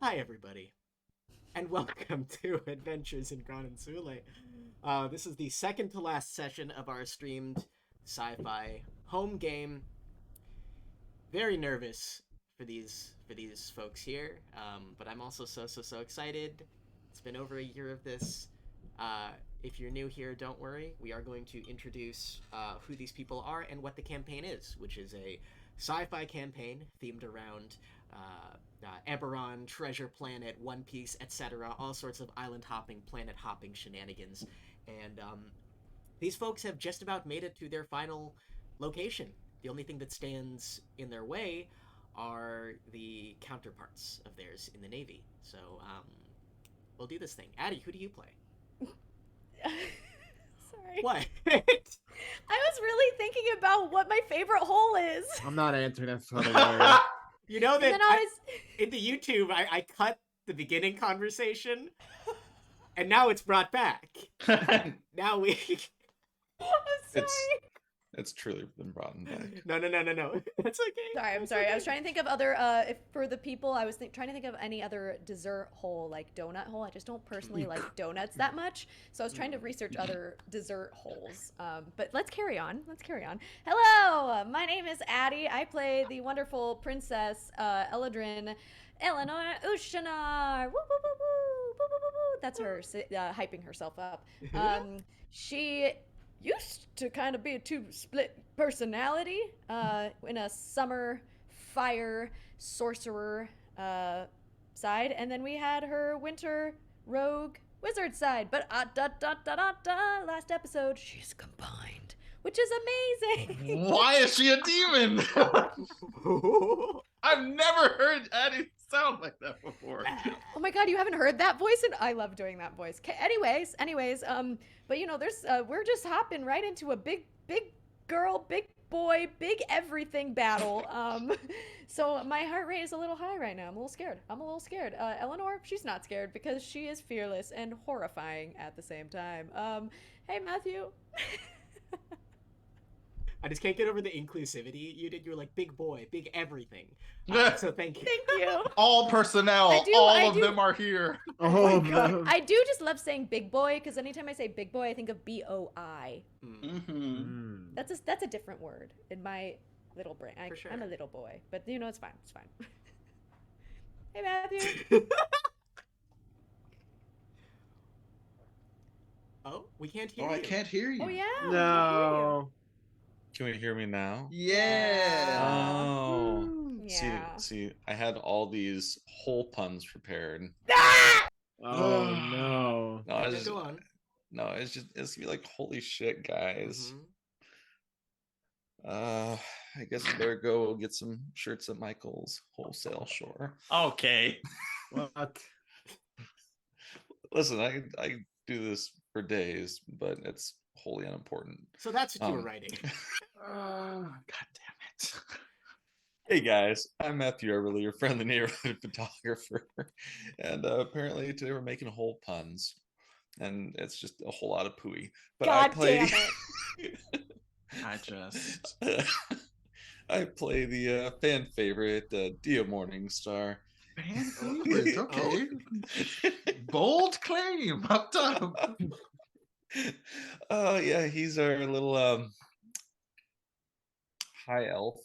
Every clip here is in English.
Hi, everybody, and welcome to Adventures in Gran and Insulae. This is the second to last session of our streamed sci-fi home game. Very nervous for these folks here, but I'm also so excited. It's been over a year of this. If you're new here, don't worry. We are going to introduce who these people are and what the campaign is, which is a sci-fi campaign themed around Eberron, Treasure Planet, One Piece, etc. All sorts of island hopping, planet hopping shenanigans. And these folks have just about made it to their final location. The only thing that stands in their way are the counterparts of theirs in the Navy. So we'll do this thing. Addie, who do you play? Sorry. What? I was really thinking about what my favorite hole is. I'm not answering that for the You know that And then in the YouTube, I cut the beginning conversation, and now it's brought back. Now we... I'm sorry. It's truly been brought back. No. That's okay. Sorry, I'm sorry. I was trying to think of other, for the people, I was trying to think of any other dessert hole, like donut hole. I just don't personally like donuts that much. So I was trying to research other dessert holes. But let's carry on. Hello, my name is Addie. I play the wonderful princess, Elanor Uirchanar. Woo, woo, woo, woo, woo, woo, woo. That's her hyping herself up. She used to kind of be a two-split personality in a summer fire sorcerer side, and then we had her winter rogue wizard side. But last episode, she's combined, which is amazing. Why is she a demon? I've never heard Addie sound like that before. Oh my god, you haven't heard that voice? And I love doing that voice. Anyways, but you know, there's we're just hopping right into a big girl, big boy, big everything battle. So my heart rate is a little high right now. I'm a little scared. Elanor, she's not scared because she is fearless and horrifying at the same time. Hey Matthew. I just can't get over the inclusivity you did. You were like, big boy, big everything. So thank you. Thank you. All personnel, all of them are here. Oh my God. I do just love saying big boy because anytime I say big boy, I think of BOI. Mm-hmm. That's a different word in my little brain. For sure. I'm a little boy, but you know, it's fine. Hey Matthew. Oh, we can't hear Oh, you. I can't hear you. Oh yeah. No. Can we hear me now? Yeah. Oh. Yeah. See, I had all these hole puns prepared. Oh no. No, it's Go on. it's gonna be like, holy shit, guys. I guess I better go get some shirts at Michael's wholesale store. Okay. What? Listen, I do this for days, but it's wholly unimportant. So that's what you were writing. God damn it. Hey guys, I'm Matthew Eberle, your friendly neighborhood photographer. And apparently today we're making hole puns. And it's just a whole lot of pooey. But God I play damn it. I play the fan favorite Diya MorningStar. Fan favorite, okay. Bold claim up top. Oh yeah, he's our little high elf,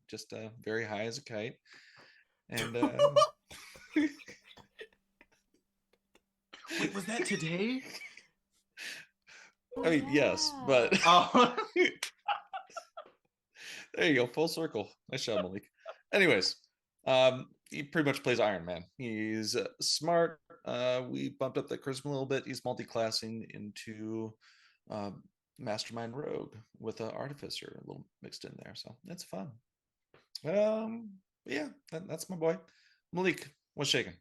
just very high as a kite, and Wait, was that today? I mean, yes, but Oh. there you go, full circle. Nice job, Malik. Anyways, he pretty much plays Iron Man. He's smart. We bumped up the charisma a little bit. He's multi-classing into Mastermind Rogue with an Artificer a little mixed in there, so that's fun. Yeah, that's my boy. Malik, what's shaking?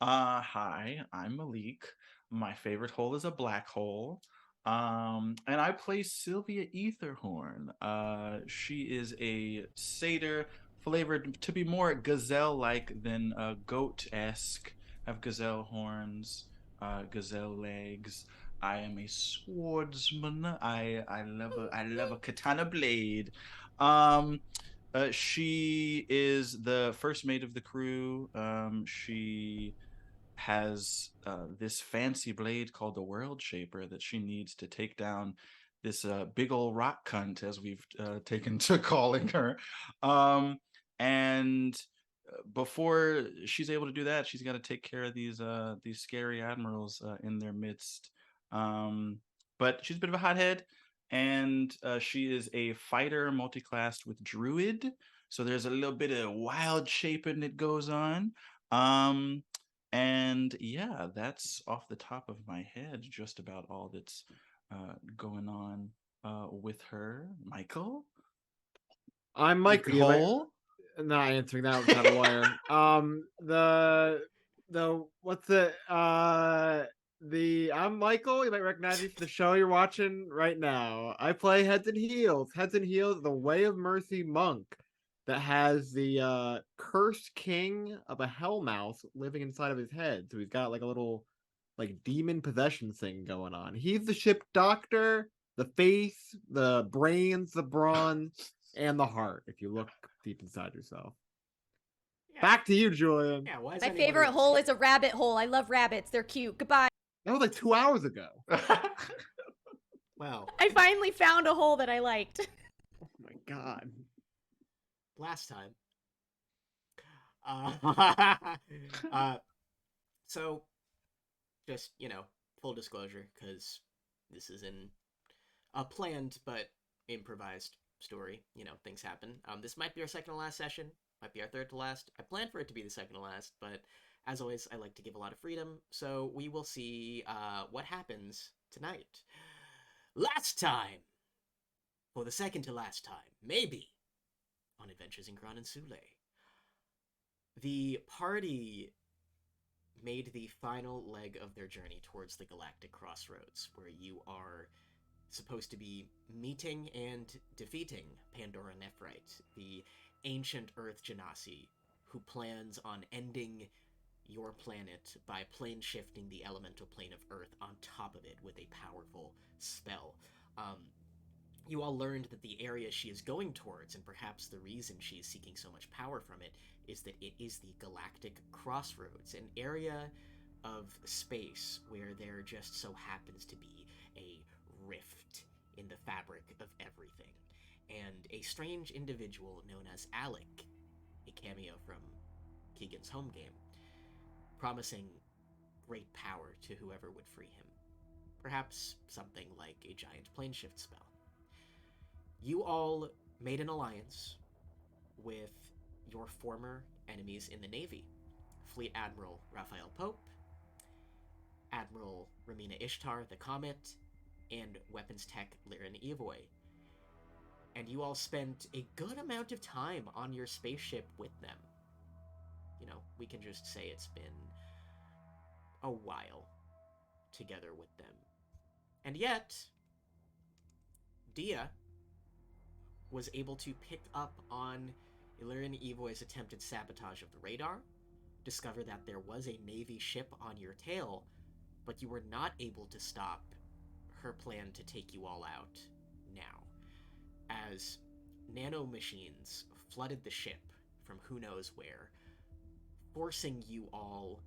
Hi, I'm Malik. My favorite hole is a black hole. And I play Sylvia Etherhorn. She is a satyr flavored to be more gazelle-like than goat-esque. Have gazelle horns, gazelle legs. I am a swordsman. I love a katana blade. She is the first mate of the crew. She has this fancy blade called the World Shaper that she needs to take down this big old rock cunt, as we've taken to calling her. And before she's able to do that, she's got to take care of these scary admirals in their midst. But she's a bit of a hothead, and she is a fighter multi-classed with druid. So there's a little bit of wild shaping that goes on. And yeah, that's off the top of my head, just about all that's going on with her. Michael? I'm Michael. Michael? Not answering that without a lawyer. I'm Michael. You might recognize me from the show you're watching right now. I play Heads and Heels. Heads and Heels, the Way of Mercy monk that has the cursed king of a hellmouth living inside of his head. So he's got like a little like demon possession thing going on. He's the ship doctor, the face, the brains, the brawn, and the heart, if you look deep inside yourself. Yeah. Back to you, Julian. Yeah, why is My anybody favorite else- hole is a rabbit hole. I love rabbits. They're cute. Goodbye. That was like 2 hours ago. Well, I finally found a hole that I liked. Oh my god. last time. So, just, full disclosure, because this is in a planned but improvised story. Things happen. This might be our second to last session, might be our third to last. I planned for it to be the second to last, but as always, I like to give a lot of freedom, so we will see what happens tonight. Last time! For the second to last time, maybe, on Adventures in Gran and Insulae. The party made the final leg of their journey towards the Galactic Crossroads, where you are supposed to be meeting and defeating Pandora Nephrite, the ancient Earth Genasi, who plans on ending your planet by plane shifting the elemental plane of Earth on top of it with a powerful spell. You all learned that the area she is going towards, and perhaps the reason she is seeking so much power from it, is that it is the Galactic Crossroads, an area of space where there just so happens to be a rift in the fabric of everything. And a strange individual known as Alec, a cameo from Keegan's home game, promising great power to whoever would free him. Perhaps something like a giant plane shift spell. You all made an alliance with your former enemies in the Navy, Fleet Admiral Raphael Pope, Admiral Ramina Ishtar the Comet, and Weapons Tech Liren Evoy. And you all spent a good amount of time on your spaceship with them. We can just say it's been a while together with them. And yet, Diya was able to pick up on Liren Evoy's attempted sabotage of the radar, discover that there was a Navy ship on your tail, but you were not able to stop her plan to take you all out now, as nanomachines flooded the ship from who knows where, forcing you all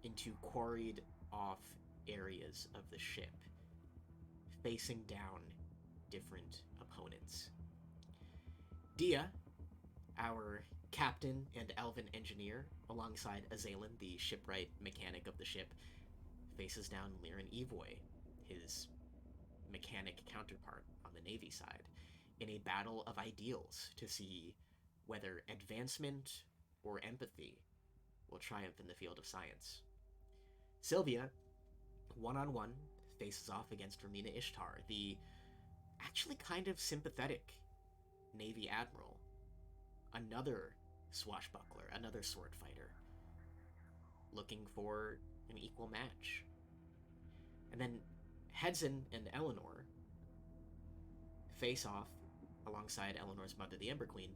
into quarried off areas of the ship, facing down different opponents. Diya, our captain and elven engineer, alongside Azalin, the shipwright mechanic of the ship, faces down Liren Evoy, his mechanic counterpart on the Navy side, in a battle of ideals to see whether advancement or empathy will triumph in the field of science. Sylvia, one-on-one, faces off against Ramina Ishtar, the actually kind of sympathetic Navy admiral, another swashbuckler, another sword fighter, looking for an equal match. And then Hedson and Elanor face off alongside Eleanor's mother, the Ember Queen,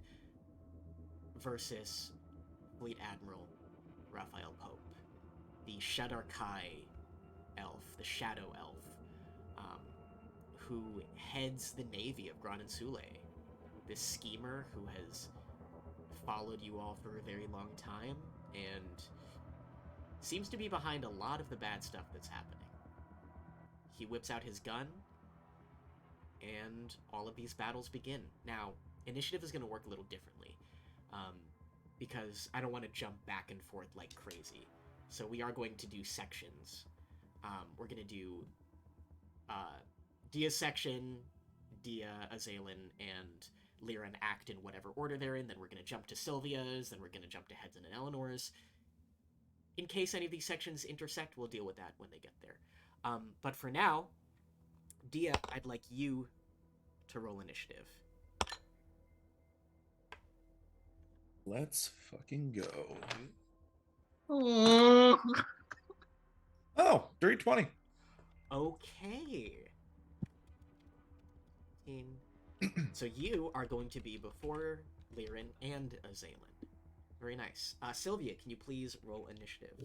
versus Fleet Admiral Raphael Pope, the Shadarkai elf, the Shadow Elf, who heads the navy of Gran and Insulae, this schemer who has followed you all for a very long time and seems to be behind a lot of the bad stuff that's happening. He whips out his gun, and all of these battles begin. Now, initiative is going to work a little differently, because I don't want to jump back and forth like crazy. So we are going to do sections. We're going to do Diya's section, Diya, Azalin, and Liran act in whatever order they're in. Then we're going to jump to Sylvia's. Then we're going to jump to Hedson and Eleanor's. In case any of these sections intersect, we'll deal with that when they get there. But for now, Diya, I'd like you to roll initiative. Let's fucking go. Oh. Oh, dirty 20. Okay. So you are going to be before Liran and Azalin. Very nice. Sylvia, can you please roll initiative?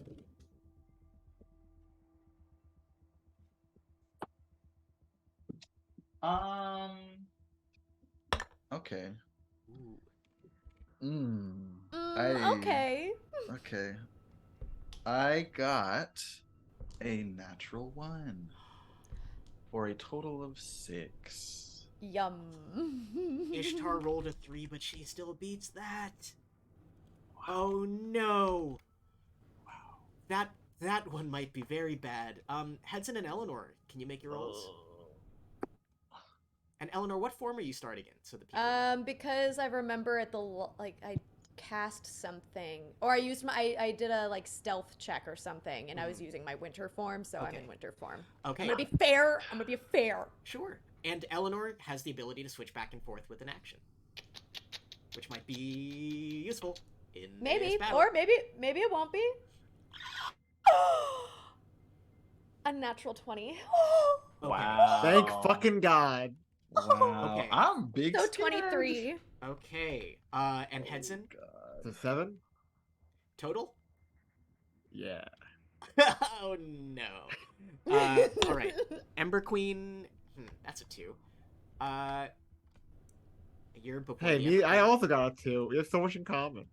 Okay. Ooh. Okay. Okay. I got a natural 1 for a total of 6. Yum. Ishtar rolled a 3, but she still beats that. Oh no. Wow. That one might be very bad. Hedson and Elanor, can you make your rolls? And Elanor, what form are you starting in? So the people Because I remember at the I cast something, or I did a like stealth check or something, and I was using my winter form, so I'm Okay. in winter form. Okay. I'm gonna be fair. I'm gonna be fair. Sure. And Elanor has the ability to switch back and forth with an action, which might be useful in Maybe, this battle. or maybe it won't be. A natural 20. Okay. Wow. Thank fucking God. Wow. Okay. I'm big. So scared. 23. Okay. And Hedson, God. It's a 7? total? Yeah. Oh no. All right. Ember Queen. That's a 2. You're before. Hey, the me. Ember I Queen. also got a 2. We have so much in common.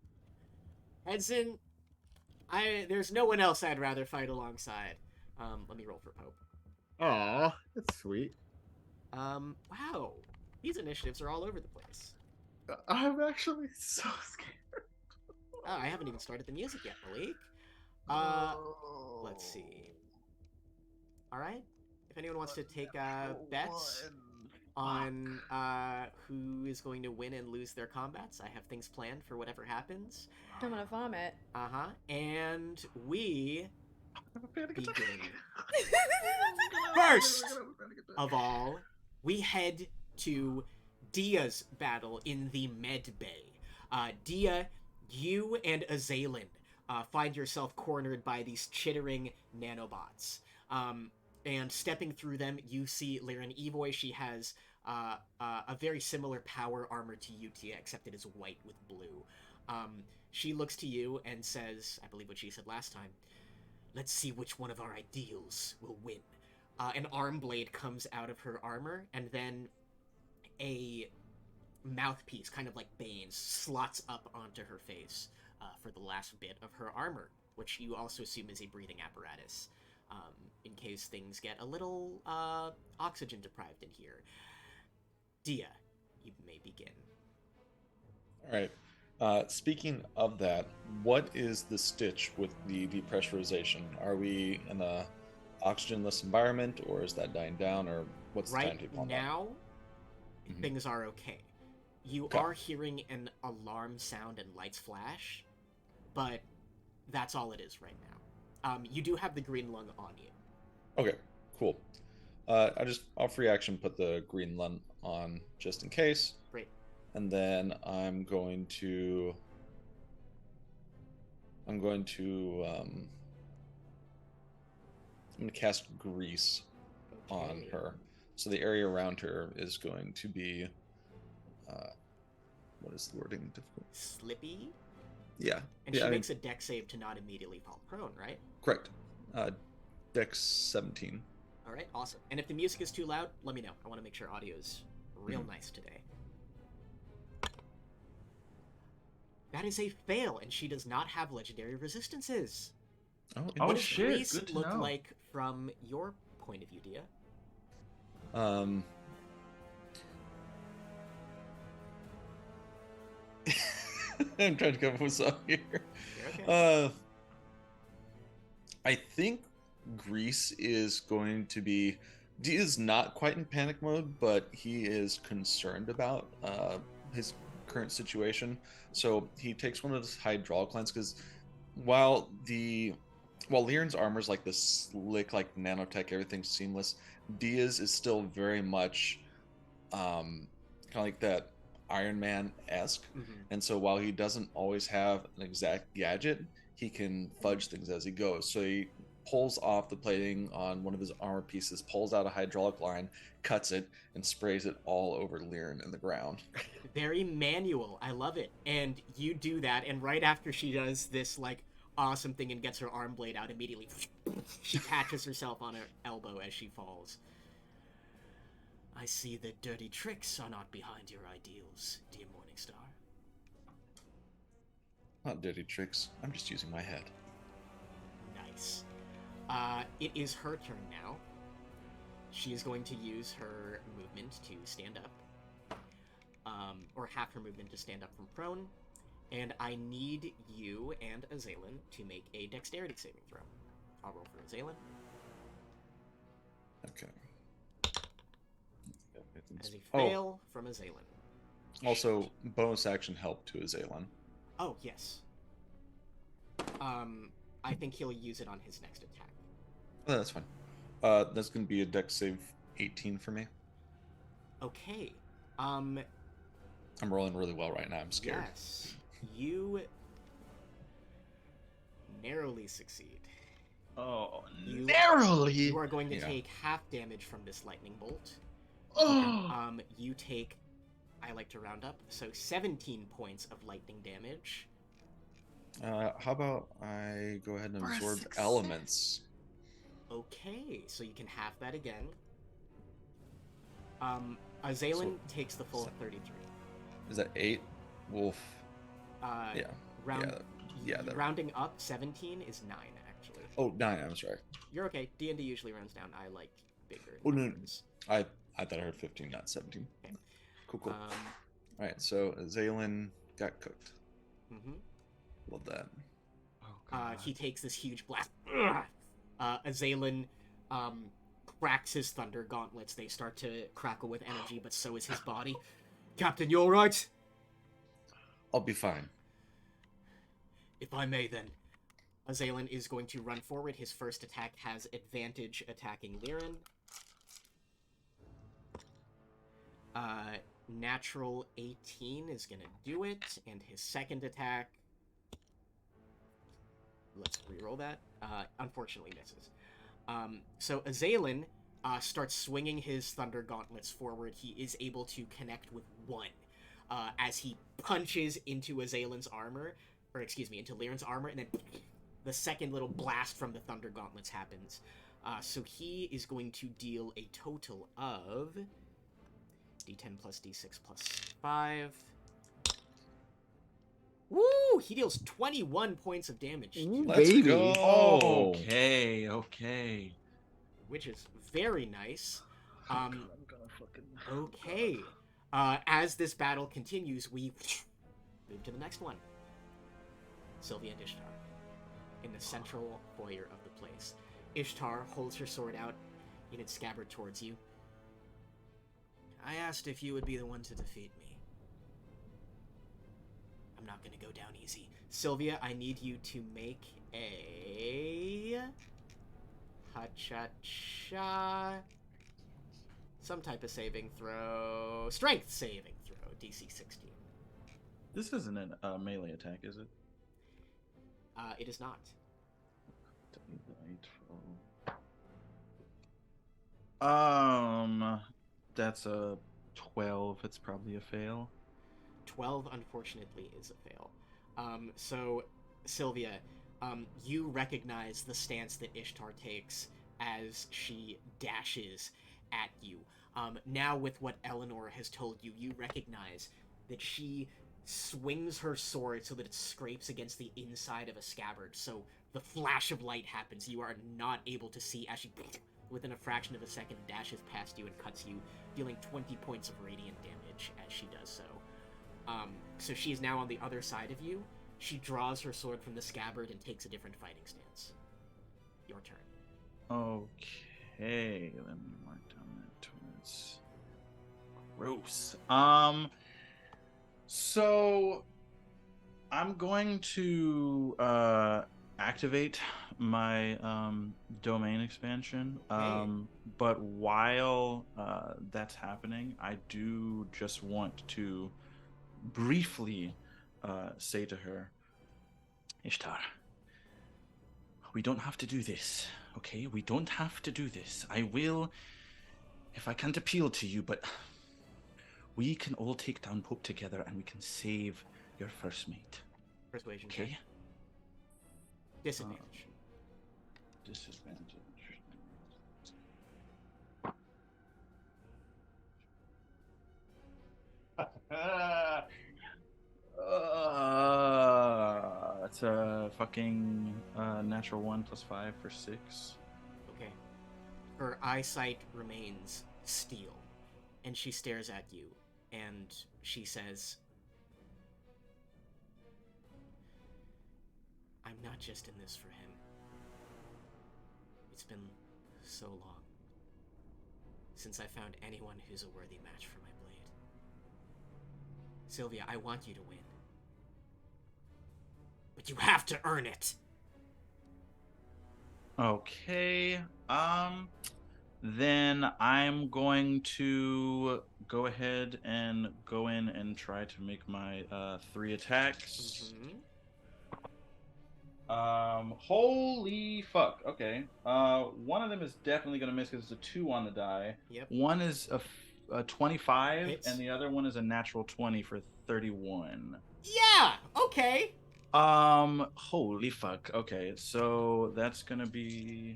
Hedson. There's no one else I'd rather fight alongside. Let me roll for Pope. Aw, that's sweet. Wow. These initiatives are all over the place. I'm actually so scared. Oh, I haven't even started the music yet, Malik. Oh. Let's see. All right. If anyone wants to take bets on who is going to win and lose their combats, I have things planned for whatever happens. I'm gonna vomit. And we begin. First Of all, we head to Diya's battle in the Med Bay. Diya, you and Azalin find yourself cornered by these chittering nanobots. And stepping through them, you see Liran Evoy. She has a very similar power armor to Utia, except it is white with blue. She looks to you and says, I believe what she said last time, "Let's see which one of our ideals will win." An arm blade comes out of her armor, and then a mouthpiece, kind of like Bane's, slots up onto her face for the last bit of her armor, which you also assume is a breathing apparatus, in case things get a little oxygen deprived in here. Diya, you may begin. All right. Speaking of that, what is the stitch with the depressurization? Are we in a oxygenless environment, or is that dying down, or what's the Right timetable on that? now, Mhm. things are okay. You Okay. are hearing an alarm sound and lights flash, but that's all it is right now. You do have the green lung on you. Okay, cool. I'll free action put the green lung on just in case, Great. and then I'm going to cast grease on Okay. her. So the area around her is going to be, what is the wording? Difficult. Slippy? Yeah. And yeah, she I mean, makes a dex save to not immediately fall prone, right? correct. Dex 17. All right, awesome. And if the music is too loud, let me know. I want to make sure audio is real Mhm. nice today. That is a fail, and she does not have legendary resistances. Oh, Oh, What does shit, Grease good to look know. like from your point of view, Diya? I'm trying to come up with something here. You're okay. I think Grease is going to be. He is not quite in panic mode, but he is concerned about his current situation. So he takes one of his hydraulic lines because while Lyran's armor is like this slick, like nanotech, everything's seamless. Diya's is still very much kind of like that Iron Man esque. Mhm. And so while he doesn't always have an exact gadget, he can fudge things as he goes. So he pulls off the plating on one of his armor pieces, pulls out a hydraulic line, cuts it, and sprays it all over Liran in the ground. Very manual. I love it. And you do that, and right after she does this, like, awesome thing and gets her arm blade out immediately, she catches herself on her elbow as she falls. I see that dirty tricks are not behind your ideals, dear MorningStar. Not dirty tricks. I'm just using my head. Nice. It is her turn now. She is going to use her movement to stand up. Or half her movement to stand up from prone. And I need you and Azalin to make a dexterity saving throw. I'll roll for Azalin. Okay. As a fail from Azalin. Also, bonus action help to Azalin. Oh, yes. I think he'll use it on his next attack. Oh, that's fine. That's going to be a dex save 18 for me. Okay. I'm rolling really well right now. I'm scared. Yes. You narrowly succeed. Oh, You- narrowly. You are going to Yeah. take half damage from this lightning bolt. Oh. You take, I like to round up, so 17 points of lightning damage. How about I go ahead and For a absorb success. elements? Okay, so you can half that again. Azalin takes the full 33. Is that 8? Wolf. Yeah. Round, Yeah, that- rounding up, 17 is 9, actually. Oh, 9. I'm sorry. You're okay. D&D usually rounds down. I like bigger Oh, no. numbers. I thought I heard 15, not 17. Okay. Cool. All right, so Azalin got cooked. Mhm. Love that. Oh, God. He takes this huge blast. Azalin cracks his thunder gauntlets. They start to crackle with energy, but so is his body. Captain, you alright? I'll be fine. If I may, then. Azalin is going to run forward. His first attack has advantage attacking Liran. Natural 18 is going to do it, and his second attack... Let's reroll that. Unfortunately misses. So Azalin starts swinging his thunder gauntlets forward. He is able to connect with one as he punches into Azalin's armor, or excuse me, into Liran's armor, and then the second little blast from the thunder gauntlets happens. So he is going to deal a total of d10 plus d6 plus 5. Woo! He deals 21 points of damage, Let's Baby. go. Okay. which is very nice. I'm gonna fucking. Okay. As this battle continues, we move to the next one. Sylvia and Ishtar. In the central foyer of the place. Ishtar holds her sword out in its scabbard towards you. I asked if you would be the one to defeat me. I'm not gonna go down easy. Sylvia, I need you to make a... Ha-cha-cha... Some type of saving throw. Strength saving throw. DC 16. This isn't a melee attack, is it? It is not. That's a 12. It's probably a fail. 12, unfortunately, is a fail. So, Sylvia, you recognize the stance that Ishtar takes as she dashes at you. Now, with what Elanor has told you, you recognize that she swings her sword so that it scrapes against the inside of a scabbard. So the flash of light happens. You are not able to see as she, within a fraction of a second, dashes past you and cuts you, dealing 20 points of radiant damage as she does so. So she is now on the other side of you. She draws her sword from the scabbard and takes a different fighting stance. Your turn. Okay, let me mark down that towards. Gross. So I'm going to activate my domain expansion. But while that's happening, I do just want to briefly say to her, Ishtar, we don't have to do this, okay? We don't have to do this. I will, if I can't appeal to you, but we can all take down Pope together and we can save your first mate. Persuasion. Okay? Check. Disadvantage. Disadvantage. That's a fucking natural 1 + 5 for 6. Okay. Her eyesight remains steel, and she stares at you, and she says, I'm not just in this for him. It's been so long since I found anyone who's a worthy match for my blade. Sylvia, I want you to win. But you have to earn it! Okay. Then I'm going to go ahead and go in and try to make my 3 attacks. Holy fuck. Okay. One of them is definitely gonna miss because it's a 2 on the die. Yep. One is a 25, Hits. and the other one is a natural 20 for 31. Yeah! Okay! Holy fuck. Okay, so that's gonna be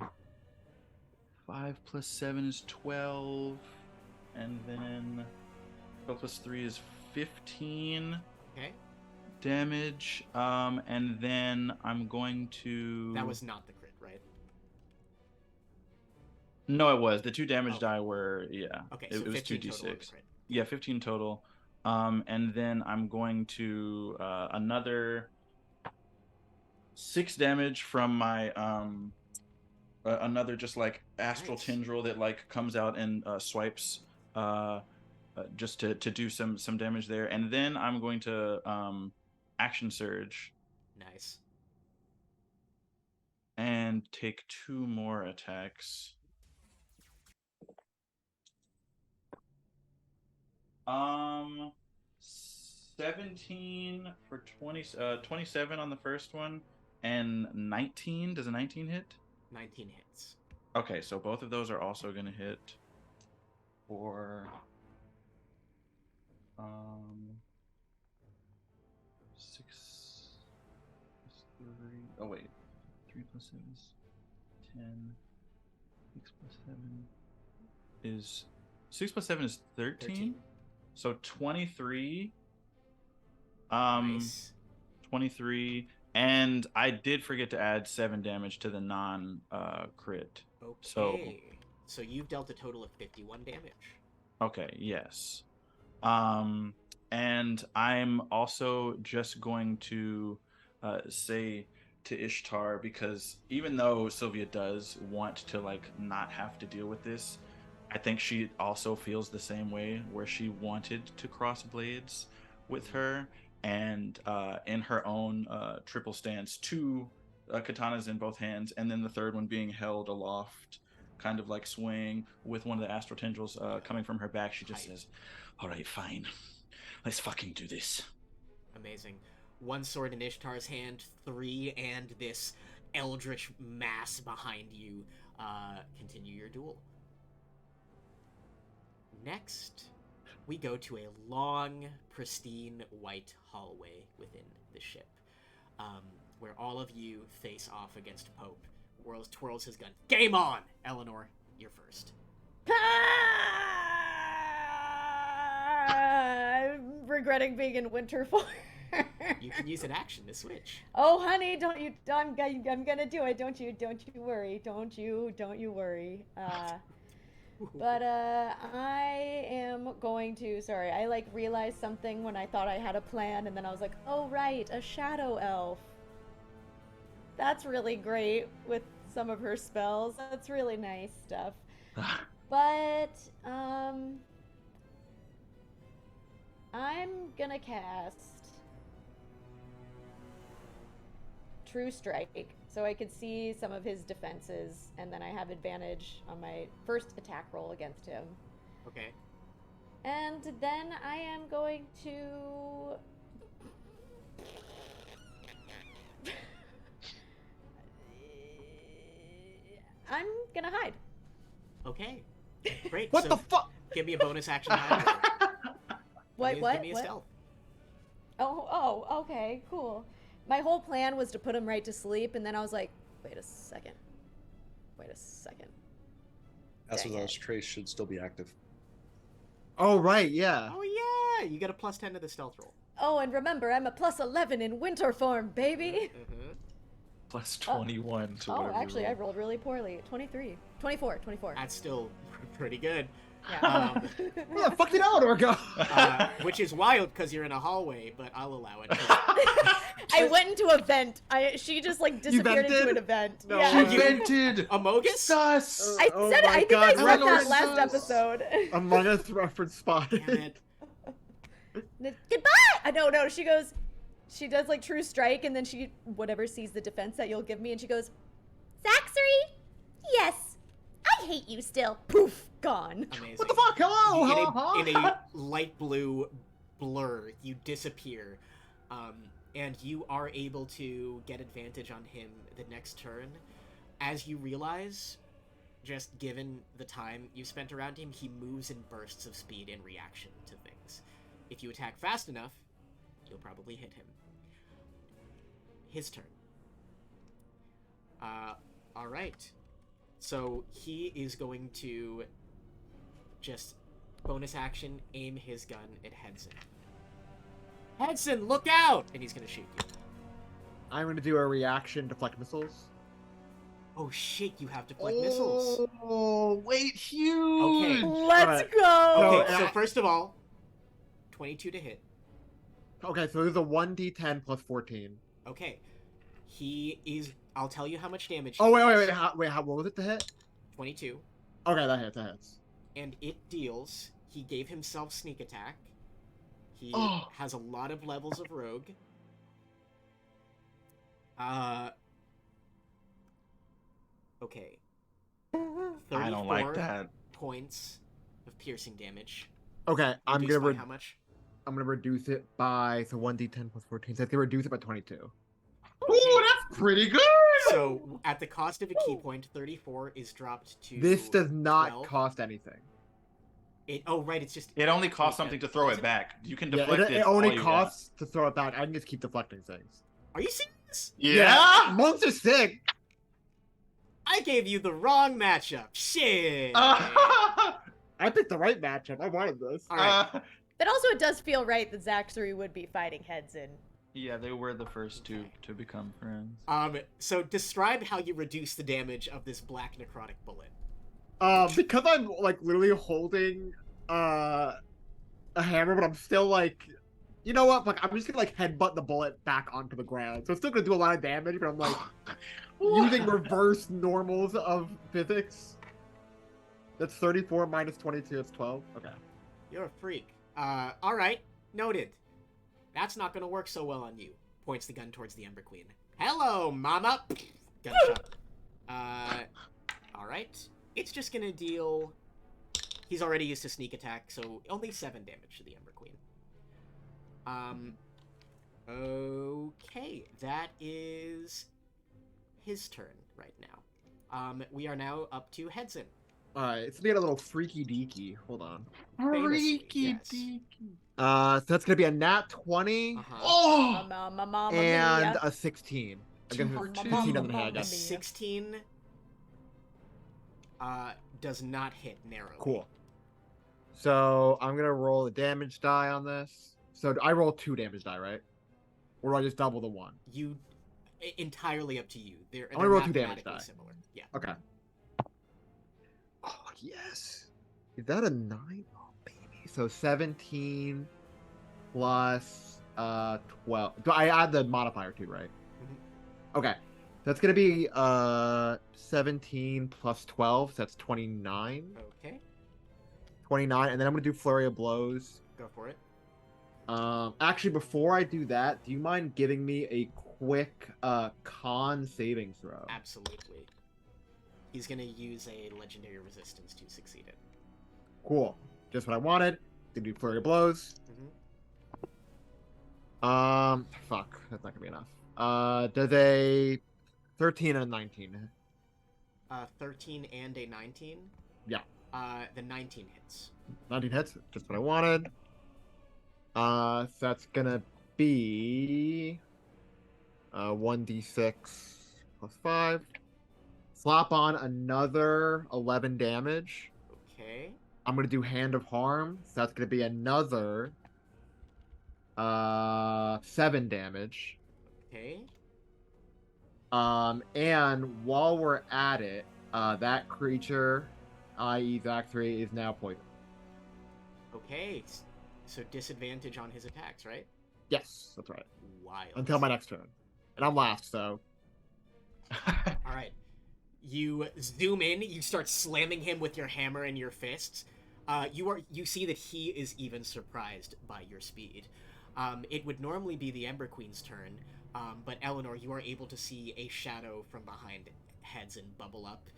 5 + 7 is 12, and then 12 + 3 is 15. Okay. Damage, and then I'm going to... That was not the crit, right? No, it was. The 2 damage Oh. die were, yeah. Okay, it so was 15 2d6. total of the crit. Yeah, 15 total. And then I'm going to another 6 damage from my another just like astral Nice. tendril that like comes out and swipes just to do some damage there. And then I'm going to action surge Nice. and take 2 more attacks. 17 for 27 on the first one, and 19. Does a 19 hit? 19 hits. Okay, so both of those are also going to hit for 6 + 3. Oh wait, 3 + 7 is 10. 6 + 7 is 6 + 7 is 13. So 23. Nice. 23, and I did forget to add 7 damage to the non crit. Okay. So you've dealt a total of 51 damage. Okay, yes. And I'm also just going to say to Ishtar, because even though Sylvia does want to like not have to deal with this, I think she also feels the same way, where she wanted to cross blades with her, and in her own triple stance, 2 katanas in both hands, and then the third one being held aloft, kind of like swaying with one of the astral tendrils coming from her back. She just says, all right, fine, let's fucking do this. Amazing. 1 sword in Ishtar's hand, 3, and this eldritch mass behind you. Continue your duel. Next, we go to a long, pristine white hallway within the ship, where all of you face off against Pope. Twirls his gun. Game on! Elanor, you're first. regretting being in winter form. You can use an action to switch. Oh, honey, don't you? I'm gonna do it. Don't you worry. Don't you worry. But I am going to. Sorry, I like realized something when I thought I had a plan, and then I was like, oh right, a shadow elf. That's really great with some of her spells. That's really nice stuff. But I'm gonna cast True Strike, so I could see some of his defenses, and then I have advantage on my first attack roll against him. Okay. And then I am going to... I'm gonna hide. Okay. Great. What so the fuck? Give me a bonus action. Hide. Give me a stealth. Oh, okay, cool. My whole plan was to put him right to sleep, and then I was like, wait a second. Asperger's trace should still be active. Oh, right, yeah. Oh yeah, you get a +10 to the stealth roll. Oh, and remember, I'm a +11 in winter form, baby! Mm-hmm. Plus 21 to whatever. Actually, I rolled really poorly. 24. That's still pretty good. Yeah. Where the fuck did Elanor go? Which is wild because you're in a hallway, but I'll allow it. I went into a vent. She just like disappeared into vented? an event. No yeah. way. You vented! Amogus? Sus! I Oh said it. my I think God, I said Eleanor that last sus. episode. Among Us reference spotted. Damn it. Goodbye! No, she goes, she does like True Strike, and then she, whatever, sees the defense that you'll give me, and she goes, Zaxxery? Yes. I hate you still. Poof, gone. Amazing. What the fuck? Hello? In a light blue blur, you disappear, and you are able to get advantage on him the next turn. As you realize, just given the time you spent around him, he moves in bursts of speed in reaction to things. If you attack fast enough, you'll probably hit him. His turn. Alright. So he is going to just bonus action aim his gun at Hedson. Hedson, look out! And he's going to shoot you. I'm going to do a reaction deflect missiles. Oh shit, you have deflect missiles. Oh, wait, huge! Okay. Let's Alright. go! Okay, so first of all, 22 to hit. Okay, so there's a 1d10 plus 14. Okay. He is... I'll tell you how much damage he Oh, wait, does. what was it to hit? 22. Okay, that hits. And it deals... He gave himself sneak attack. He Oh. has a lot of levels of rogue. Okay. 34 I don't like that. points of piercing damage. Okay, I'm Reduced gonna by how much? I'm gonna reduce it by 1d10 plus 14. So I can reduce it by 22. Ooh, that's pretty good! So, at the cost of a key point, 34 is dropped to This does not 12. cost anything. Oh, right, it's just... It only costs Wait, something to throw does it back. You can Yeah, deflect it only all you costs to throw it back. I can just keep deflecting things. Are you serious? want. Yeah! Monks are sick. I gave you the wrong matchup. Shit! I picked the right matchup. I wanted this. Alright, But also it does feel right that Zaxxery would be fighting Hedson. yeah, they were the first two to become friends. so describe how you reduce the damage of this black necrotic bullet. Because I'm like literally holding a hammer, but I'm still like, you know what? Like I'm just gonna like headbutt the bullet back onto the ground. So it's still gonna do a lot of damage, but I'm like using reverse normals of physics. That's 34 minus 22. That's 12. Okay. You're a freak. Alright, noted. That's not gonna work so well on you. Points the gun towards the Ember Queen. Hello, mama! Gunshot. Alright. It's just gonna deal... He's already used to sneak attack, so only 7 damage to the Ember Queen. Okay. That is his turn right now. We are now up to Hedson. Alright, it's gonna get a little freaky deaky. Hold on. Famously, Freaky yes. deaky. So that's gonna be a nat 20 Uh-huh. Oh! Mamma and mia. a 16. I guess Two. 16 doesn't hit, I Mamma A guess. mia. 16 does not hit narrowly. Cool. So I'm gonna roll the damage die on this. So I roll 2 damage die, right? Or do I just double the 1? Entirely up to you. They're gonna roll 2 damage mathematically die. similar. Yeah. Okay. Oh, yes. Is that a 9? Oh, baby. So 17 plus 12. Do I add the modifier too, right? Mhm. Okay. That's going to be 17 plus 12. So that's 29. Okay. 29. And then I'm going to do Flurry of Blows. Go for it. Actually, before I do that, do you mind giving me a quick con saving throw? Absolutely. He's gonna use a legendary resistance to succeed it. Cool. Just what I wanted. Gonna do Flurry of Blows. Fuck. That's not gonna be enough. Does a 13 and a 19? 13 and a 19? Yeah. The 19 hits. 19 hits. Just what I wanted. So that's gonna be 1d6 plus 5. Slap on another 11 damage. Okay. I'm gonna do Hand of Harm. So that's gonna be another 7 damage. Okay. And while we're at it, that creature, i.e. Zach 3, is now poisoned. Okay. So disadvantage on his attacks, right? Yes, that's right. Wild. Until my next turn. And I'm last, so. All right. You zoom in. You start slamming him with your hammer and your fists. You see that he is even surprised by your speed. It would normally be the Ember Queen's turn, but Elanor, you are able to see a shadow from behind Hedson bubble up,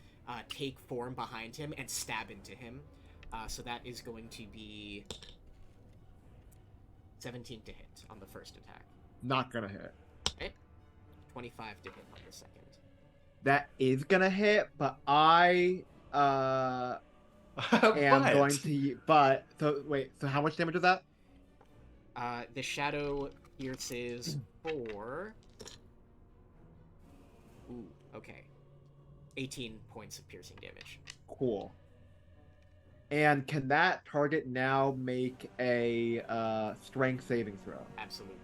take form behind him, and stab into him. So that is going to be 17 to hit on the first attack. Not gonna hit. Okay. 25 to hit on the second. That is gonna hit, but I am going to. But so wait. So how much damage is that? The shadow pierces for. Ooh, okay. 18 points of piercing damage. Cool. And can that target now make a strength saving throw? Absolutely.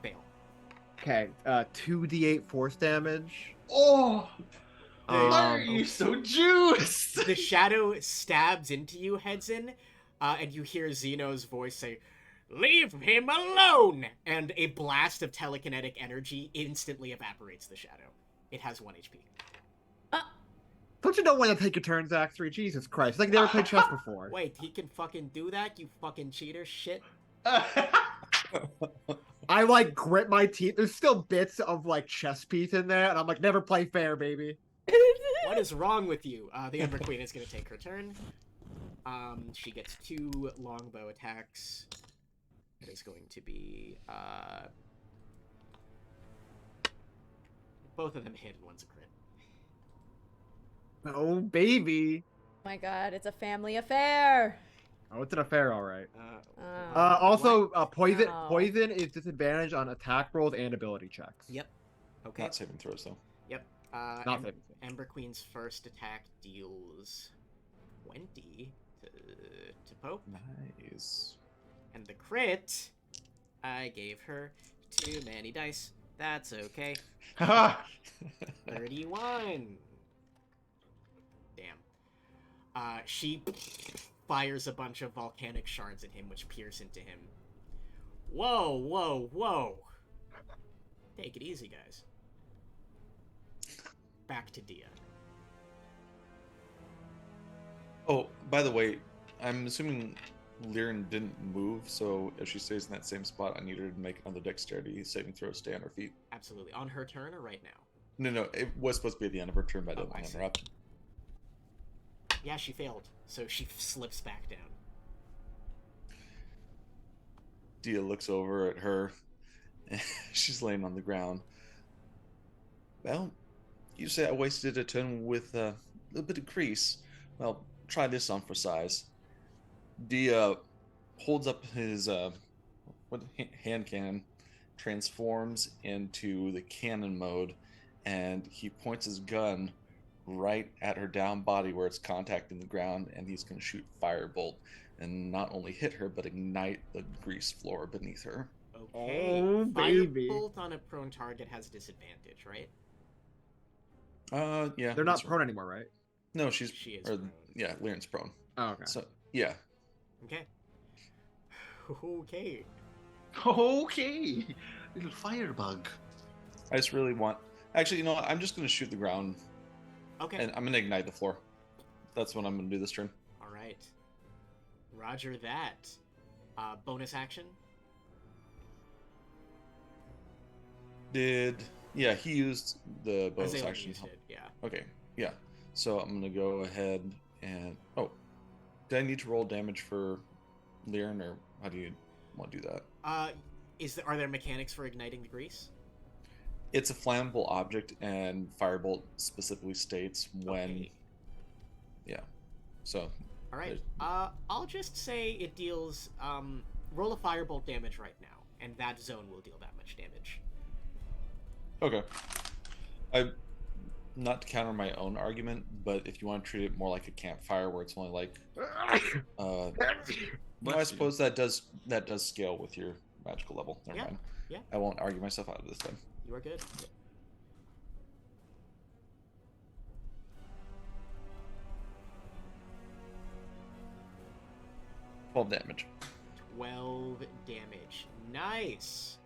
Fail. Okay. 2d8 force damage. Oh, why are Um, you so juiced? The shadow stabs into you, Hedson, and you hear Zeno's voice say, "Leave him alone!" And a blast of telekinetic energy instantly evaporates the shadow. It has 1 HP. Don't you know when to take your turn, Zach 3? Jesus Christ. It's like you never played chess before. Wait, he can fucking do that? You fucking cheater? Shit. I like grit my teeth. There's still bits of like chess piece in there, and I'm like, never play fair, baby. What is wrong with you? The Ember Queen is going to take her turn. She gets 2 longbow attacks. It is going to be, both of them hit and one's a crit. Oh, baby. My God, it's a family affair. Oh, it's an affair, all right. Oh. Also, what? poison. Ow. Poison is disadvantage on attack rolls and ability checks. Yep. Okay. Not saving throws though. Yep. Not saving. Ember Queen's first attack deals 20 to Pope. Nice. And the crit, I gave her too many dice. That's okay. 31. Damn. She fires a bunch of volcanic shards at him, which pierce into him. Whoa, whoa, whoa. Take it easy, guys. Back to Diya. Oh, by the way, I'm assuming Liren didn't move, so if she stays in that same spot, I need her to make another dexterity saving throw, stay on her feet. Absolutely. On her turn or right now? No, it was supposed to be at the end of her turn, but I didn't I hand see. her up. Yeah, she failed. So she slips back down. Diya looks over at her. She's laying on the ground. Well, you say I wasted a turn with a little bit of crease. Well, try this on for size. Diya holds up his hand cannon, transforms into the cannon mode, and he points his gun right at her down body where it's contacting the ground, and he's going to shoot firebolt. and not only hit her, but ignite the grease floor beneath her. Okay. Oh, baby. Firebolt on a prone target has disadvantage, right? Yeah. They're not that's right. prone anymore, right? No, she is or, prone. Yeah, Lyran's prone. Oh, okay. So yeah. Okay. Okay. Okay, little firebug. I just really want. Actually, you know what? I'm just gonna shoot the ground, Okay. and I'm gonna ignite the floor. That's what I'm gonna do this turn. All right. Roger that. Bonus action. Yeah, he used the bonus Azalea action. used it, yeah. Okay, yeah. So I'm gonna go ahead and did I need to roll damage for Liran, or how do you want to do that? Are there mechanics for igniting the grease? It's a flammable object, and Firebolt specifically states when. Okay. Yeah. So. All right. there's- I'll just say it deals. Roll a firebolt damage right now, and that zone will deal that much damage. Okay. Not to counter my own argument, but if you want to treat it more like a campfire, where it's only like, no, I suppose that does scale with your magical level. Never mind. Yeah. I won't argue myself out of this time. You are good. 12 damage. 12 damage. Nice.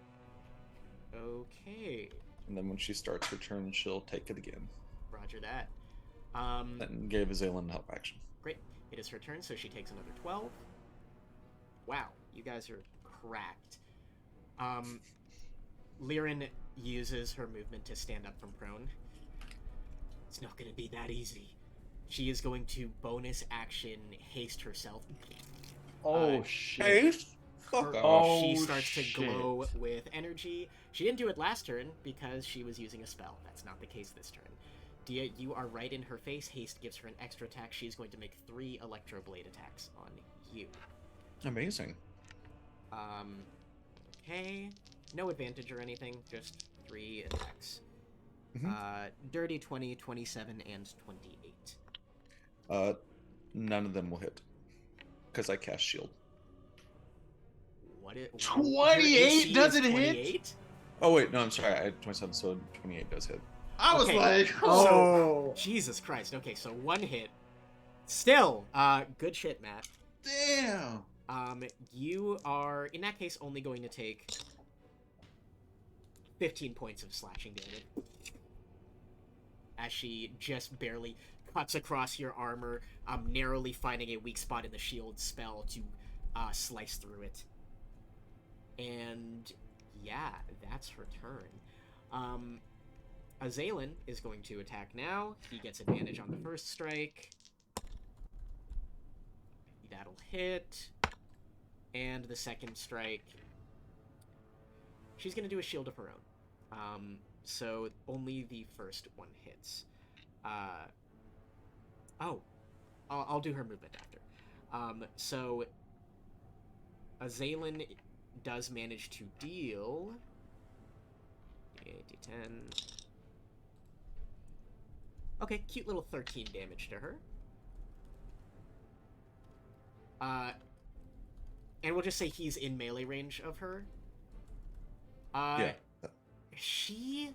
Okay. And then when she starts her turn, she'll take it again. Roger that. Then gave Azalea help action. Great. It is her turn, so she takes another 12. Wow, you guys are cracked. Liran uses her movement to stand up from prone. It's not going to be that easy. She is going to bonus action haste herself. Oh shit! Haste? Fuck Her- off. she starts to shit. glow with energy. She didn't do it last turn because she was using a spell. That's not the case this turn. Diya, you are right in her face. Haste gives her an extra attack. She is going to make 3 Electroblade attacks on you. Amazing. Okay. No advantage or anything, just 3 attacks. Mhm. Dirty 20, 27, and 28. None of them will hit. Because I cast shield. What it, 28 your AC doesn't is hit? 28? Oh wait, no, I'm sorry. I had 27, so 28 does hit. I was Okay. like, Oh, Jesus Christ. Okay, so 1 hit. Still, good shit, Matt. damn. You are, in that case, only going to take 15 points of slashing damage. As she just barely cuts across your armor, narrowly finding a weak spot in the shield spell to slice through it. And yeah, that's her turn. Azalea is going to attack now. He gets advantage on the first strike. That'll hit. And the second strike, she's going to do a shield of her own. So only the first one hits. I'll do her movement after. So Azalea does manage to deal D10. Okay, cute little 13 damage to her. And we'll just say he's in melee range of her. Yeah. She's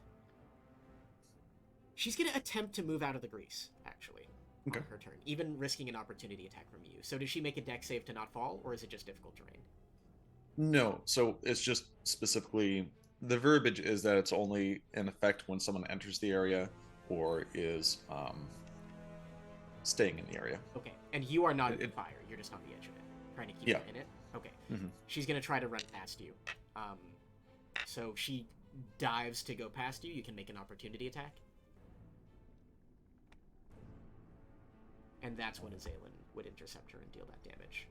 gonna attempt to move out of the grease, actually, Okay. on her turn, even risking an opportunity attack from you. So does she make a dex save to not fall, or is it just difficult terrain? No, so it's just specifically the verbiage is that it's only in effect when someone enters the area or is staying in the area. Okay, and you are not in It- fire. You're just on the edge of it, trying to keep Yeah. her in it. Okay. Mhm. She's gonna try to run past you. So she dives to go past you. You can make an opportunity attack. And that's when Azalea would intercept her and deal that damage.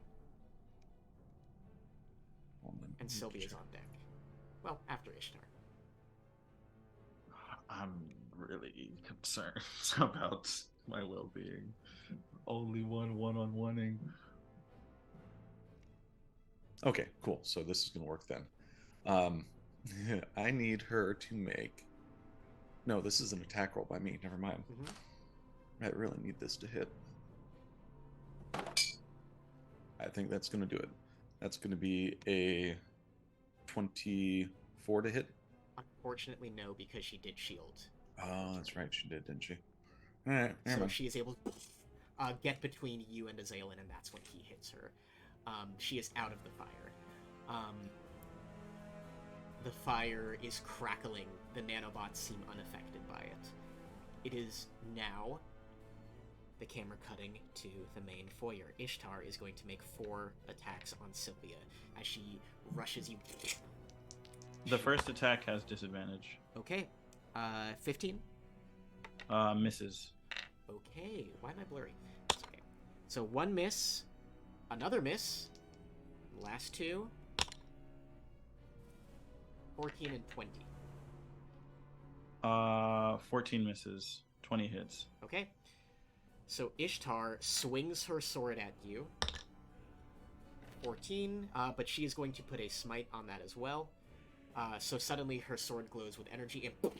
And Sylvia's on deck. Well, after Ishtar. I'm really concerned about my well-being. Only one-on-oneing. Okay, cool. So this is gonna work then. I need her to make. No, this is an attack roll by me. Never mind. Mhm. I really need this to hit. I think that's going to do it. That's going to be a 24 to hit. Unfortunately, no, because she did shield. Oh, that's right. She did, didn't she? All right. So she is able to get between you and Azalin, and that's when he hits her. She is out of the fire. The fire is crackling. The nanobots seem unaffected by it. It is now the camera cutting to the main foyer. Ishtar is going to make 4 attacks on Sylvia as she rushes you. The first attack has disadvantage. Okay. 15? Misses. Okay. Why am I blurry? It's okay. So 1 miss, another miss, last 2, 14 and 20. 14 misses. 20 hits. Okay. So Ishtar swings her sword at you. 14, but she is going to put a smite on that as well. So suddenly her sword glows with energy, and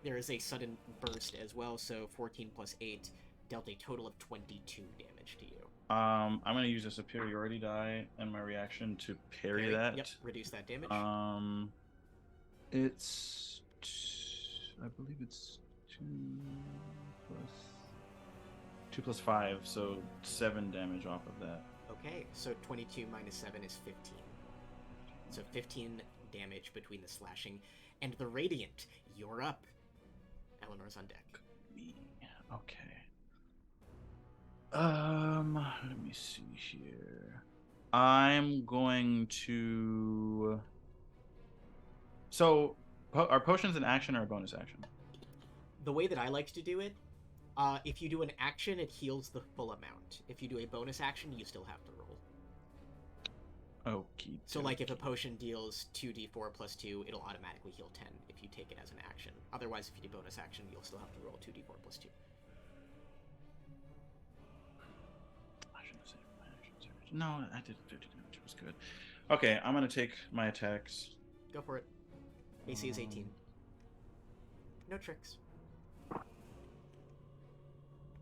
there is a sudden burst as well. So 14 plus 8 dealt a total of 22 damage to you. I'm gonna use a superiority die and my reaction to parry that. Yep, reduce that damage. It's I believe it's 2 plus 5, so 7 damage off of that. Okay, so 22 minus 7 is 15. So 15 damage between the slashing and the radiant. You're up. Eleanor's on deck. Me. Okay. Let me see here. I'm going to. So, are potions an action or a bonus action? The way that I like to do it, if you do an action, it heals the full amount. If you do a bonus action, you still have to roll. Okay. So, like, if a potion deals 2d4 plus 2, it'll automatically heal 10 if you take it as an action. Otherwise, if you do bonus action, you'll still have to roll 2d4 plus 2. I shouldn't have saved my actions. No, I did 50 damage. It was good. Okay, I'm going to take my attacks. Go for it. AC is 18. No tricks.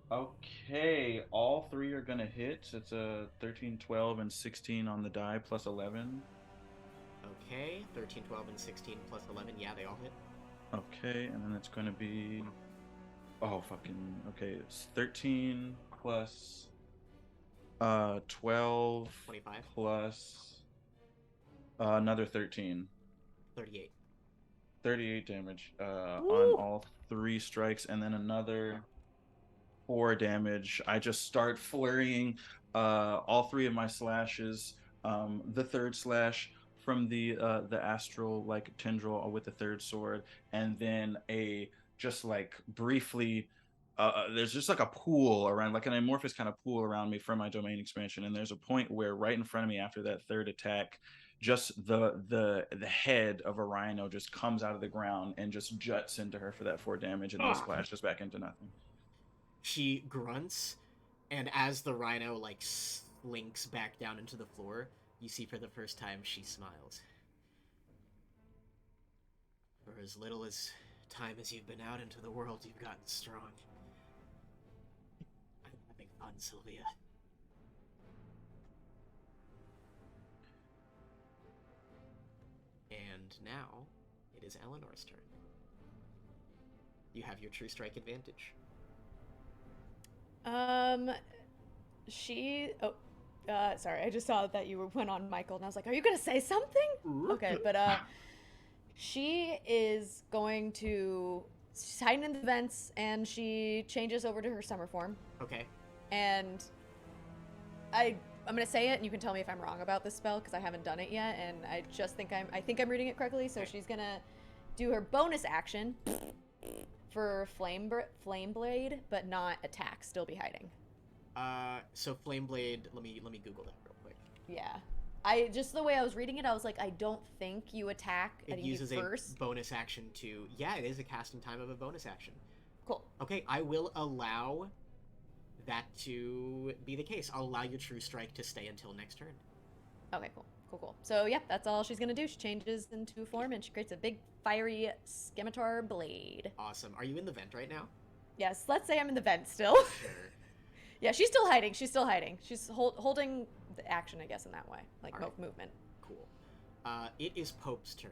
Okay, all 3 are going to hit. It's a 13, 12, and 16 on the die, plus 11. Okay, 13, 12, and 16 plus 11. Yeah, they all hit. Okay, and then it's going to be... Oh, fucking... Okay, it's 13 plus... 12... 25. Plus... another 13. 38. 38 damage on all 3 strikes, and then another 4 damage. I just start flurrying all 3 of my slashes. The third slash from the astral like tendril with the third sword, and then a just like briefly. There's just like a pool around, like an amorphous kind of pool around me from my domain expansion, and there's a point where right in front of me after that third attack, just the head of a rhino just comes out of the ground and just juts into her for that 4 damage, and then splashes back into nothing. She grunts, and as the rhino like slinks back down into the floor, you see for the first time she smiles. For as little as time as you've been out into the world, you've gotten strong. I'm having fun, Sylvia. And now, it is Eleanor's turn. You have your true strike advantage. Sorry, I just saw that you went on Michael, and I was like, are you gonna say something? Okay, but, she is going to hide in the vents, and she changes over to her summer form. Okay. And I'm gonna say it, and you can tell me if I'm wrong about this spell, because I haven't done it yet, and I think I'm reading it correctly, so she's gonna do her bonus action for Flame Blade, but not attack, still be hiding. So Flame Blade, let me Google that real quick. Yeah. Just the way I was reading it, I was like, I don't think you attack It uses a bonus action to... Yeah, it is a casting time of a bonus action. Cool. Okay, I will allow that to be the case. I'll allow your true strike to stay until next turn. Okay, cool. So, yeah, that's all she's gonna do. She changes into form, and she creates a big, fiery scimitar blade. Awesome. Are you in the vent right now? Yes, let's say I'm in the vent still. Sure. Yeah, she's still hiding. She's still hiding. She's holding the action, I guess, in that way, like movement. Cool. It is Pope's turn,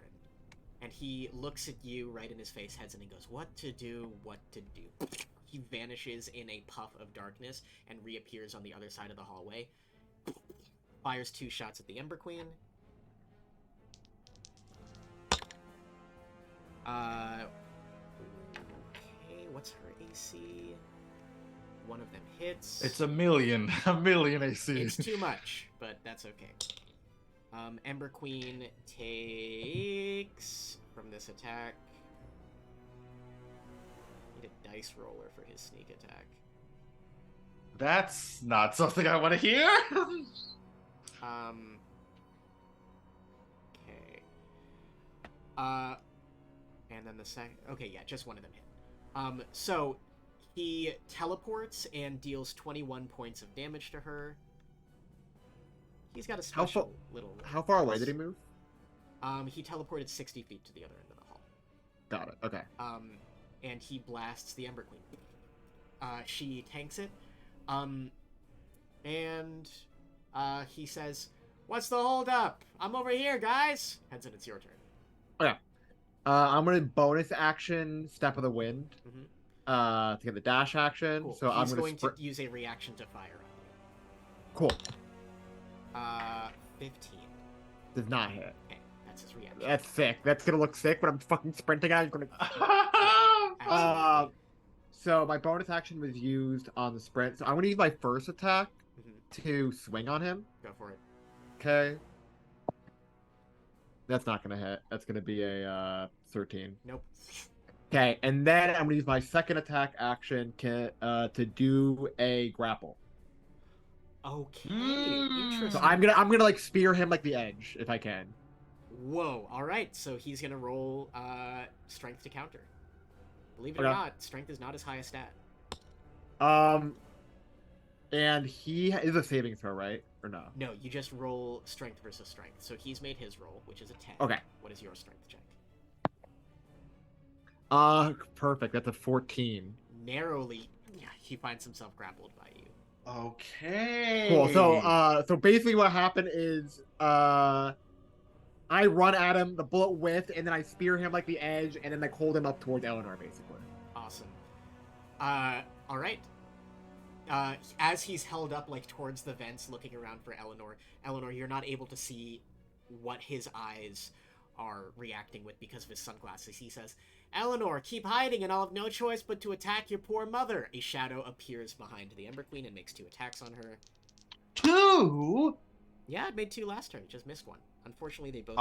and he looks at you right in his face, heads, and he goes, "What to do? What to do?" He vanishes in a puff of darkness and reappears on the other side of the hallway. Fires 2 shots at the Ember Queen. Okay, what's her AC? One of them hits. It's a million AC. It's too much, but that's okay. Ember Queen takes from this attack. Need a dice roller for his sneak attack. That's not something I want to hear. Okay. And then the second. Okay, yeah, just one of them hit. So he teleports and deals 21 points of damage to her. He's got a special little. How far away did he move? He teleported 60 feet to the other end of the hall. Got it. Okay. And he blasts the Ember Queen. She tanks it. And he says, "What's the hold up? I'm over here, guys." Henson, it's your turn. Okay. I'm gonna bonus action Step of the Wind. To get the dash action. Cool. So He's I'm going to use a reaction to fire on Cool. you. 15. Does not hit. Okay, that's his reaction. That's sick. That's gonna look sick when I'm fucking sprinting out. Gonna... Absolutely. So my bonus action was used on the sprint. So I'm gonna use my first attack to swing on him. Go for it. Okay. That's not gonna hit. That's gonna be a 13. Nope. Okay, and then I'm gonna use my second attack action to do a grapple. Okay, interesting. So I'm gonna like spear him like the edge if I can. Whoa! All right, so he's gonna roll strength to counter. Believe it or not, strength is not his highest stat. And he is a saving throw, right? Or no? No, you just roll strength versus strength. So he's made his roll, which is a 10. Okay. What is your strength check? Perfect. That's a 14. Narrowly, yeah, he finds himself grappled by you. Okay. Cool. So basically what happened is, I run at him, the bullet whiffed, and then I spear him like the edge, and then like hold him up towards Elanor, basically. Awesome. All right. As he's held up like towards the vents, looking around for Elanor, you're not able to see what his eyes are reacting with because of his sunglasses. He says, "Elanor, keep hiding and I'll have no choice but to attack your poor mother." A shadow appears behind the Ember Queen and makes 2 attacks on her. 2? Yeah, it made 2 last turn. It just missed 1. Unfortunately, they both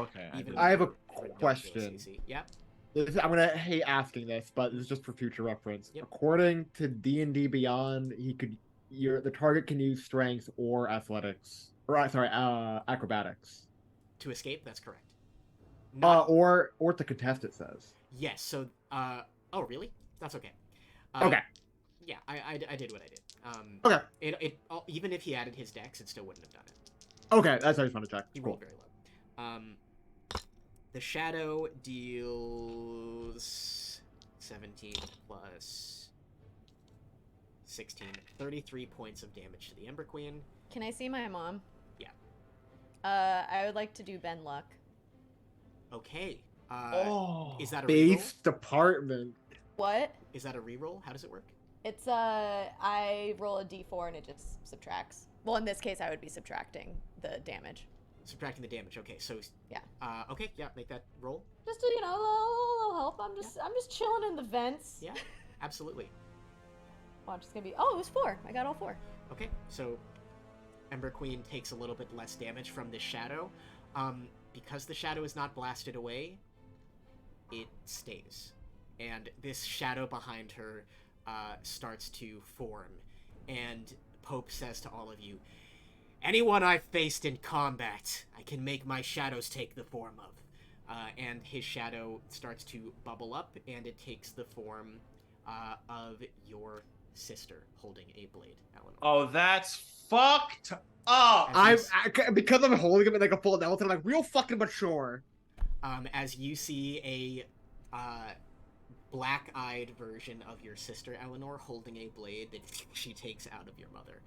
okay. even I have a with question. CC. Yep. I'm gonna hate asking this, but this is just for future reference. Yep. According to D&D Beyond, the target can use strength or athletics, or acrobatics. To escape, that's correct. Or to contest, it says. Yes, so, oh, really? That's okay. Okay. Yeah, I did what I did. Okay. Even if he added his dex, it still wouldn't have done it. Okay, that's what I just want to check. He Cool. rolled very low. The shadow deals 17 plus 16, 33 points of damage to the Ember Queen. Can I see my mom? Yeah. I would like to do Ben Luck. Okay. Oh. Is that a Base reroll? department. What? Is that a reroll? How does it work? It's I roll a d4 and it just subtracts. Well, in this case, I would be subtracting the damage. Subtracting the damage. Okay, so Yeah. Okay, yeah, make that roll. Just to, a little help. I'm just chilling in the vents. Yeah, absolutely. Watch, it's gonna be. Oh, it was 4. I got all 4. Okay, so Ember Queen takes a little bit less damage from this shadow. Because the shadow is not blasted away, it stays. And this shadow behind her starts to form. And Pope says to all of you, "Anyone I've faced in combat, I can make my shadows take the form of." And his shadow starts to bubble up, and it takes the form of your sister holding a blade, Elanor. Oh, that's fucked up. Because I'm holding him in like a full Nelson, I'm like real fucking mature. As you see a black-eyed version of your sister Elanor holding a blade that she takes out of your mother.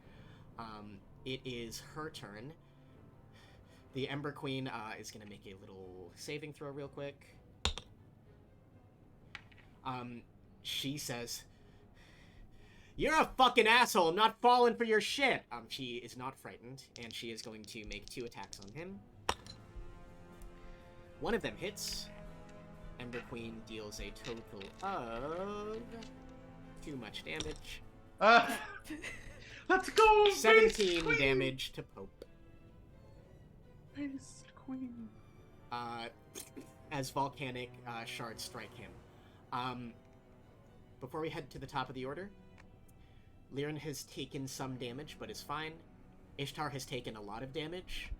It is her turn. The Ember Queen is going to make a little saving throw real quick. She says, "You're a fucking asshole. I'm not falling for your shit." She is not frightened, and she is going to make 2 attacks on him. One of them hits. Ember Queen deals a total of too much damage. Let's go! 17 Queen! damage to Pope. Beast Queen. As volcanic shards strike him. Before we head to the top of the order, Liren has taken some damage, but is fine. Ishtar has taken a lot of damage,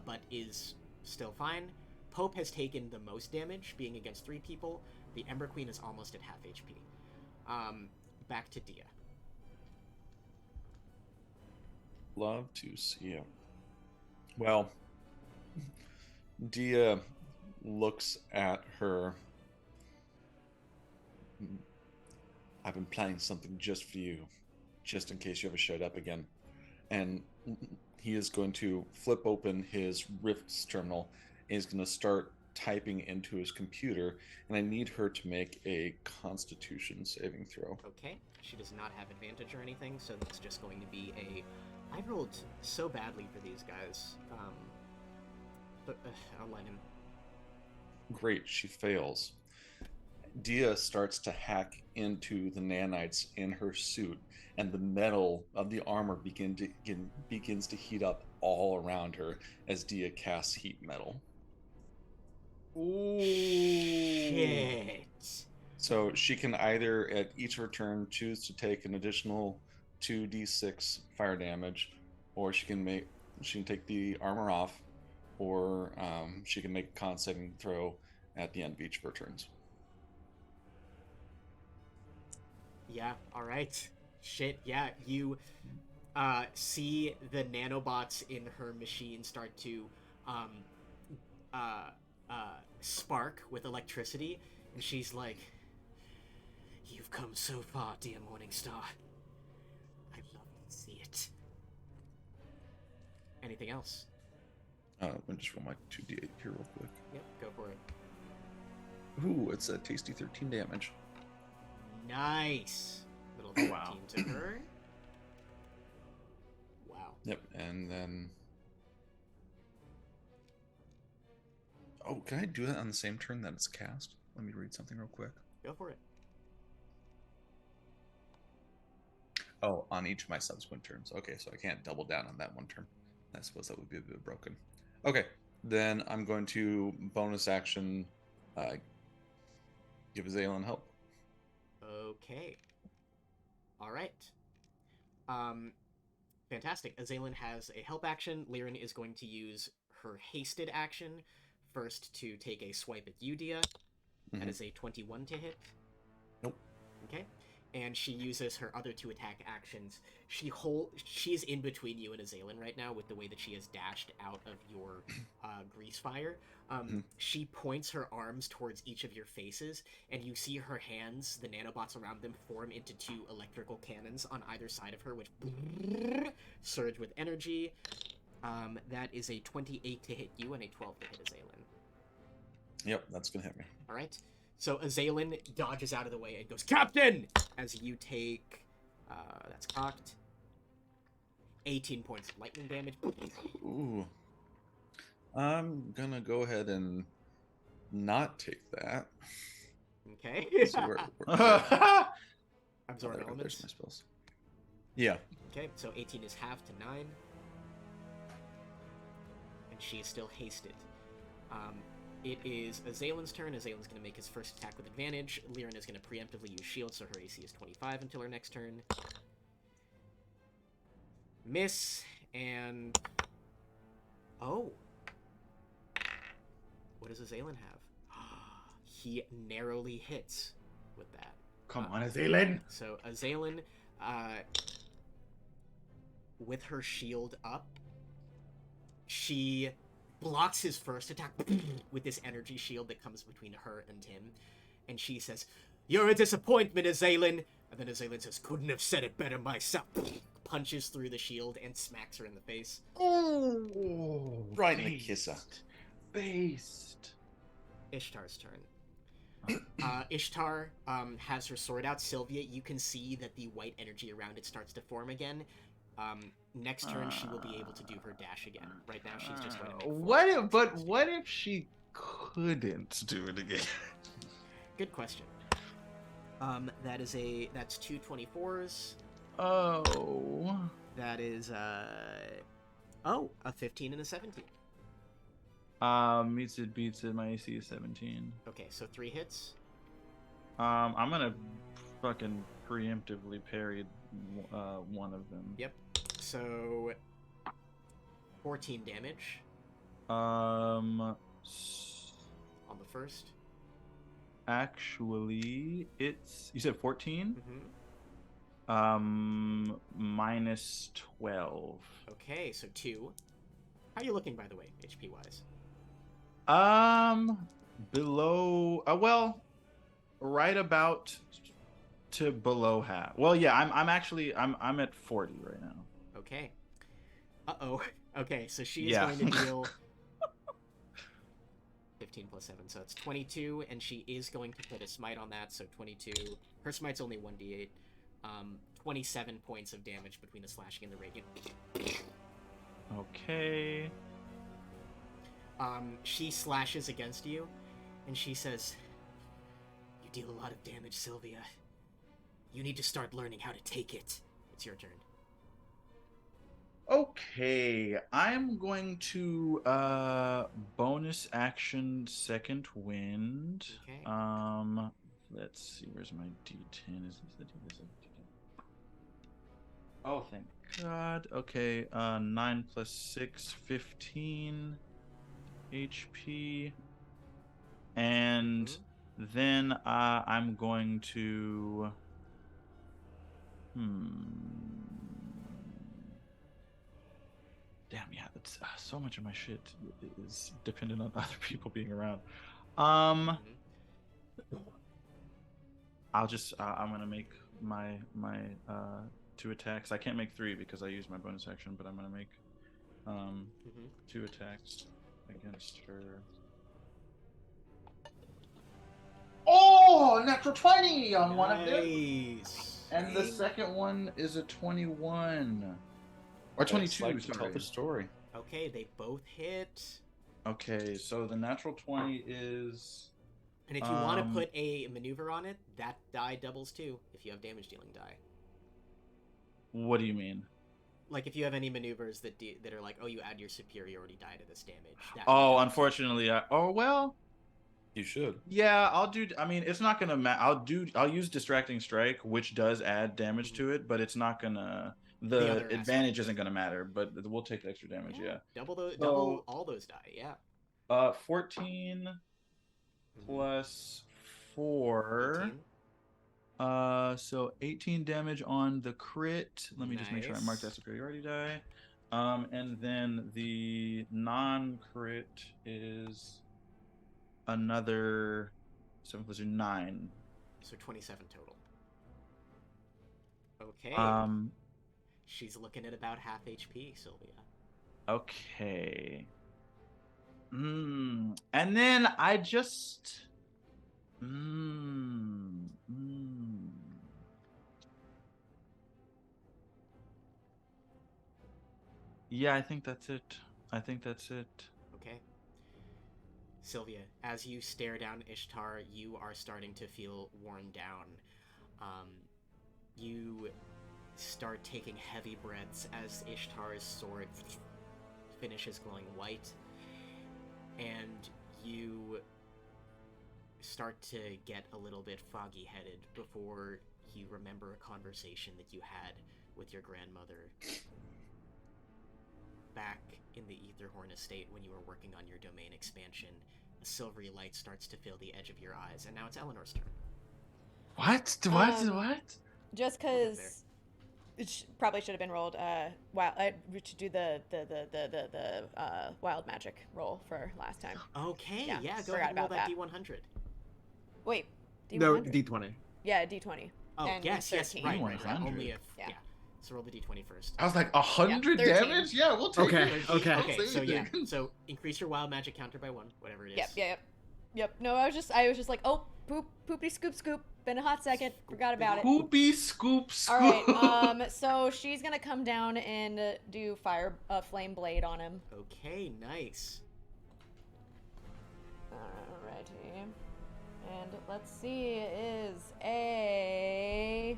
but is still fine. Pope has taken the most damage, being against 3 people. The Ember Queen is almost at half HP. Back to Diya. Love to see you. Well, Diya looks at her. I've been planning something just for you, just in case you ever showed up again. And he is going to flip open his Rift's terminal and is going to start typing into his computer, and I need her to make a Constitution saving throw. Okay, she does not have advantage or anything, so that's just going to be a... I rolled so badly for these guys, but I'll let him. Great, she fails. Diya starts to hack into the nanites in her suit, and the metal of the armor begins to heat up all around her as Diya casts heat metal. Ooh. Shit. So she can either, at each of her turn, choose to take an additional 2d6 fire damage, or she can take the armor off, or she can make a con saving throw at the end of each of her turns. Yeah, alright. Shit, yeah, you see the nanobots in her machine start to spark with electricity, and she's like, "You've come so far, dear MorningStar. I'd love to see it." Anything else? Let me just roll my 2d8 here real quick. Yep, go for it. Ooh, it's a tasty 13 damage. Nice. Little 13 Wow. to her. Wow. Yep, and then... Oh, can I do that on the same turn that it's cast? Let me read something real quick. Go for it. Oh, on each of my subsequent turns. Okay, so I can't double down on that one turn. I suppose that would be a bit broken. Okay, then I'm going to bonus action give Azalin help. Okay. Alright. Fantastic. Azalin has a help action. Liren is going to use her hasted action first to take a swipe at you, Diya. That is a 21 to hit. Nope. Okay. And she uses her other 2 attack actions. She's in between you and Azalin right now with the way that she has dashed out of your grease fire. She points her arms towards each of your faces, and you see her hands, the nanobots around them, form into 2 electrical cannons on either side of her, which surge with energy. That is a 28 to hit you and a 12 to hit Azalin. Yep, that's going to hit me. All right. So Azalin dodges out of the way and goes, "Captain!" As you take, that's cocked, 18 points of lightning damage. Ooh. I'm going to go ahead and not take that. Okay. So we're Absorb there's elements. my spells. Yeah. Okay, so 18 is half to 9. And she is still hasted. It is Azalin's turn. Azalin's going to make his first attack with advantage. Liren is going to preemptively use shield, so her AC is 25 until her next turn. Miss, and... Oh. What does Azalin have? He narrowly hits with that. Come on, Azalin. So Azalin, with her shield up, she blocks his first attack with this energy shield that comes between her and him, and she says, You're a disappointment, Azalin. And then Azalin says, couldn't have said it better myself. Punches through the shield and smacks her in the face. Oh, Right in the kisser. Based. Ishtar's turn. Ishtar has her sword out. Sylvia, you can see that the white energy around it starts to form again. Next turn, she will be able to do her dash again. Right now, she's just going to make what if she couldn't do it again? Good question. That's two 24s. Oh. That is a 15 and a 17. Meets it, beats it. My AC is 17. Okay, so 3 hits. I'm gonna fucking preemptively parry one of them. Yep. So 14 damage On the first. Actually, it's, you said 14? Mm-hmm. Minus 12. Okay, so 2. How are you looking, by the way, HP wise? Below, well, right about to below half. Well, yeah, I'm at 40 right now. Okay. Uh-oh. Okay, so she is going to deal 15 plus 7, so it's 22, and she is going to put a smite on that, so 22. Her smite's only 1d8. 27 points of damage between the slashing and the radiant. Okay. She slashes against you, and she says, "You deal a lot of damage, Sylvia. You need to start learning how to take it." It's your turn. Okay, I'm going to bonus action second wind. Okay. Let's see, where's my D10? Is this the D10? Oh, thank God. Okay, 9 plus 6, 15 HP. And then I'm going to damn, yeah, that's so much of my shit is dependent on other people being around. I'll just I'm gonna make my 2 attacks. I can't make 3 because I used my bonus action, but I'm gonna make 2 attacks against her. Oh, natural 20 on one of them. Nice. And the second one is a 21. Or 22, Like to sorry. tell the story. Okay, they both hit. Okay, so the natural 20 is... And if you want to put a maneuver on it, that die doubles too, if you have damage dealing die. What do you mean? Like if you have any maneuvers that are like, oh, you add your superiority die to this damage. Oh, unfortunately, well... You should. Yeah, I'll do... I mean, it's not gonna I'll use Distracting Strike, which does add damage to it, but it's not gonna... The advantage isn't gonna matter, but we'll take the extra damage, yeah. Double all those die, yeah. 14 plus 4... 18. So 18 damage on the crit. Let me just make sure I mark that superiority die. And then the non-crit is another 7 plus 9. So 27 total. Okay. She's looking at about half HP, Sylvia. Okay. And then I just... Yeah, I think that's it. Okay. Sylvia, as you stare down Ishtar, you are starting to feel worn down. You start taking heavy breaths as Ishtar's sword finishes glowing white, and you start to get a little bit foggy-headed before you remember a conversation that you had with your grandmother back in the Aetherhorn estate when you were working on your domain expansion. A silvery light starts to fill the edge of your eyes, and now it's Eleanor's turn. What? Just because it probably should have been rolled. We should do the wild magic roll for last time. Okay, Yeah, go forgot ahead and roll about that that. D100. Wait, No, D100. D20. Yeah, D20. Oh, And yes, 13. right. 100. Only if Yeah. So roll the d20 first. I was like, 100 13. damage? Yeah, we'll take Okay, it. okay. Don't Okay, say so yeah, anything. so increase your wild magic counter by 1, whatever it is. Yep. No, I was just like, oh, poopy scoop. Been a hot second. Forgot about it. Poopy scoop scoop. All right. So she's gonna come down and do flame blade on him. Okay, nice. Alrighty. And let's see, it is a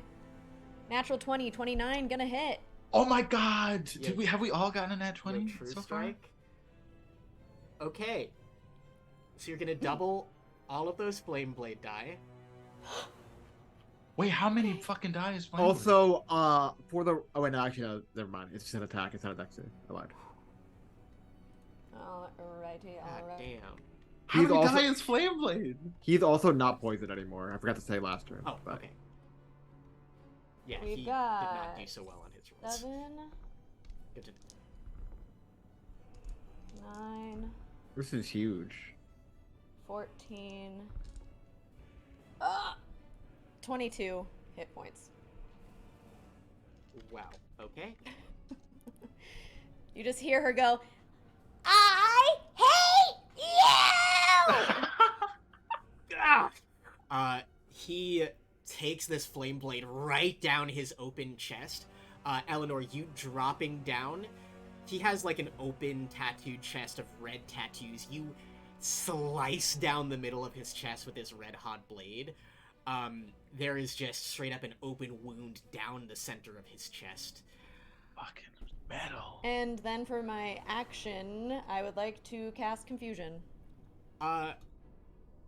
natural 20, 29, gonna hit. Oh my god! Yeah. Have we all gotten a nat 20 Your true so far? strike. Okay. So you're gonna double all of those flame blade die. Wait, how many fucking die is Flame Blade? Also, for the wait, no, actually, no, never mind. It's just an attack. It's not a dex save. I lied. Alrighty. God damn. How He's many also- die is Flame Blade? He's also not poisoned anymore. I forgot to say last turn. Oh, but- okay. Yeah, We've he did not got do so well on his rolls. 7, Good to 9, This is huge. 14, 22 hit points. Wow. Okay. You just hear her go, I hate you! He takes this flame blade right down his open chest. Elanor, you dropping down. He has like an open tattooed chest of red tattoos. You slice down the middle of his chest with this red hot blade. There is just straight up an open wound down the center of his chest. Fucking metal. And then for my action, I would like to cast Confusion.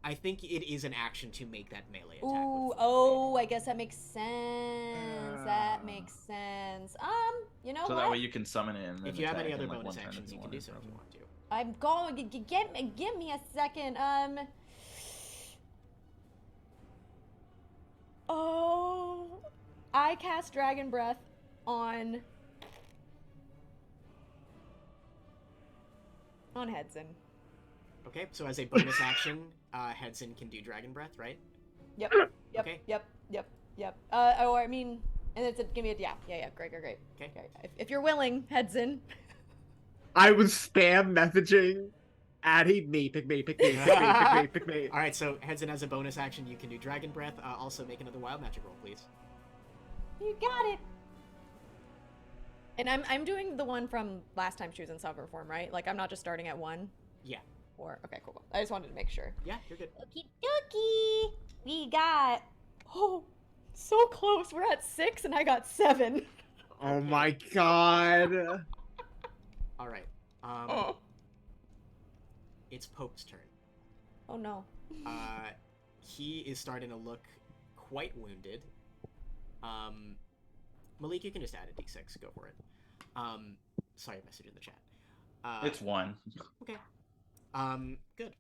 I think it is an action to make that melee attack. Ooh, with oh, I guess that makes sense. That makes sense. You know So what? that way you can summon it. And then If you have attack any in, other like, bonus one turn actions, if you can do so if you probably. want to. I'm going. Give me a second. Oh, I cast Dragon Breath on Hedson. Okay, so as a bonus action, Hedson can do Dragon Breath, right? Yep. Okay. Yep. I mean, and it's give me a yeah. Great. Okay. If you're willing, Hedson. I was spam messaging Addie, pick me. All right, so Hedson as a bonus action, you can do Dragon Breath. Also, make another Wild Magic roll, please. You got it. And I'm doing the one from last time she was in Sovereign form, right? Like I'm not just starting at 1. Yeah. Or okay, cool. I just wanted to make sure. Yeah, you're good. Okie dokie. We got so close. We're at 6 and I got 7. Oh my god. All right. Oh. It's Pope's turn. Oh no. He is starting to look quite wounded. Malik, you can just add a d6. Go for it. Sorry, message in the chat. It's 1. Okay. Good.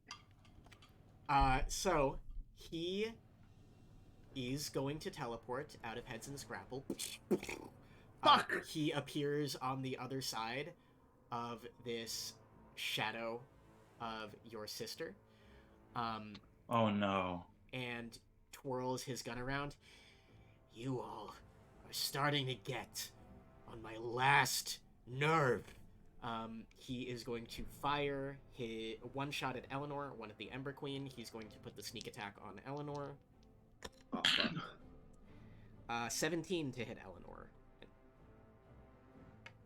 So he is going to teleport out of Hedson's grapple. Fuck. He appears on the other side of this shadow of your sister. Oh no. And twirls his gun around. You all are starting to get on my last nerve. He is going to fire his one shot at Elanor, one at the Ember Queen. He's going to put the sneak attack on Elanor. Oh, fuck. 17 to hit Elanor.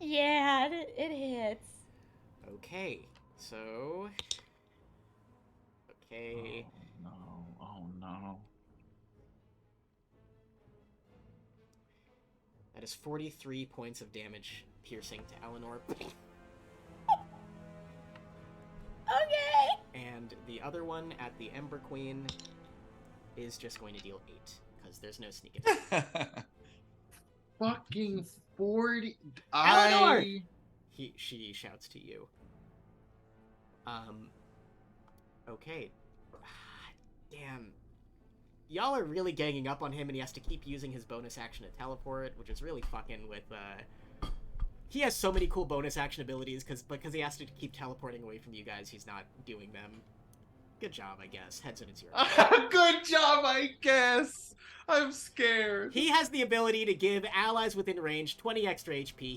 Yeah, it hits. Okay, so... Okay... Oh no. That is 43 points of damage piercing to Elanor. Okay. And the other one at the Ember Queen is just going to deal 8, because there's no sneak attack. Fucking 40. Elanor! She shouts to you. Okay. Damn. Y'all are really ganging up on him, and he has to keep using his bonus action to teleport, which is really fucking with, He has so many cool bonus action abilities, because he has to keep teleporting away from you guys, he's not doing them. Good job, I guess. Hedson, it's your Good job, I guess. I'm scared. He has the ability to give allies within range 20 extra HP.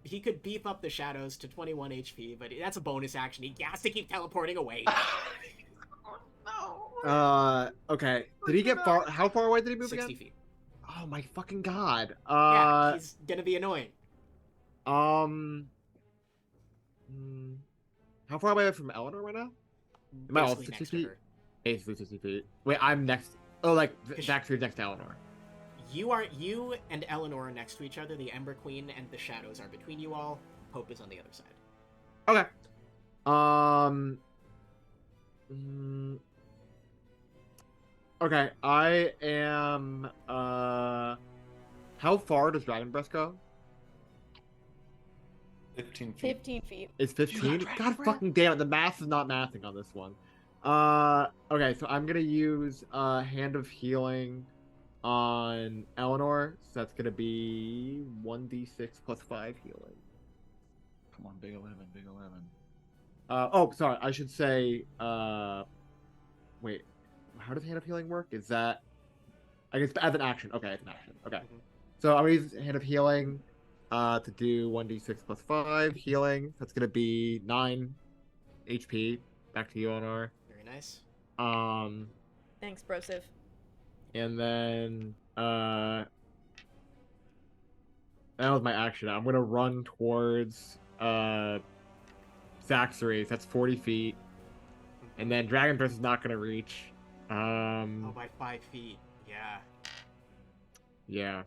He could beef up the shadows to 21 HP, but that's a bonus action. He has to keep teleporting away. Oh, no. Okay. Did he get far? How far away did he move 60 again? feet. Oh my fucking god. Yeah, he's gonna be annoying. Hmm, how far away from Elanor right now? Am I all Basically 60 next to feet? her. Basically 60 feet. Wait, I'm next. Oh, like Cause Zach's next to Elanor. You and Elanor are next to each other. The Ember Queen and the Shadows are between you all. Pope is on the other side. Okay. mm, Okay, I am. How far does Dragon Breath go? 15 feet. 15 feet. It's You 15. got Dragon God Breath? fucking damn it! The math is not mathing on this one. Okay, so I'm gonna use Hand of Healing on Elanor. So that's gonna be 1d6 plus 5 healing. Come on, big 11, big 11. Oh, sorry. I should say. Wait. How does Hand of Healing work? Is that? I guess as an action. Okay, it's an action. Okay. Mhm. So I'm gonna use Hand of Healing to do 1d6 plus 5 healing. That's gonna be 9 HP. Back to you, Elanor. Very nice. Thanks, Brosive. And then that was my action. I'm gonna run towards Zaxxery's. That's 40 feet. And then Dragon Breath is not gonna reach. Oh, by 5 feet. Yeah. Yeah.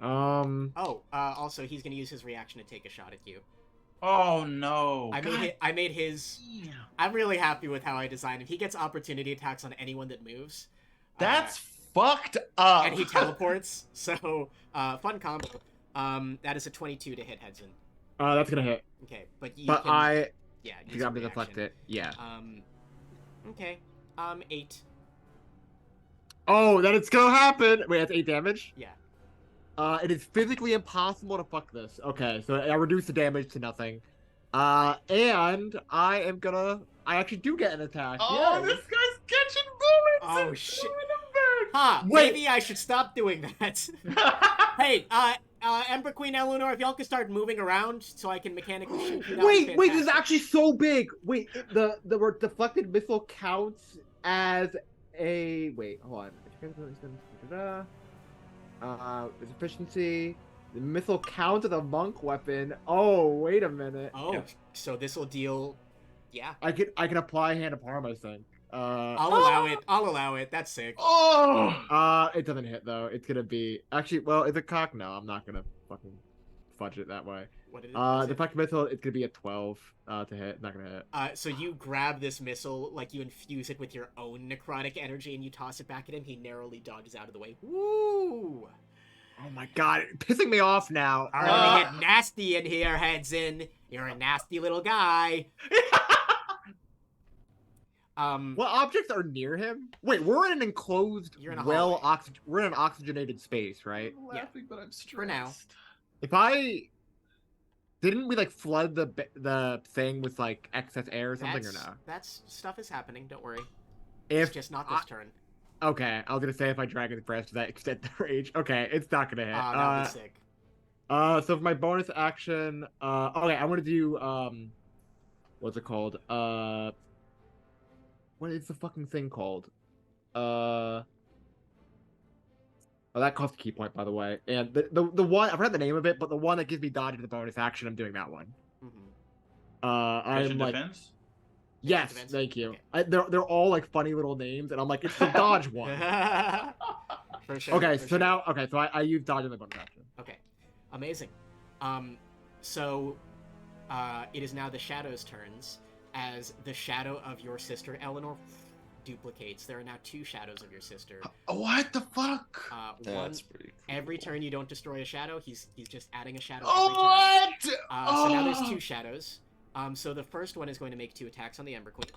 Oh, also he's gonna use his reaction to take a shot at you. Oh no! I made his. Damn. I'm really happy with how I designed him. He gets opportunity attacks on anyone that moves. That's fucked up. And he teleports. So, fun combo. That is a 22 to hit Hedson. That's gonna hit. Okay, but you But can, yeah, you use a got me to reaction. deflect it. Yeah. Okay. 8. Oh, that it's gonna happen. Wait, that's 8 damage. Yeah. It is physically impossible to fuck this. Okay, so I reduce the damage to nothing. And I actually do get an attack. Oh, Yay. this guy's catching bullets. Oh, and shit. throwing them Huh, Wait. maybe I should stop doing that. back. Hey, Ember Queen Elanor, if y'all could start moving around so I can mechanically shoot you, that would be Wait, this is fantastic. actually so big. Wait, the deflected missile counts as a hold on. Its efficiency. The missile counts as a monk weapon. Oh, wait a minute. Oh, Yeah. so this will deal. Yeah, I can apply Hand of Harm, I think. I'll allow it. I'll allow it. That's sick. Oh. It doesn't hit though. It's gonna be actually. Well, it's a cock. No, I'm not gonna fucking fudge it that way. What did it? what is The it? deflected missile. It's gonna be a 12 to hit. Not gonna hit. So you grab this missile, like you infuse it with your own necrotic energy, and you toss it back at him. He narrowly dodges out of the way. Woo! Oh my god, it's pissing me off now. Are gonna get nasty in here, Hedson. You're a nasty little guy. What objects are near him? Wait, we're in an enclosed, You're in a hallway. we're in an oxygenated space, right? I'm laughing, but I'm stressed. For now. If didn't we like flood the thing with like excess air or something or no? That's stuff is happening. Don't worry. If It's just not this turn. okay, I was gonna say if I Dragon's Breath to that extent the rage. Okay, it's not gonna hit. That'll be sick. So for my bonus action, okay, I'm gonna do what's it called? What is the fucking thing called? Oh, that costs a key point, by the way. And the one I forgot the name of it, but the one that gives me dodge as a bonus action, I'm doing that one. Mm-hmm. I'm Catching like, defense? yes, Defense? thank you. Okay. They're all like funny little names, and I'm like, it's the dodge one. For sure. Okay, for so sure. now, okay, so I use dodge as a bonus action. Okay, amazing. So, it is now the Shadow's turns, as the shadow of your sister Elanor duplicates. There are now 2 shadows of your sister. What the fuck? One That's pretty cool. every turn you don't destroy a shadow, he's just adding a shadow Oh, every turn. what? So now there's 2 shadows. So the first one is going to make 2 attacks on the Ember Queen.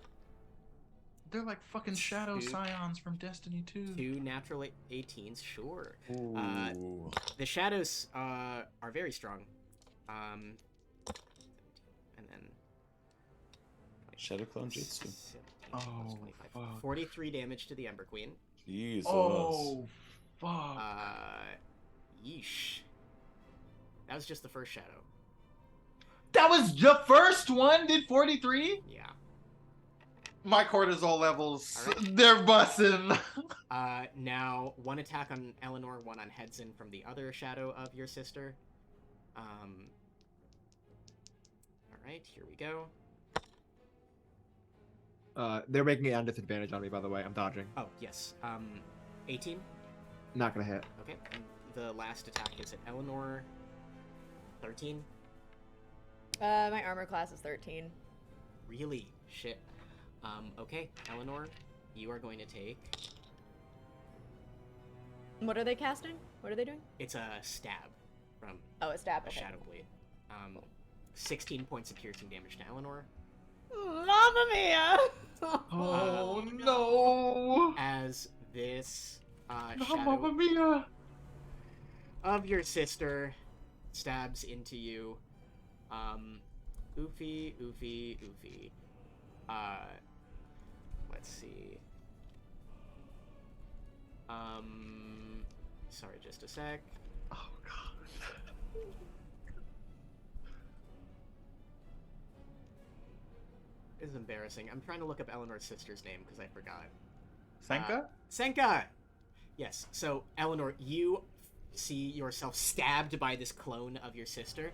They're like fucking shadow 2. scions from Destiny 2. 2 natural 18s, sure. Ooh. The shadows are very strong. And then Shadow Clone Jutsu. plus Oh, 25. fuck. 43 damage to the Ember Queen. Jesus. Oh, fuck. Yeesh. That was just the first shadow. That was the first one, did 43? Yeah. My cortisol levels, All right. they're busting. Now, one attack on Elanor, one on Hedson from the other shadow of your sister. Alright, here we go. They're making it on disadvantage on me, by the way. I'm dodging. Oh, yes. 18. Not gonna hit. Okay. And the last attack is at Elanor. 13. My armor class is 13. Really? Shit. Okay, Elanor, you are going to take... What are they casting? What are they doing? It's a stab from Oh, a stab. a Okay. Shadow Blade. 16 points of piercing damage to Elanor. Mamma mia! Oh, no. As this Mamma shadow mia. of your sister stabs into you. Oofy. Let's see. Sorry, just a sec. Oh, God. This is embarrassing. I'm trying to look up Eleanor's sister's name because I forgot. Senka? Senka! Yes, so Elanor, you see yourself stabbed by this clone of your sister,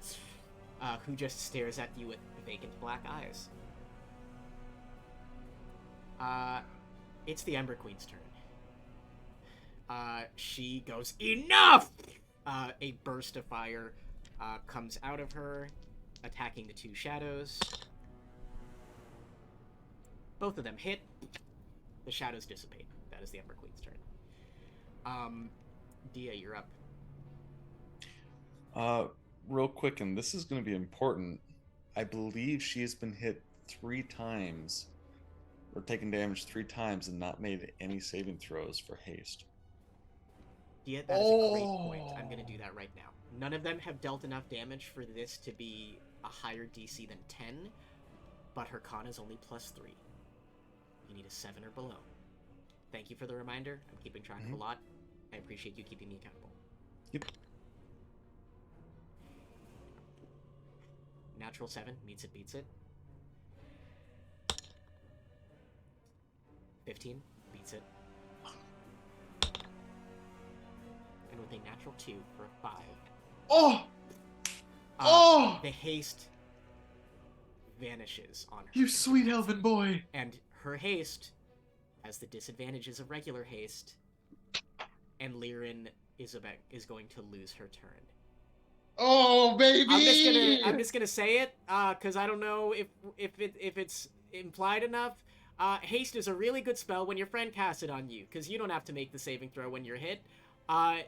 who just stares at you with vacant black eyes. It's the Ember Queen's turn. She goes, enough! A burst of fire comes out of her, attacking the two shadows. Both of them hit. The shadows dissipate. That is the Ember Queen's turn. Diya, you're up. Real quick, and this is going to be important. I believe she has been hit 3 times, or taken damage 3 times, and not made any saving throws for haste. Diya, that is a great point. I'm going to do that right now. None of them have dealt enough damage for this to be a higher DC than 10, but her con is only +3. You need a 7 or below. Thank you for the reminder. I'm keeping track of a lot. I appreciate you keeping me accountable. Yep. Natural 7 meets it, beats it. 15 beats it. And with a natural 2 for a 5. Oh! The haste vanishes on her. You sweet elven boy. And her haste has the disadvantages of regular haste, and Lirin is going to lose her turn. Oh, baby! I'm just gonna say it, cause I don't know if it's implied enough. Haste is a really good spell when your friend casts it on you, cause you don't have to make the saving throw when you're hit.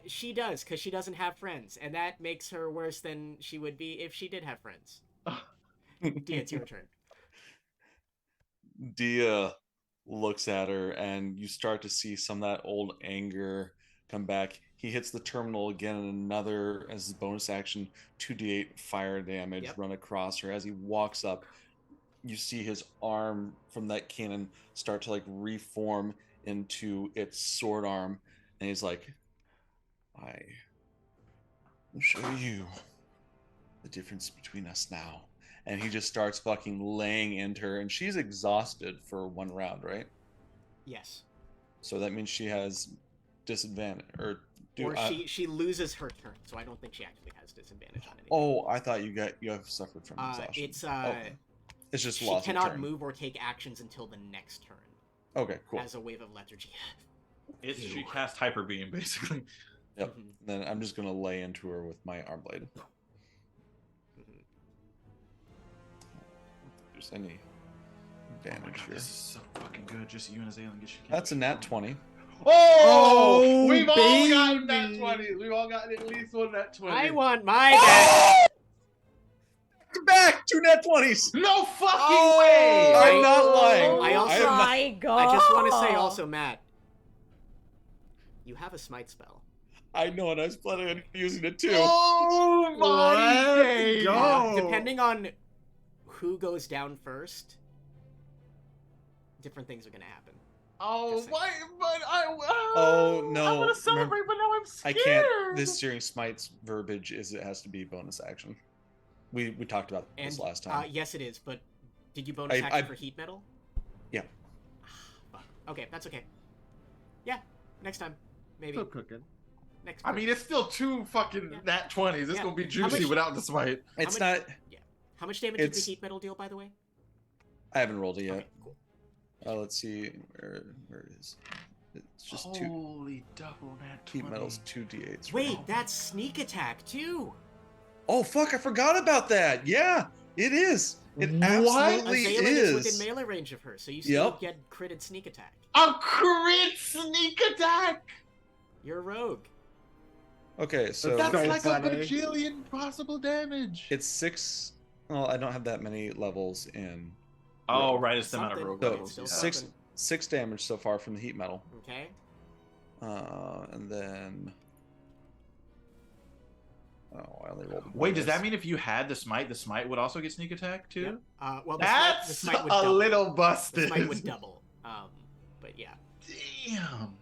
She does, cause she doesn't have friends, and that makes her worse than she would be if she did have friends. Diya, it's your turn. Diya looks at her, and you start to see some of that old anger come back. He hits the terminal again, and another, as his bonus action, 2d8 fire damage run across her. As he walks up, you see his arm from that cannon start to like reform into its sword arm, and he's like, I will show you the difference between us now. And he just starts fucking laying into her, and she's exhausted for 1 round, right? Yes. So that means she has disadvantage, or she loses her turn, so I don't think she actually has disadvantage on anything. Oh, I thought you have suffered from exhaustion. It's just she lost a cannot turn. move or take actions until the next turn. Okay, cool. As a wave of lethargy. She cast Hyper Beam, basically. Yep. Then I'm just gonna lay into her with my arm blade. There's any damage here. This is so fucking good. Just you and Azalea get. That's a nat 20. Oh, we've all baby. gotten that 20. We've all gotten at least one nat 20. I want my back. Back 2 nat 20s. No fucking way. I'm not lying. I also- Oh my god! I just want to say also, Matt, you have a smite spell. I know, and I was planning on using it too. Oh my Let's days. go. Oh. Depending on who goes down first, different things are gonna happen. Oh, Just saying. why? But I no, I want to celebrate, remember- but now I'm I scared. can't. This Searing Smite's verbiage is it has to be bonus action. We talked about And this last time. yes, it is. But did you bonus I- action for heat metal? Yeah. Fuck. Okay, that's okay. Yeah, next time, maybe. Still cooking. Next. I mean, it's still 2 fucking Yeah. nat 20s. It's Yeah. gonna be How juicy much- without the smite. It's much- not. How much damage did the It's- heat metal deal, by the way? I haven't rolled it yet. Okay, cool. Let's see where it is. It's just two. Holy double nat 20. Heat metal's 2d8s. Wait, that's sneak attack too. Oh fuck! I forgot about that. Yeah, it is. It What? absolutely Valen is is. within melee range of her, so you still Yep. get critted sneak attack. A crit sneak attack. You're a rogue. Okay, so That's so like funny. a bajillion possible damage. it's 6. Well, I don't have that many levels in. Oh, rogue. right. It's the amount of Something. rogue So It's levels. still Yeah. something. six damage so far from the heat metal. Okay. And then. Oh, I only rolled. one Wait, does that dice. mean if you had the smite would also get sneak attack too? Yep. Well, That's the smite would a double. little The busted. smite would double. But yeah, Damn.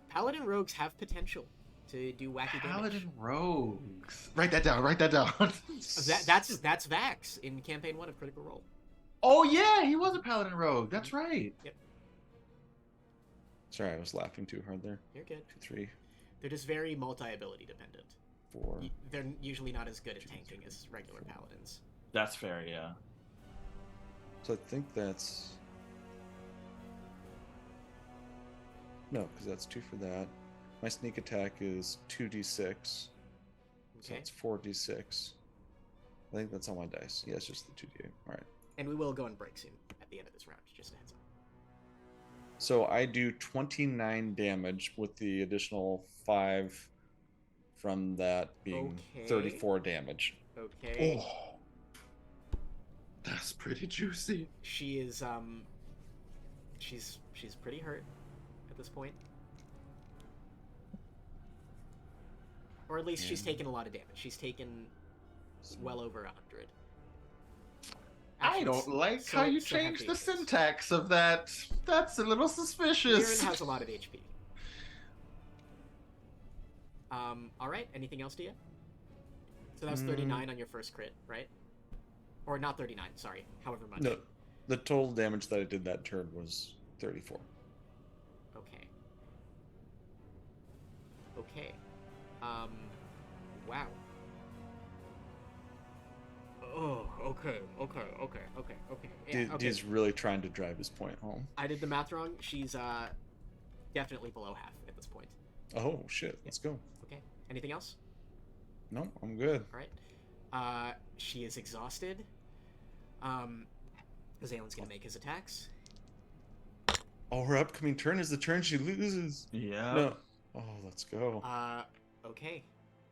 paladin rogues have potential to do wacky Paladin rogues. Write that down. Write that down. damage. That's Vax in campaign 1 of Critical Role. Oh yeah, he was a paladin rogue. That's right. Sorry, I was laughing too hard there. You're good. 2, 3, They're just very multi-ability dependent. 4. They're usually not as good at tanking as regular paladins. That's fair. Yeah. So I think that's. No, because that's 2 for that. My sneak attack is 2d6. So Okay. it's 4d6. I think that's all my dice. Yeah, it's just the 2d8. All right. And we will go and break soon at the end of this round. Just a heads up. So I do 29 damage with the additional 5 from that being Okay. 34 damage. Okay. Oh, that's pretty juicy. She is she's pretty hurt at this point. Or at least she's And- taken a lot of damage. She's taken well over 100. I Actually, don't like so- how you so have changed the pages. syntax of that. That's a little suspicious. Liren has a lot of HP. Alright, anything else, Diya? So that's 39 on your first crit, right? Or not 39, sorry. However much. No, the total damage that I did that turn was 34. Okay. Okay. Wow. Oh, okay. Yeah, okay. He's really trying to drive his point home. I did the math wrong. She's definitely below half at this point. Oh shit! Let's go. Okay. Anything else? No, I'm good. All right. She is exhausted. Zalen's gonna make his attacks. Oh, her upcoming turn is the turn she loses. Yeah. No. Oh, let's go. Okay.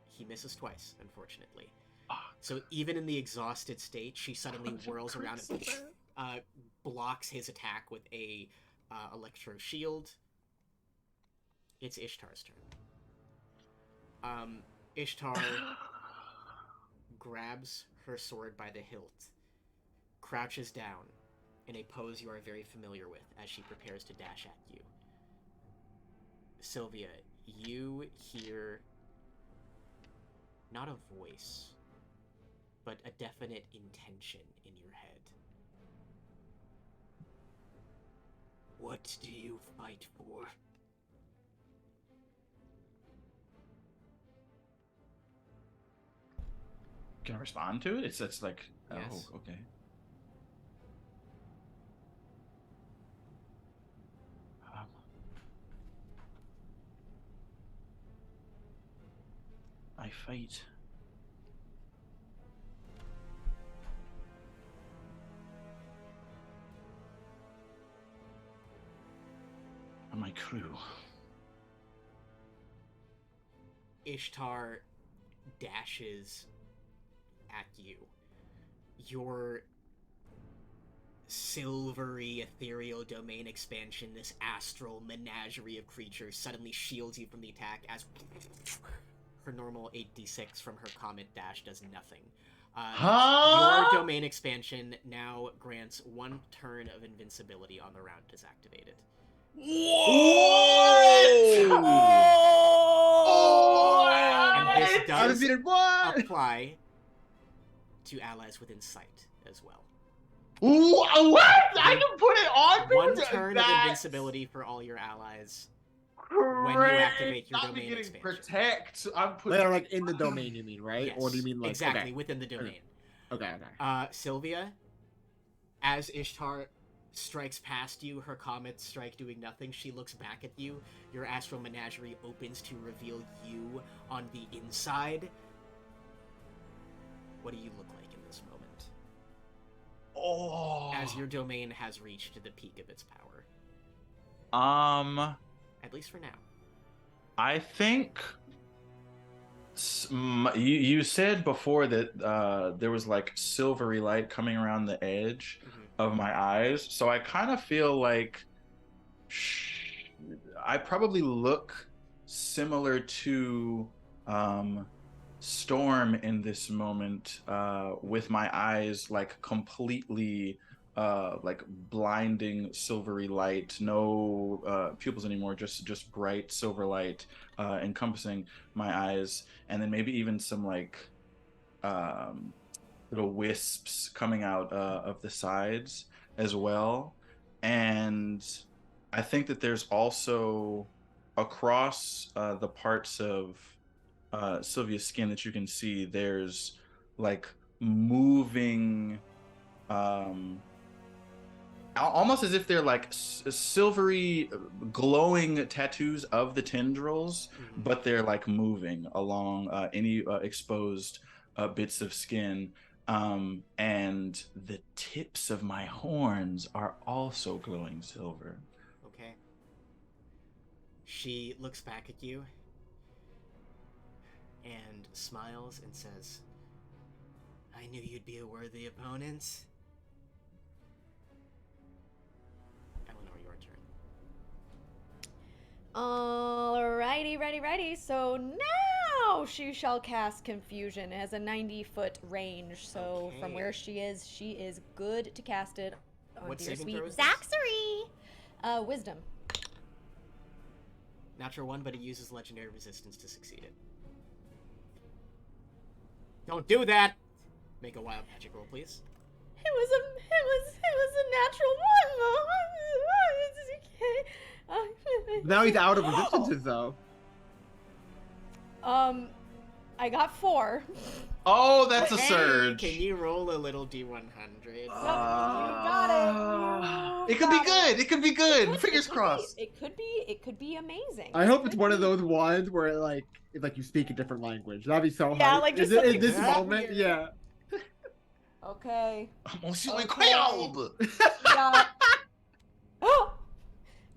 He misses twice, unfortunately. Ah. So even in the exhausted state, she suddenly whirls around and blocks his attack with a electro shield. It's Ishtar's turn. Ishtar grabs her sword by the hilt, crouches down in a pose you are very familiar with as she prepares to dash at you. Sylvia, you hear not a voice, but a definite intention in your head. What do you fight for? Can I respond to it? It's like, Yes. oh, okay. I fight. On my crew. Ishtar dashes at you. Your silvery ethereal domain expansion, this astral menagerie of creatures, suddenly shields you from the attack as her normal 8d6 from her comet dash does nothing. Huh? Your domain expansion now grants 1 turn of invincibility on the round it is activated. And this does Undefeated what? apply to allies within sight as well. What? I can put it on 1 turn of invincibility for all your allies. When you activate your Not me domain getting expansion. protect. I'm putting. They're like in the domain, you mean, right? Yes, Or do you mean like exactly okay. within the domain? Okay. Sylvia, as Ishtar strikes past you, her comet strike doing nothing, she looks back at you. Your astral menagerie opens to reveal you on the inside. What do you look like in this moment? Oh. As your domain has reached the peak of its power. At least for now. I think you said before that there was like silvery light coming around the edge of my eyes, so I kind of feel like I probably look similar to Storm in this moment, with my eyes like completely like blinding silvery light, no pupils anymore, just bright silver light encompassing my eyes, and then maybe even some like little wisps coming out of the sides as well. And I think that there's also across the parts of Sylvia's skin that you can see, there's like moving almost as if they're like silvery glowing tattoos of the tendrils, but they're like moving along any exposed bits of skin, and the tips of my horns are also glowing silver. Okay. She looks back at you and smiles and says, I knew you'd be a worthy opponent. Elanor, your turn. Alrighty. So now she shall cast Confusion. It has a 90-foot range, so from where she is good to cast it on What dear saving sweet throw is this? Zaxxery. Wisdom. Natural 1, but it uses legendary resistance to succeed it. Don't do that! Make a wild magic roll, please. It was a natural one. It's okay. Now he's out of resistances though. I got 4. Oh, that's a Hey, surge. Can you roll a little D100? You got it. It could be good. It could be good. Fingers crossed. It could be amazing. I hope it's one of those ones where like you speak a different language. That'd be so Yeah, hype. like just in something this so moment, weird. yeah. Okay. Monsieur Okay.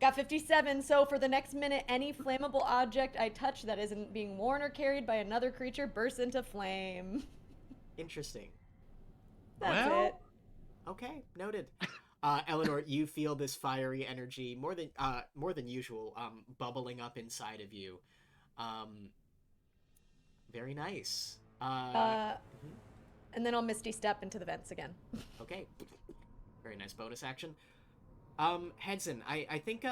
Got 57, so for the next minute, any flammable object I touch that isn't being worn or carried by another creature bursts into flame. Interesting. That's Well, it. Okay, noted. Elanor, you feel this fiery energy more than usual, bubbling up inside of you. Very nice. And then I'll Misty Step into the vents again. Okay. Very nice bonus action. Hedson, I think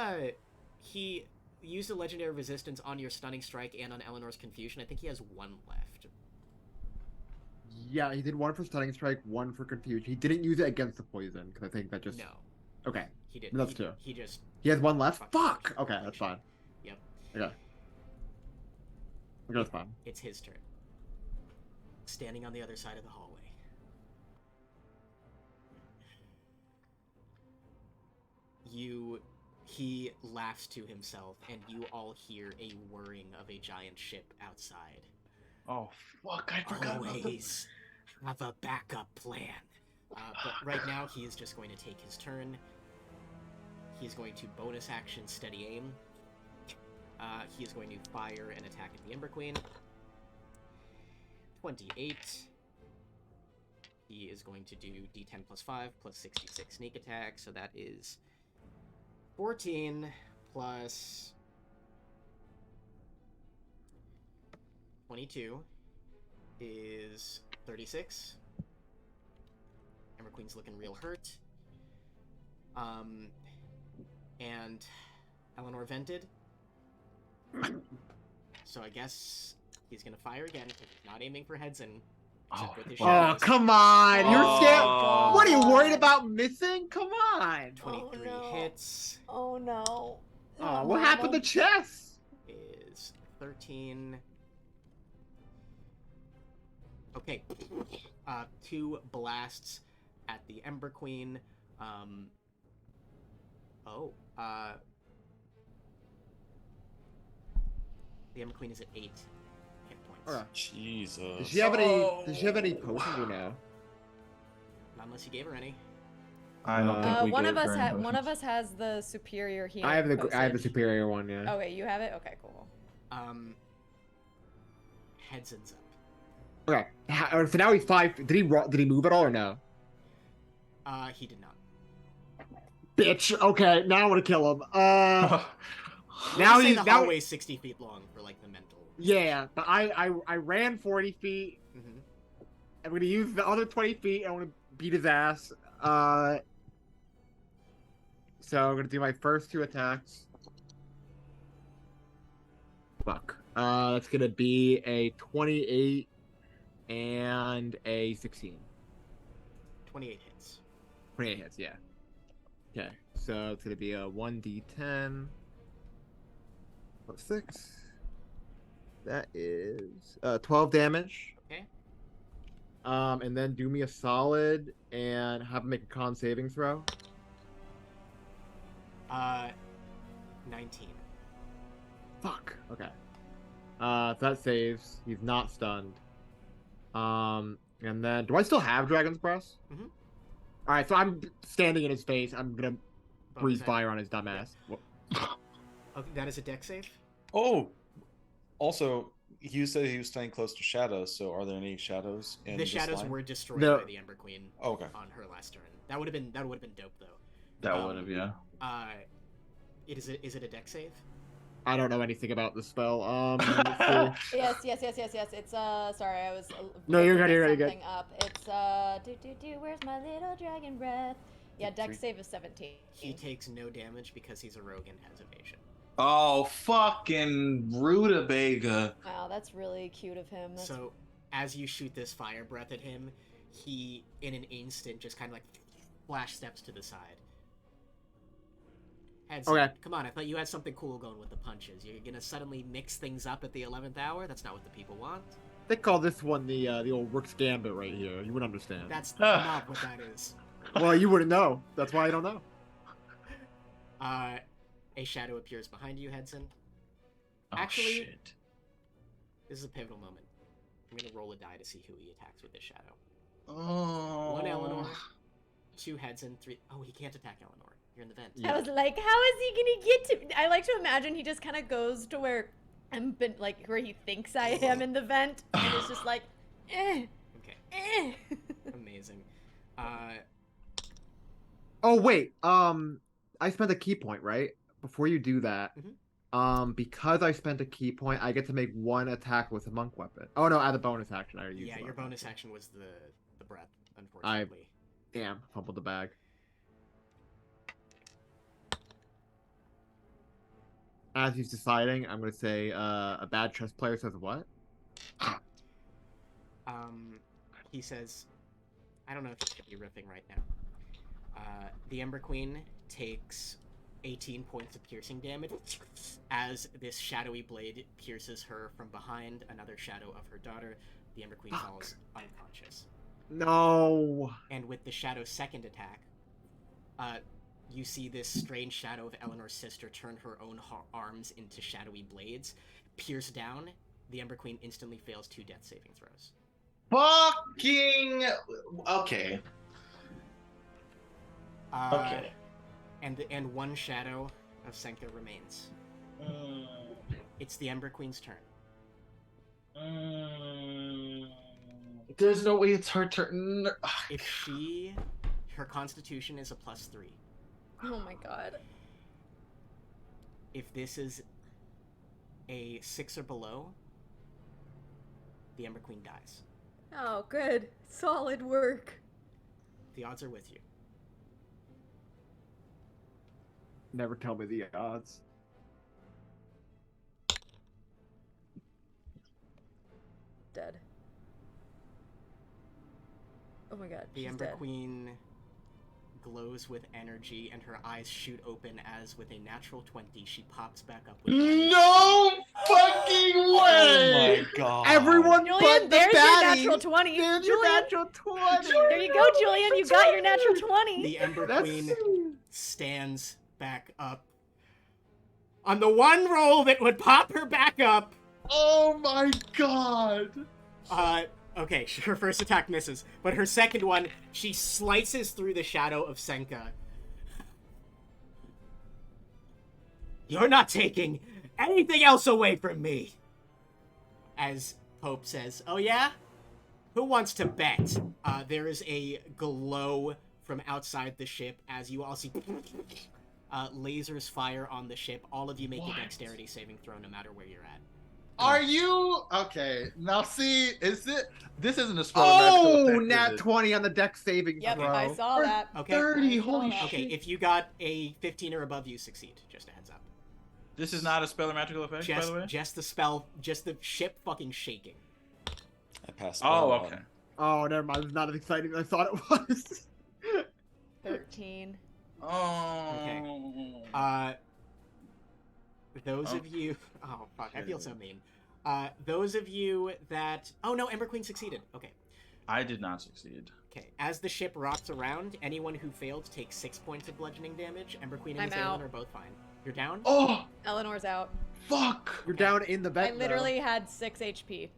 he used a legendary resistance on your stunning strike and on Eleanor's confusion. I think he has 1 left. Yeah, he did 1 for stunning strike, 1 for confusion. He didn't use it against the poison because I think that just No, okay. he did. That's 2. He just. He has 1 left. Fuck. Fuck. Okay, that's fine. Yep. Okay, that's fine. It's his turn. Standing on the other side of the hallway. He laughs to himself, and you all hear a whirring of a giant ship outside. oh fuck! I forgot about that. Always have a backup plan. But right now, he is just going to take his turn. He is going to bonus action steady aim. He is going to fire and attack at the Ember Queen. 28. He is going to do D10 plus 5 plus 66 sneak attack, so that is 14 plus 22 is 36. Ember Queen's looking real hurt. And Elanor vented. So I guess he's gonna fire again. Not aiming for heads and except with his Oh, shadows. come on! You're Oh, scared. God. What are you worried about missing? Come on! 23 no. hits Oh no. Oh, what happened to chess? is 13. Okay. 2 blasts at the Ember Queen. The Ember Queen is at 8 hit points. Okay. Jesus. Does she have any? Does she have any potions or no? Not unless you gave her any. I don't think we one gave of us her any one of potions. us has the superior healing. I have the postage. superior one. Yeah. Okay, you have it. Okay, cool. Heads ends up. Okay. So now he's 5. Did he move at all or no? He did not. Bitch. Okay. Now I want to kill him. Now Now he's the now. hallway's 60 feet long for like the mental. Yeah, but I ran 40 feet. Mm-hmm. I'm gonna use the other 20 feet. I want to beat his ass. So I'm gonna do my first 2 attacks. Fuck. That's gonna be a 28 and a 16. 28 hits. 28 hits, yeah. Okay, so it's gonna be a 1d10 plus 6. That is 12 damage. Okay. And then do me a solid and have him make a con saving throw. 19. Fuck. Okay. So that saves. He's not stunned. And then do I still have Dragon's Breath? Mhm. All right, so I'm standing in his face. I'm gonna breathe Bonus fire on his dumbass. Okay, that is a deck save. Oh, also, you said he was staying close to shadows. So, are there any shadows in The this shadows line? were destroyed No. by the Ember Queen Oh, okay. on her last turn. That would have been dope though. That would have, yeah. Is it a deck save? I don't know anything about the spell. Let's see. Yes. It's sorry, I was. No, you're looking good, at you're good. something up. It's where's my little dragon breath? Yeah, deck save is 17. He takes no damage because he's a rogue and has evasion. Oh, fucking rutabaga. Wow, that's really cute of him. That's... So, as you shoot this fire breath at him, he, in an instant, just kind of like flash steps to the side. Heads, Okay. come on, I thought you had something cool going with the punches. You're gonna suddenly mix things up at the 11th hour? That's not what the people want. They call this one the old Rook's Gambit right here. You wouldn't understand. That's not what that is. Well, you wouldn't know. That's why I don't know. A shadow appears behind you, Hedson. Oh, Actually- shit. This is a pivotal moment. I'm gonna roll a die to see who he attacks with this shadow. Oh. 1 Elanor, 2 Hedson, 3... Oh, he can't attack Elanor. You're in the vent. I was like, how is he gonna get to? I like to imagine he just kind of goes to where where he thinks I am in the vent, and it's just like, Okay, eh. amazing. Oh wait, I spent a key point, right? Before you do that, because I spent a key point, I get to make 1 attack with a monk weapon. Oh no, add a bonus action. I already used Yeah, the your weapon. bonus action was the breath, unfortunately. Damn, fumbled the bag. As he's deciding, I'm gonna say a bad chess player says what? He says, I don't know if he should be riffing right now. The Ember Queen takes 18 points of piercing damage as this shadowy blade pierces her from behind another shadow of her daughter. The Ember Queen falls unconscious. No. And with the shadow's second attack, you see this strange shadow of Eleanor's sister turn her own arms into shadowy blades, pierce down. The Ember Queen instantly fails 2 death saving throws. Fucking. Okay. Okay. And 1 shadow of Senka remains. It's the Ember Queen's turn. There's no way it's her turn. If her constitution is a +3. Oh my god. If this is a 6 or below, the Ember Queen dies. Oh, good. Solid work. The odds are with you. Never tell me the odds. Dead. Oh my god, The she's Ember dead. Queen glows with energy, and her eyes shoot open as, with a natural 20, she pops back up with light. No fucking Oh way! my god. Everyone Julian, but the there's your baddie. natural 20. There's your Julian, natural 20. there you go, Julian. You got your natural 20. The Ember That's Queen stands back up. On the one roll that would pop her back up, Oh my god! okay, her first attack misses, but her second one, she slices through the shadow of Senka. You're not taking anything else away from me! As Pope says, oh yeah? Who wants to bet? There is a glow from outside the ship as you all see lasers fire on the ship. All of you make What? a dexterity saving throw no matter where you're at. Are you okay? Now see, is it? This isn't a spell. Oh, nat 20 on the dex saving Yep, throw. I saw that. Okay. 30. I saw Holy that. Okay, shit! if you got a 15 or above, you succeed. Just a heads up. This is not a spell or magical effect, by the way. Just the spell, just the ship fucking shaking. I passed. Oh, that okay. one. Oh, never mind. It's not as exciting as I thought it was. 13. Oh. Those of you... Oh, fuck, I feel so mean. Those of you that... Oh, no, Ember Queen succeeded. Okay. I did not succeed. Okay, as the ship rocks around, anyone who failed takes 6 points of bludgeoning damage. Ember Queen and I'm Zalen out. are both fine. You're down? Oh, Eleanor's out. fuck! You're down in the I vent. literally had 6 HP.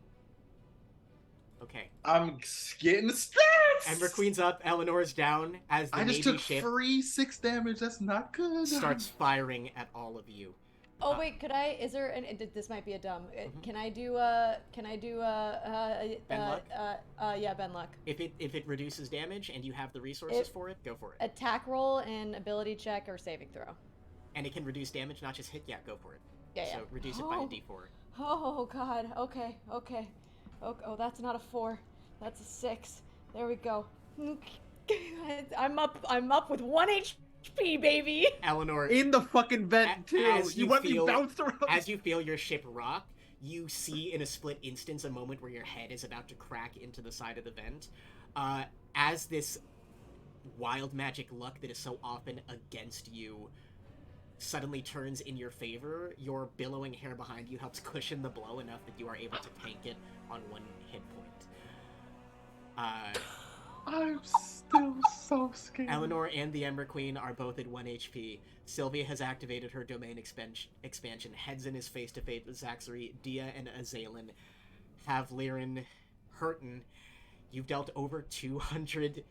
Okay. I'm getting stressed. Ember Queen's up, Eleanor's down, as the I just Navy took ship free 6 damage. That's not good. starts firing at all of you. Oh wait, could I? Is there? This might be a dumb. Can I do? Ben Luck? Yeah, Ben Luck. If it reduces damage and you have the resources for it, go for it. Attack roll and ability check or saving throw. And it can reduce damage, not just hit. Yeah, go for it. Yeah, yeah. So reduce it by a d4. Oh god. Okay. Oh, that's not a 4. That's a 6. There we go. I'm up with 1 HP, baby. Eleanor, In the fucking vent, too. as You you want me feel- bounced around? as you feel your ship rock, you see in a split instance a moment where your head is about to crack into the side of the vent. As this wild magic luck that is so often against you suddenly turns in your favor, your billowing hair behind you helps cushion the blow enough that you are able to tank it on 1 hit point. I'm still so scared. Eleanor and the Ember Queen are both at 1 HP. Sylvia has activated her domain expansion. Hedson is face-to-face with Zaxxery. Diya and Azalin have Liren hurtin'. You've dealt over 200...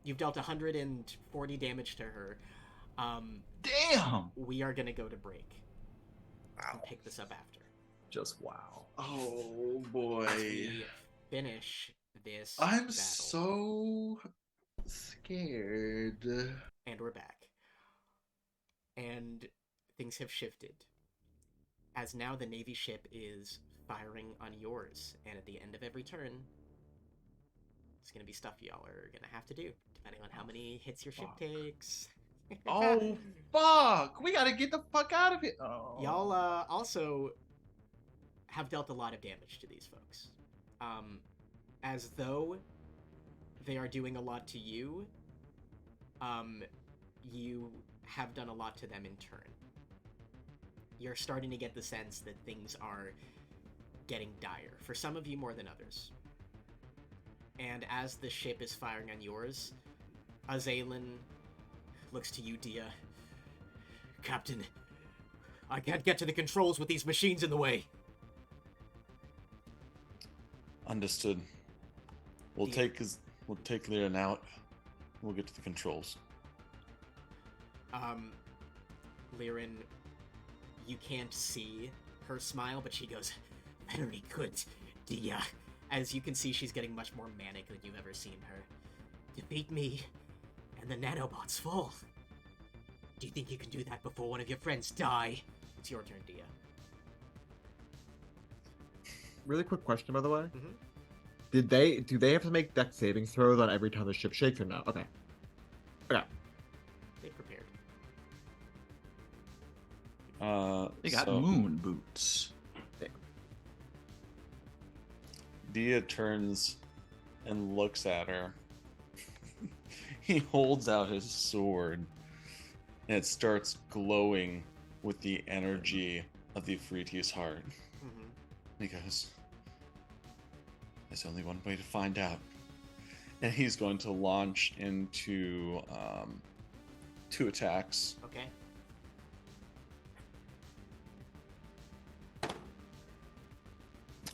you've dealt 140 damage to her. Damn. We are gonna go to break. Wow. And pick this up after. Just wow. Oh boy. As we finish this I'm battle. so scared. And we're back. And things have shifted. As now the Navy ship is firing on yours. And at the end of every turn, it's going to be stuff y'all are going to have to do, depending on how many hits your ship Fuck. takes. Oh fuck! We gotta get the fuck out of here. Oh. Y'all also have dealt a lot of damage to these folks. As though they are doing a lot to you, you have done a lot to them in turn. You're starting to get the sense that things are getting dire, for some of you more than others. And as the ship is firing on yours, Azalin looks to you, Diya. Captain, I can't get to the controls with these machines in the way. Understood. We'll Yeah. take Liren out. We'll get to the controls. Liren, you can't see her smile, but she goes, very good, Diya. As you can see, she's getting much more manic than you've ever seen her. Defeat me, and the nanobots fall. Do you think you can do that before one of your friends die? It's your turn, Diya. Really quick question, by the way. Mhm. do they have to make deck saving throws on every time the ship shakes or no? Okay. Okay. They prepared. They got so moon boots. Diya turns and looks at her. He holds out his sword, and it starts glowing with the energy of the Ifriti's heart. Mm-hmm. He goes, "There's only one way to find out." And he's going to launch into 2 attacks. Okay.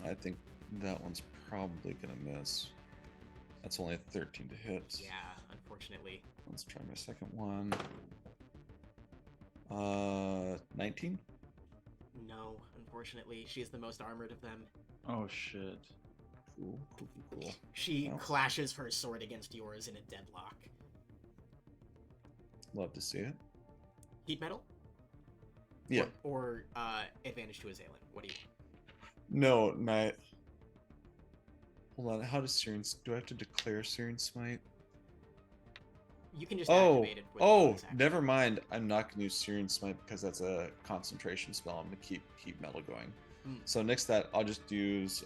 I think that one's probably gonna miss. That's only a 13 to hit. Yeah, unfortunately. Let's try my second one. 19? No, unfortunately. She is the most armored of them. Oh shit. Cool. She Well. clashes her sword against yours in a deadlock. Love to see it. Heat metal? Yeah. Or advantage to Azalin. What do you No, my. Hold on. How does Searing? Do I have to declare Searing Smite? You can just Oh, activate it with oh, bonus action. never mind. I'm not gonna use Searing Smite because that's a concentration spell. I'm gonna keep Heat Metal going. Hmm. So next that, I'll just use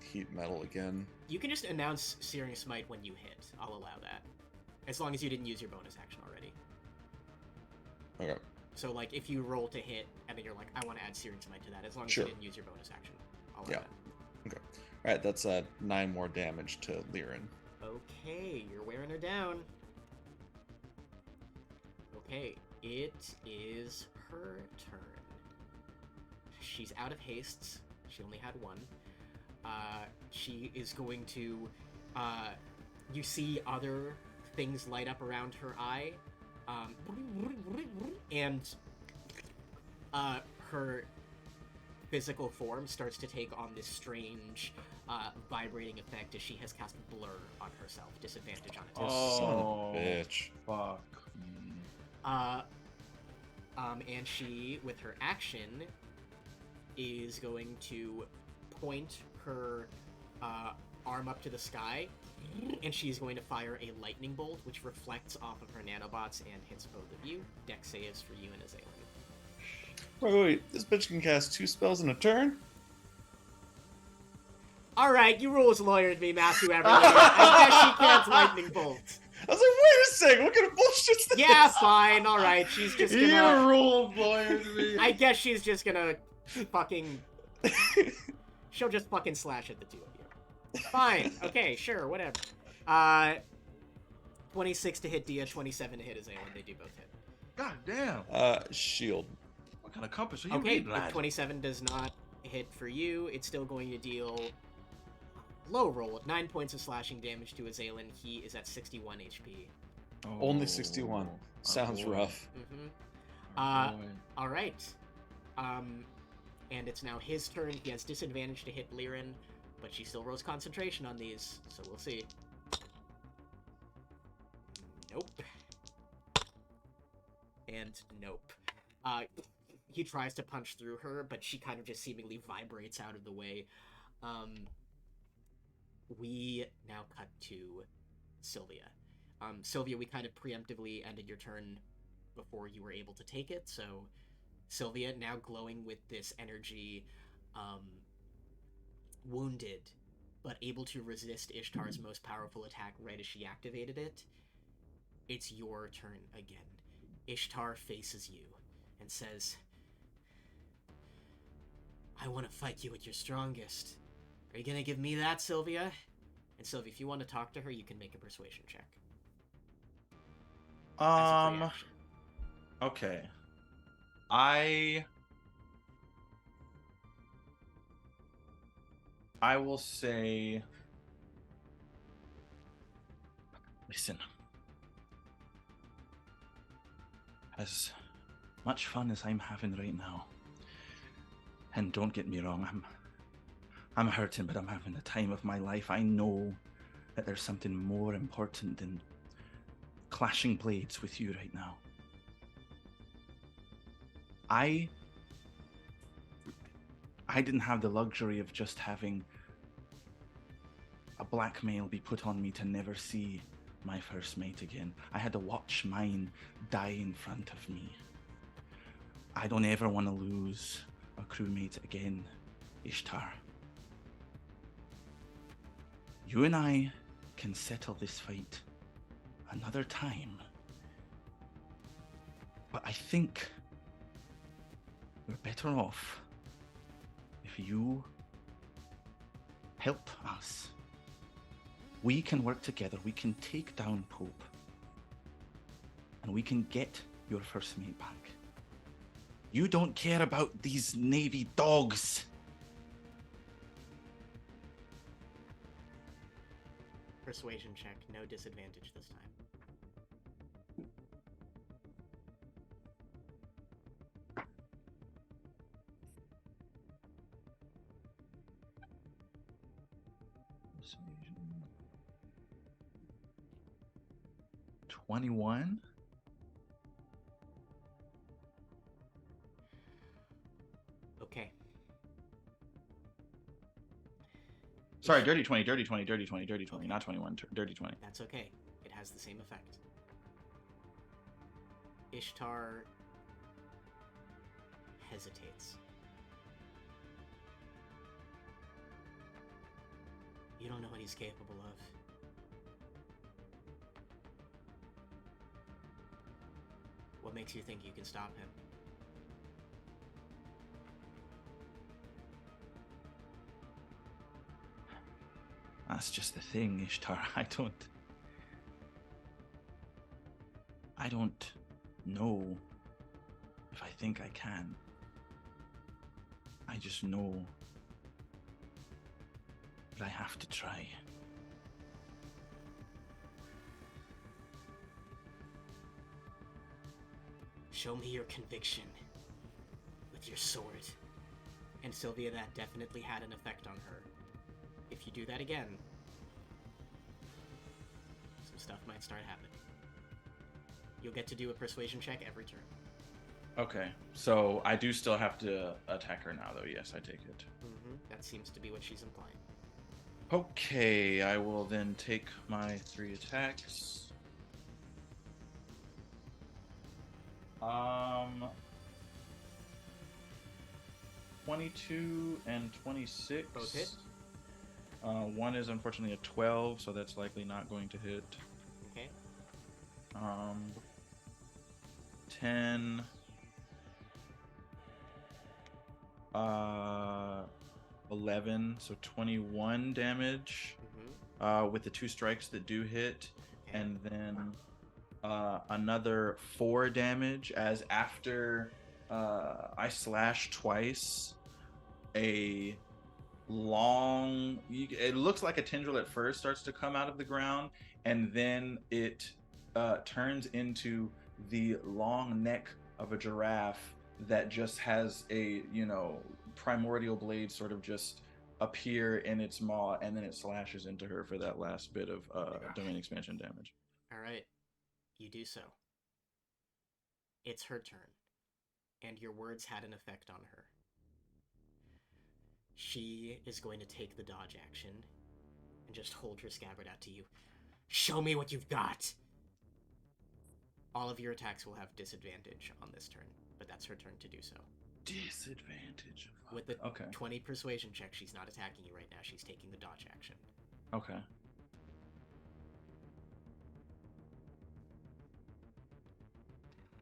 Heat Metal again. You can just announce Searing Smite when you hit. I'll allow that. As long as you didn't use your bonus action already. Okay. So, like, if you roll to hit, and then you're like, I want to add Searing Smite to that, as long as Sure. you didn't use your bonus action. I'll allow Yeah. that. All right, that's 9 more damage to Liren. Okay, you're wearing her down. Okay, it is her turn. She's out of hastes. She only had one. She is going to... you see other things light up around her eye. And her physical form starts to take on this strange vibrating effect as she has cast Blur on herself. Disadvantage on attack. Son of a bitch. Fuck. And she, with her action, is going to point her arm up to the sky, and she's going to fire a lightning bolt, which reflects off of her nanobots and hits both of you. Dex saves for you and Azalin. Wait. This bitch can cast 2 spells in a turn? Alright, you rules lawyered me, Matthew Eberle. I guess she can't lightning bolt. I was like, wait a second, what kind of bullshit's this? Yeah, fine, alright, she's just You gonna... ruled, lawyer to me. I guess she's just gonna fucking... She'll just fucking slash at the two of you. Fine, okay, sure, whatever. 26 to hit Diya, 27 to hit Azalin. They do both hit. God damn. Shield. What kind of compass are you Okay, reading, but lad? 27 does not hit for you. It's still going to deal low roll, 9 points of slashing damage to Azalin. He is at 61 HP. Oh, Only 61. oh Sounds boy. rough. Mm-hmm. Oh boy. All right. And it's now his turn. He has disadvantage to hit Liren, but she still rolls concentration on these, so we'll see. Nope. And nope. He tries to punch through her, but she kind of just seemingly vibrates out of the way. We now cut to Sylvia. Sylvia, we kind of preemptively ended your turn before you were able to take it, so Sylvia, now glowing with this energy, wounded, but able to resist Ishtar's most powerful attack right as she activated it. It's your turn again. Ishtar faces you and says, I want to fight you at your strongest. Are you gonna give me that, Sylvia? And Sylvia, if you want to talk to her, you can make a persuasion check. As a free action. Okay. I will say, listen, as much fun as I'm having right now, and don't get me wrong, I'm hurting, but I'm having the time of my life. I know that there's something more important than clashing blades with you right now. I didn't have the luxury of just having a blackmail be put on me to never see my first mate again. I had to watch mine die in front of me. I don't ever want to lose a crewmate again, Ishtar. You and I can settle this fight another time. But I think we're better off if you help us. We can work together. We can take down Pope. And we can get your first mate back. You don't care about these Navy dogs. Persuasion check, no disadvantage this time. Persuasion. 21. Okay. Sorry, dirty 20, dirty 20, dirty 20, dirty 20, not 21, dirty 20. That's okay. It has the same effect. Ishtar hesitates. You don't know what he's capable of. What makes you think you can stop him? That's just the thing, Ishtar. I don't know if I think I can. I just know that I have to try. Show me your conviction with your sword. And Sylvia, that definitely had an effect on her. If you do that again, some stuff might start happening. You'll get to do a persuasion check every turn. Okay, so I do still have to attack her now, though. Yes, I take it. That seems to be what she's implying. Okay, I will then take my 3 attacks. 22 and 26. Both hit. One is unfortunately a 12, so that's likely not going to hit. Okay. 10. 11, so 21 damage with the 2 strikes that do hit, Okay. and then another 4 damage as after I slash twice, a long, it looks like a tendril at first starts to come out of the ground, and then it turns into the long neck of a giraffe that just has a, primordial blade sort of just appear in its maw, and then it slashes into her for that last bit of domain expansion damage. All right. You do so. It's her turn, and your words had an effect on her. She is going to take the dodge action and just hold her scabbard out to you. Show me what you've got! All of your attacks will have disadvantage on this turn, but that's her turn to do so. Disadvantage. With the Okay. 20 persuasion check, she's not attacking you right now. She's taking the dodge action. Okay.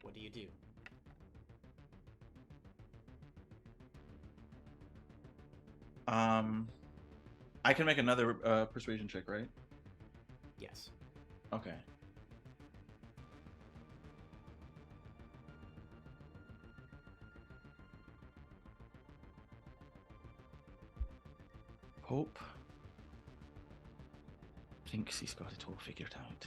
What do you do? I can make another persuasion check, right? Yes. Okay. Hope thinks he's got it all figured out.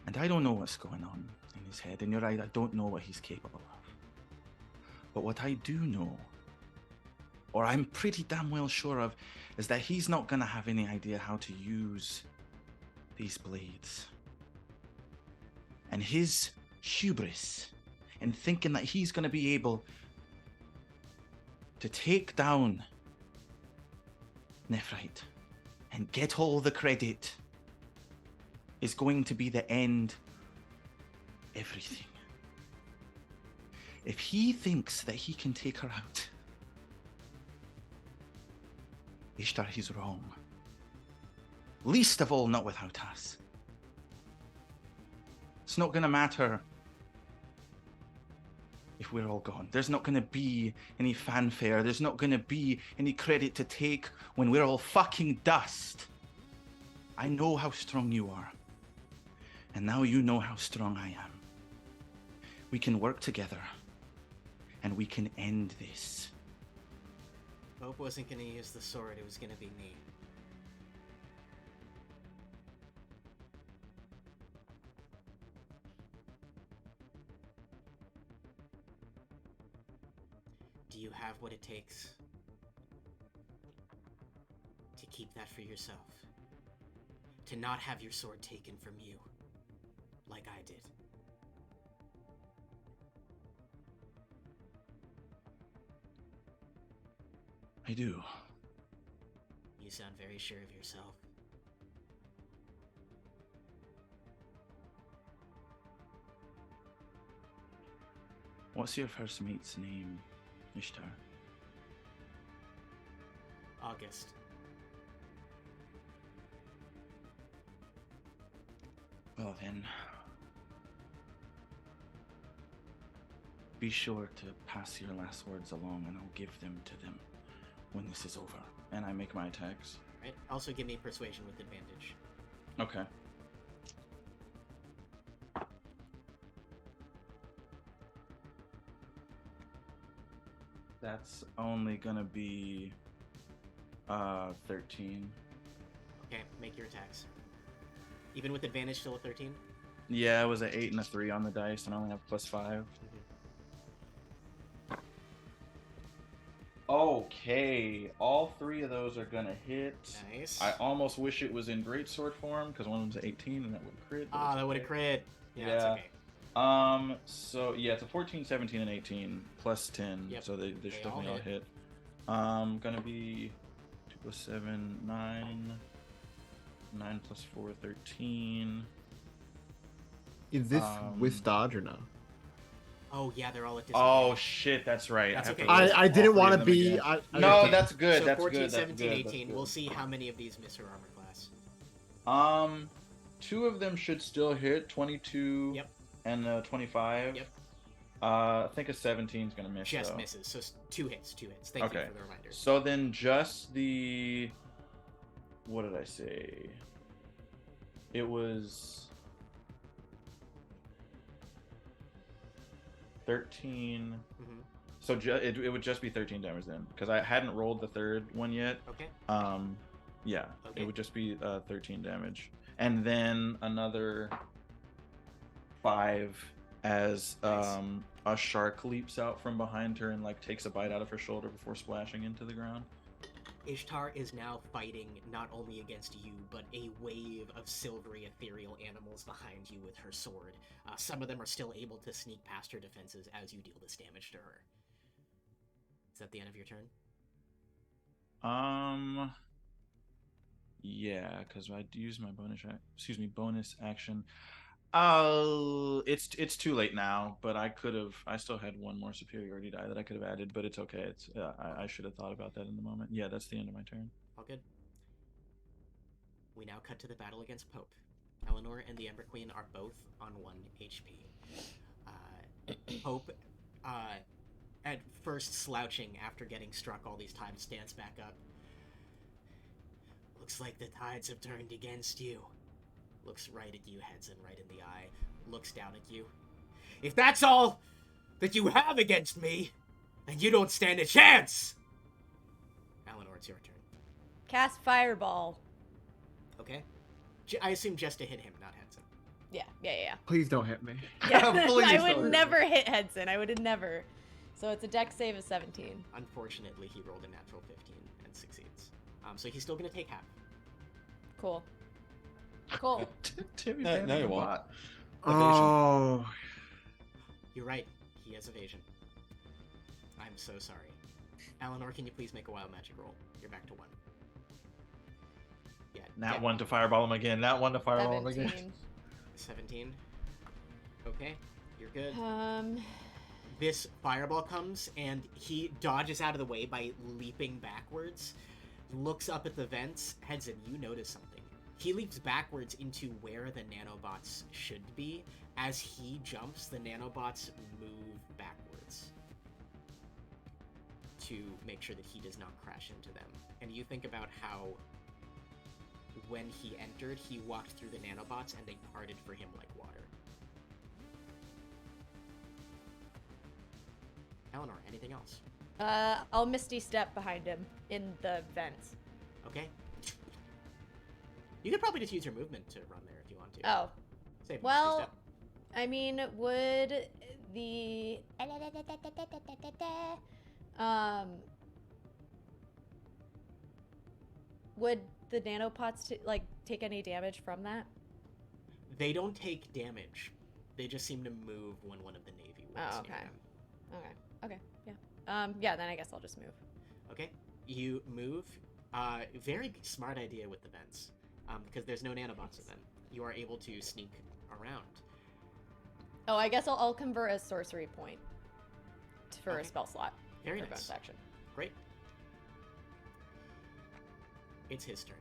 And I don't know what's going on in his head, and you're right, I don't know what he's capable of. But what I do know, or I'm pretty damn well sure of, is that he's not going to have any idea how to use these blades. And his hubris in thinking that he's going to be able to take down Nephrite and get all the credit is going to be the end of everything. If he thinks that he can take her out, Ishtar, he's wrong. Least of all, not without us. It's not going to matter if we're all gone. There's not going to be any fanfare. There's not going to be any credit to take when we're all fucking dust. I know how strong you are. And now you know how strong I am. We can work together. And we can end this. Pope wasn't gonna use the sword, it was gonna be me. Do you have what it takes to keep that for yourself? To not have your sword taken from you, like I did? I do. You sound very sure of yourself. What's your first mate's name, Ishtar? August. Well then, be sure to pass your last words along and I'll give them to them when this is over. And I make my attacks. Right? Also give me persuasion with advantage. Okay. That's only gonna be 13. Okay, make your attacks. Even with advantage, still a 13? Yeah, it was an 8 and a 3 on the dice, and I only have +5. Okay, all 3 of those are gonna hit. Nice. I almost wish it was in greatsword form because one of them's 18 and that would crit. but Ah, it's that would have okay. crit. Yeah, it's Yeah. okay. So yeah, it's a 14, 17, and 18 plus 10. Yep, So they should they definitely all all hit. Gonna be 2 plus 7, 9. 9 plus 4, 13. Is this with dodge or no? Oh, yeah, they're all at Oh disadvantage. shit, that's right. That's have to okay. roll I all didn't 3 want of to them be. again. I No, okay. that's good. So That's 14, good. 17, that's good. 18. That's We'll good. see how many of these miss her armor class. 2 of them should still hit. 22 Yep. and 25. Yep. I think a 17 is gonna miss. Just though. misses. So 2 hits, 2 hits. Thank you Okay. for the reminder. So then just the... What did I say? It was... 13... Mhm. So it would just be 13 damage then, because I hadn't rolled the third one yet. Okay. Yeah, Okay. it would just be 13 damage, and then another 5 as Nice. a shark leaps out from behind her and like takes a bite out of her shoulder before splashing into the ground. Ishtar is now fighting not only against you, but a wave of silvery ethereal animals behind you with her sword. Some of them are still able to sneak past her defenses as you deal this damage to her. Is that the end of your turn? Yeah, because I used my bonus action. Oh, it's too late now. But I still had one more superiority die that I could have added. But it's okay. It's I should have thought about that in the moment. Yeah, that's the end of my turn. All good. We now cut to the battle against Pope. Elanor and the Ember Queen are both on 1 HP. Pope, at first slouching after getting struck all these times, stands back up. Looks like the tides have turned against you. Looks right at you, Hedson, right in the eye. Looks down at you. If that's all that you have against me, then you don't stand a chance! Elanor, it's your turn. Cast Fireball. Okay? I assume just to hit him, not Hedson. Yeah. Please don't hit me. Yeah, Please I don't hit would me. never hit Hedson. I would never. So it's a dex save of 17. Unfortunately, he rolled a natural 15 and succeeds. So he's still going to take half. Cool. Cool. Timmy, No, you won't. Oh, You're right. He has evasion. I'm so sorry. Elanor, can you please make a wild magic roll? You're back to 1. Yeah. Nat 1 to fireball him again. Nat 1 to fireball him again. 17. 17. Okay, you're good. Um, This fireball comes and he dodges out of the way by leaping backwards, looks up at the vents. Hedson, you notice something. He leaps backwards into where the nanobots should be. As he jumps, the nanobots move backwards to make sure that he does not crash into them. And you think about how when he entered, he walked through the nanobots and they parted for him like water. Elanor, anything else? I'll Misty Step behind him in the vents. Okay. You could probably just use your movement to run there if you want to. Oh. Save Well, step. I mean, would the would the nanopods take any damage from that? They don't take damage. They just seem to move when one of the Navy was Oh, near okay. them. Okay, yeah. Yeah, then I guess I'll just move. Okay, you move. Very smart idea with the vents, because there's no nanobots in them. You are able to sneak around. Oh, I guess I'll convert a sorcery point for Okay. a spell slot. Very for nice. bonus action. Great. It's his turn.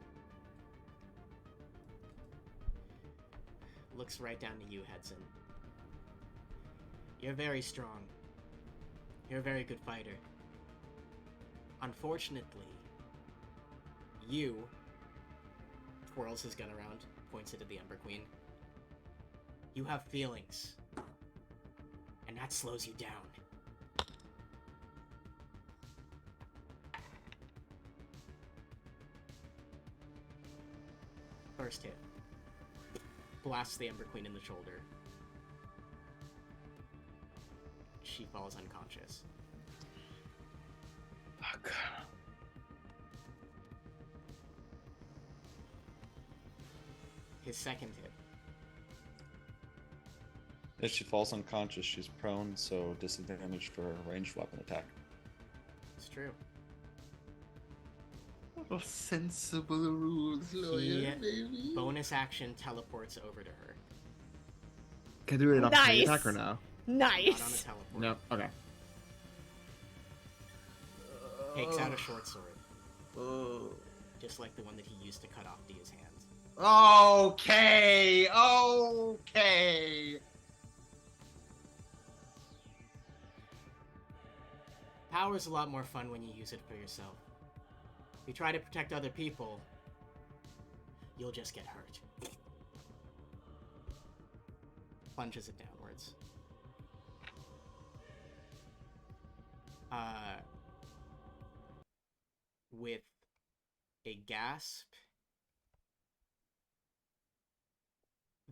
Looks right down to you, Hedson. You're very strong. You're a very good fighter. Unfortunately, you twirls his gun around, points it at the Ember Queen. You have feelings, and that slows you down. First hit. Blasts the Ember Queen in the shoulder. She falls unconscious. Fuck. His second hit. If she falls unconscious, she's prone, so disadvantage for a ranged weapon attack. It's true. Oh, sensible rules, lawyer, baby. Bonus action teleports over to her. Can I do an opportunity Nice. attack or no? Not on a Nice. teleport. No. Okay. Takes out a short sword, Oh. just like the one that he used to cut off Diya's hands. Okay. Okay. Power's a lot more fun when you use it for yourself. If you try to protect other people, you'll just get hurt. Plunges it downwards. With a gasp,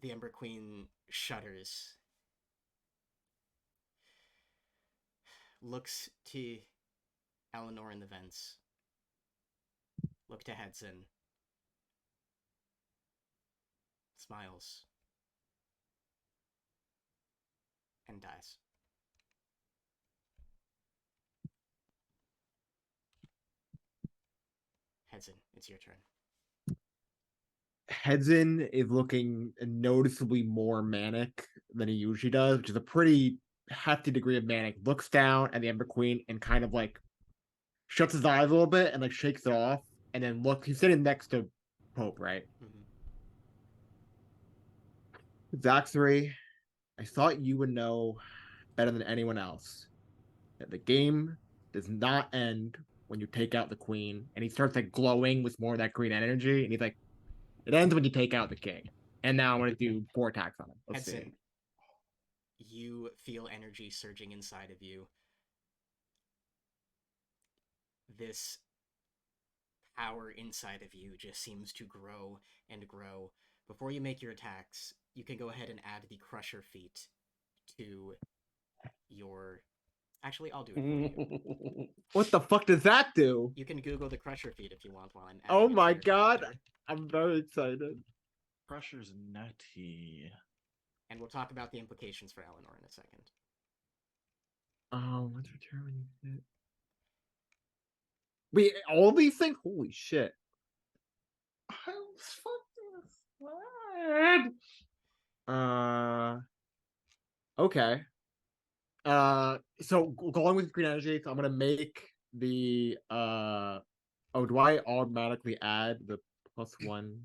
the Ember Queen shudders. Looks to Elanor in the vents. Look to Hedson. Smiles. And dies. Hedson, it's your turn. Hedson is looking noticeably more manic than he usually does, which is a pretty hefty degree of manic. Looks down at the Ember Queen and kind of like shuts his eyes a little bit and like shakes it off, and then look. He's sitting next to Pope, right? Zaxary, I thought you would know better than anyone else that the game does not end when you take out the queen. And he starts like glowing with more of that green energy, and he's like, it ends when you take out the king. And now I'm going to do 4 attacks on him. Let's see. Hedson, you feel energy surging inside of you. This power inside of you just seems to grow and grow. Before you make your attacks, you can go ahead and add the Crusher feat to your... Actually, I'll do it for you. What the fuck does that do? You can Google the Crusher feat if you want while I'm adding Oh it to my your god. character. I'm very excited. Crusher's nutty. And we'll talk about the implications for Elanor in a second. Let's return when you hit. Wait, all these things? Holy shit. Okay. So going with green energy, so I'm gonna make the Oh, do I automatically add the +1?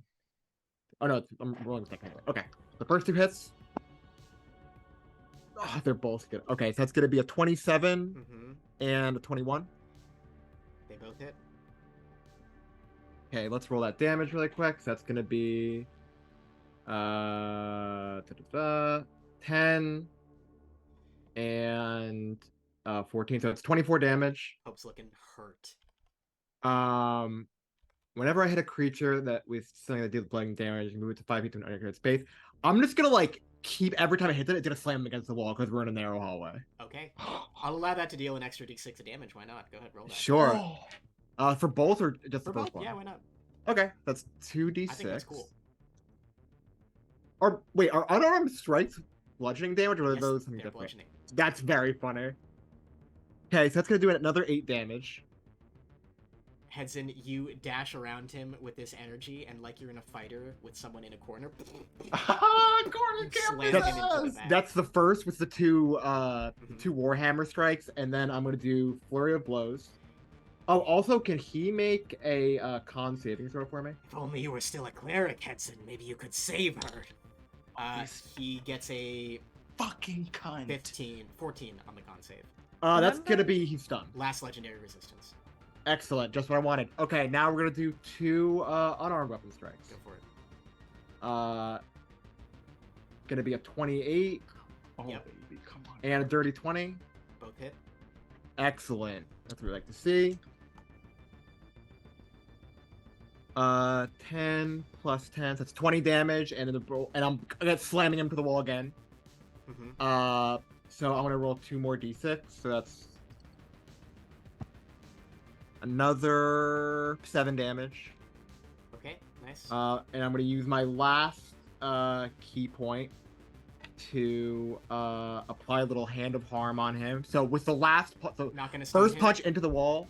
Oh no, I'm rolling the second. Okay, the first two hits. Oh, they're both good. Okay, so that's gonna be a 27 Mm-hmm. and a 21. They both hit. Okay, let's roll that damage really quick. So that's gonna be 10 and 14. So it's 24 damage. Hope's looking hurt. Whenever I hit a creature that with something that deals bludgeoning damage, move it to 5 feet to an unoccupied space. I'm just gonna like keep every time I hit it, it's gonna slam against the wall because we're in a narrow hallway. Okay. I'll allow that to deal an extra d6 of damage. Why not? Go ahead, roll that. Sure. For both or just For the first both? one? Yeah, why not? Okay, that's 2d6. I think that's cool. Or wait, are unarmed strikes bludgeoning damage, or are Yes, those something they're different? bludgeoning. That's very funny. Okay, so that's gonna do another 8 damage. Hedson, you dash around him with this energy, and like you're in a fighter with someone in a corner. Corner Slam campus! him into the back. That's the first with the two Warhammer strikes, and then I'm gonna do Flurry of Blows. Oh, also, can he make a con saving throw for me? If only you were still a cleric, Hedson. Maybe you could save her. He gets a Fucking cunt. 14 on the con save. That's Remember- gonna be he's stunned. Last legendary resistance. Excellent, just what I wanted. Okay, now we're gonna do 2 unarmed weapon strikes. Go for it. Gonna be a 28 Oh, Yep. baby, come on. and a dirty 20. Both hit. Excellent. That's what we like to see. 10 plus 10, so that's 20 damage, and I'm slamming him to the wall again. Mm-hmm. So I'm gonna roll 2 more d6, so that's another 7 damage. Okay, nice. And I'm gonna use my last key point to apply a little hand of harm on him. So with the last so Not gonna stun first him? punch into the wall,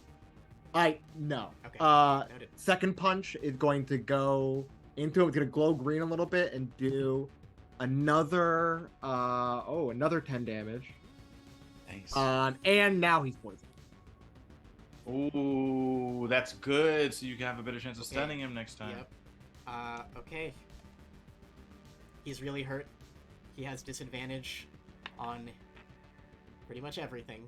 no. Okay. Noted. Second punch is going to go into it. It's gonna glow green a little bit and do another another 10 damage. Nice. And now he's poisoned. Ooh, that's good. So you can have a better chance of Okay. stunning him next time. Yep. Okay. He's really hurt. He has disadvantage on pretty much everything.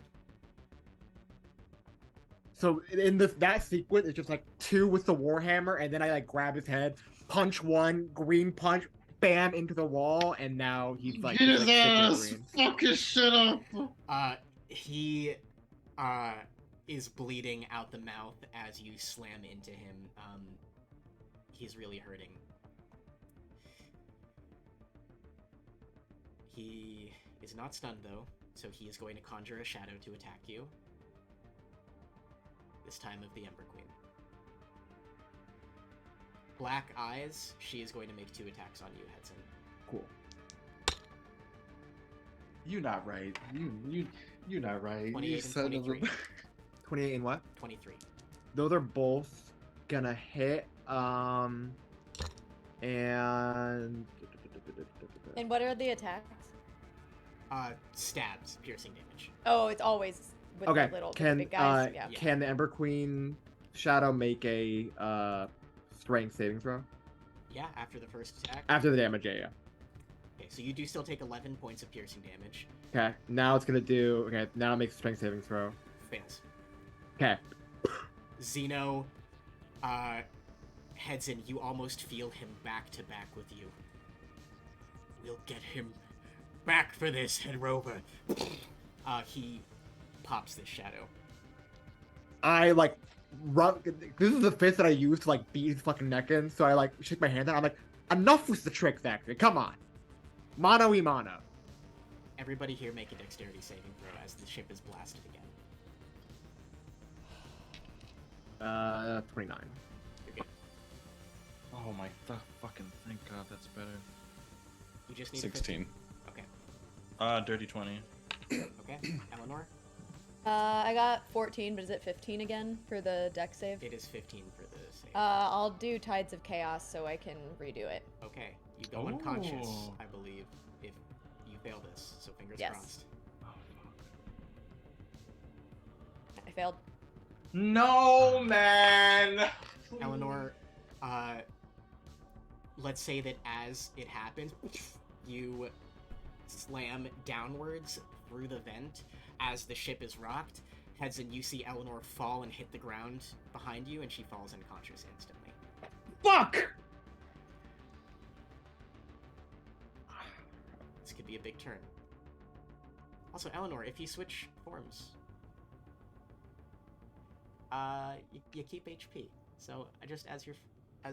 So in that sequence, it's just like 2 with the warhammer, and then I like grab his head, punch 1, green punch, bam into the wall, and now he's like, His sick and ass! green. Fuck his shit up! He is bleeding out the mouth as you slam into him. He's really hurting. He is not stunned though, so he is going to conjure a shadow to attack you. This time of the Ember Queen. Black eyes, she is going to make 2 attacks on you, Hedson. Cool. You not right. You not right. 28 You and son of a- 23. 28 and what? 23. Those are both gonna hit. And And what are the attacks? Stabs, piercing damage. Oh, it's always with okay. the little Can big guys. Yeah. can the Ember Queen Shadow make a strength saving throw Yeah, after the first attack. after the damage? Yeah. Okay, so you do still take 11 points of piercing damage. Okay. Now it's gonna do. Okay. Now it makes a strength saving throw. Fails. Okay. Zeno heads in. You almost feel him back to back with you. We'll get him back for this, Hedrover. He pops this shadow. I like run. This is the fist that I use to like beat his fucking neck in. So I like shake my hand out. I'm like, enough with the trick factory. Come on, mano y mano. Everybody here make a dexterity saving throw as the ship is blasted again. 29. You're good. Oh my fucking thank God that's better. You just need 16. A 15. Dirty 20. Okay. Elanor? I got 14, but is it 15 again for the deck save? It is 15 for the save. I'll do Tides of Chaos so I can redo it. Okay, you go unconscious, Oh. I believe, if you fail this. So fingers Yes. crossed. Oh, fuck. I failed. No, man. Elanor, let's say that as it happens, you slam downwards through the vent as the ship is rocked. Hedson, you see Elanor fall and hit the ground behind you, and she falls unconscious instantly. Fuck! This could be a big turn. Also, Elanor, if you switch forms, you keep HP. So just as your I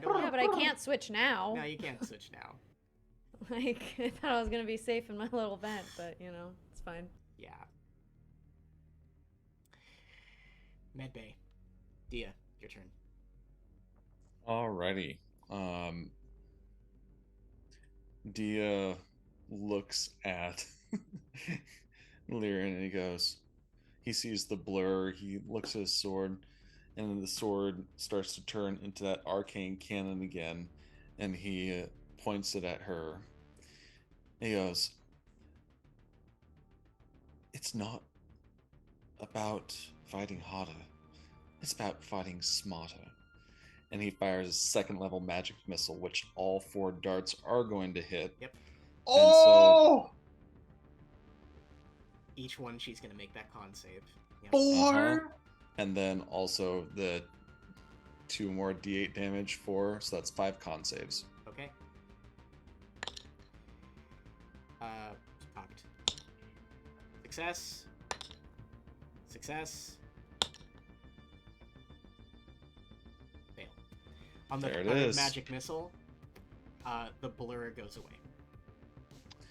don't Yeah, know. but I can't switch now. No, you can't switch now. Like, I thought I was gonna be safe in my little vent, but you know, it's fine. Yeah. Medbay. Diya, your turn. Alrighty. Diya looks at Lyran and he goes, he sees the blur, he looks at his sword, and then the sword starts to turn into that arcane cannon again, and he points it at her. He goes, it's not about fighting harder, it's about fighting smarter. And he fires a second level magic missile, which all 4 darts are going to hit. Yep. Oh, Each one, she's gonna make that con save. Yep. 4. And then also the 2 more d8 damage, 4, so that's 5 con saves. Okay. Popped. Success. Success. Fail. On the There it third is. magic missile, the blur goes away.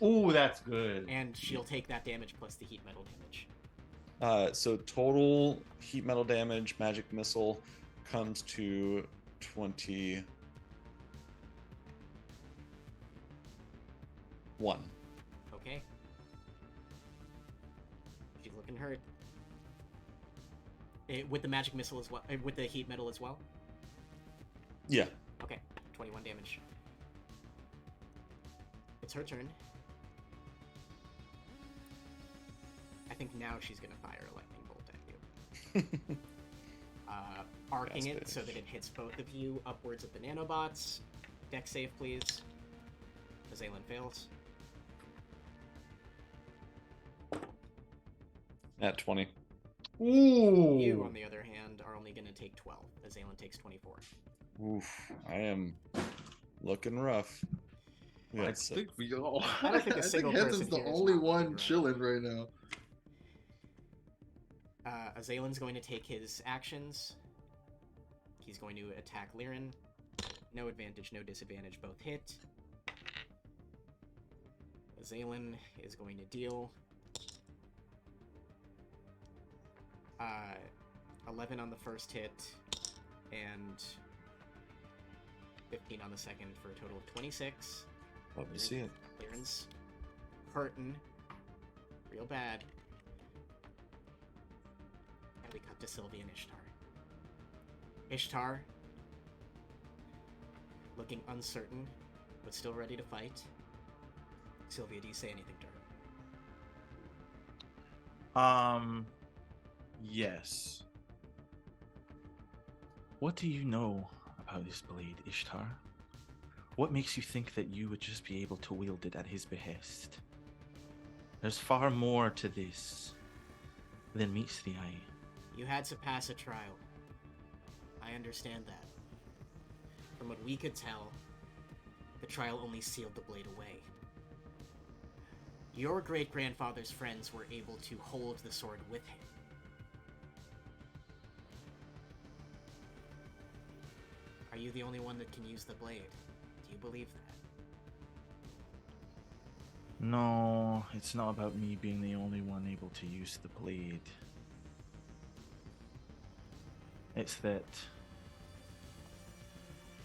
Oh, that's good. And she'll take that damage plus the heat metal damage. So total heat metal damage, magic missile, comes to 21. Okay. She's looking hurt. With the magic missile as well. With the heat metal as well. Yeah. Okay. 21 damage. It's her turn. I think now she's gonna fire a lightning bolt at you. Arcing it so that it hits both of you upwards of the nanobots. Dex save, please. Azalin fails. At 20. Ooh. You, on the other hand, are only gonna take 12. Azalin takes 24. Oof. I am looking rough. We I got think we all. I don't think a single Hedson's person the here is only not one looking chilling right now. Azalin's going to take his actions. He's going to attack Lyran. No advantage, no disadvantage, both hit. Azalin is going to deal 11 on the first hit and 15 on the second for a total of 26. Love to see it. Lyran's hurting real bad. And we cut to Sylvia and Ishtar. Ishtar, looking uncertain, but still ready to fight. Sylvia, do you say anything to her? Yes. What do you know about this blade, Ishtar? What makes you think that you would just be able to wield it at his behest? There's far more to this than meets the eye. You had to pass a trial. I understand that. From what we could tell, the trial only sealed the blade away. Your great-grandfather's friends were able to hold the sword with him. Are you the only one that can use the blade? Do you believe that? No, it's not about me being the only one able to use the blade. It's that...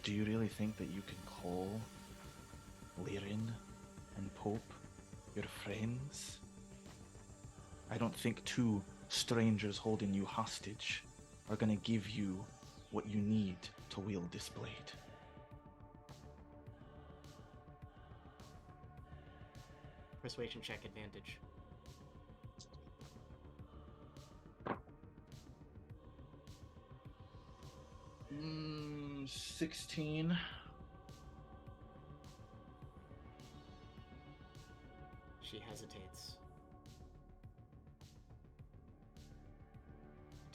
Do you really think that you can call Lyran and Pope your friends? I don't think 2 strangers holding you hostage are gonna give you what you need to wield this blade. Persuasion check advantage. Mm, 16. She hesitates.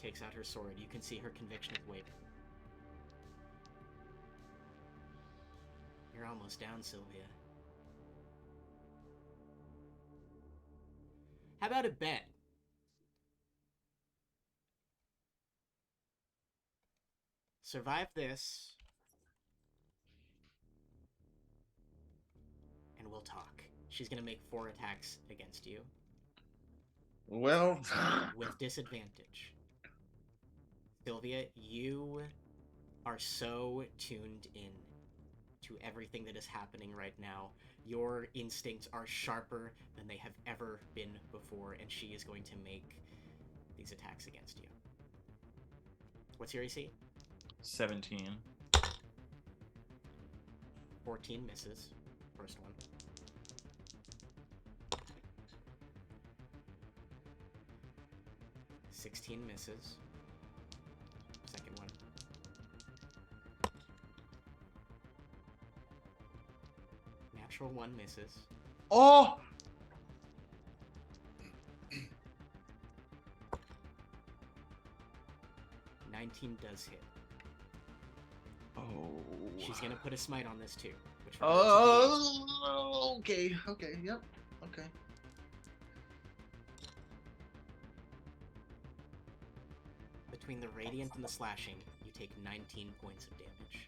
Takes out her sword. You can see her conviction is wavered. You're almost down, Sylvia. How about a bet? Survive this, and we'll talk. She's gonna make 4 attacks against you Well, with disadvantage. Sylvia, you are so tuned in to everything that is happening right now. Your instincts are sharper than they have ever been before, and she is going to make these attacks against you. What's your AC? 17. 14 misses. First one. "16 misses. Second one. Natural 1 misses. Oh! 19 does hit. Oh. She's gonna put a smite on this too. Which Oh, okay, yep, okay. Between the radiant and the slashing, you take 19 points of damage.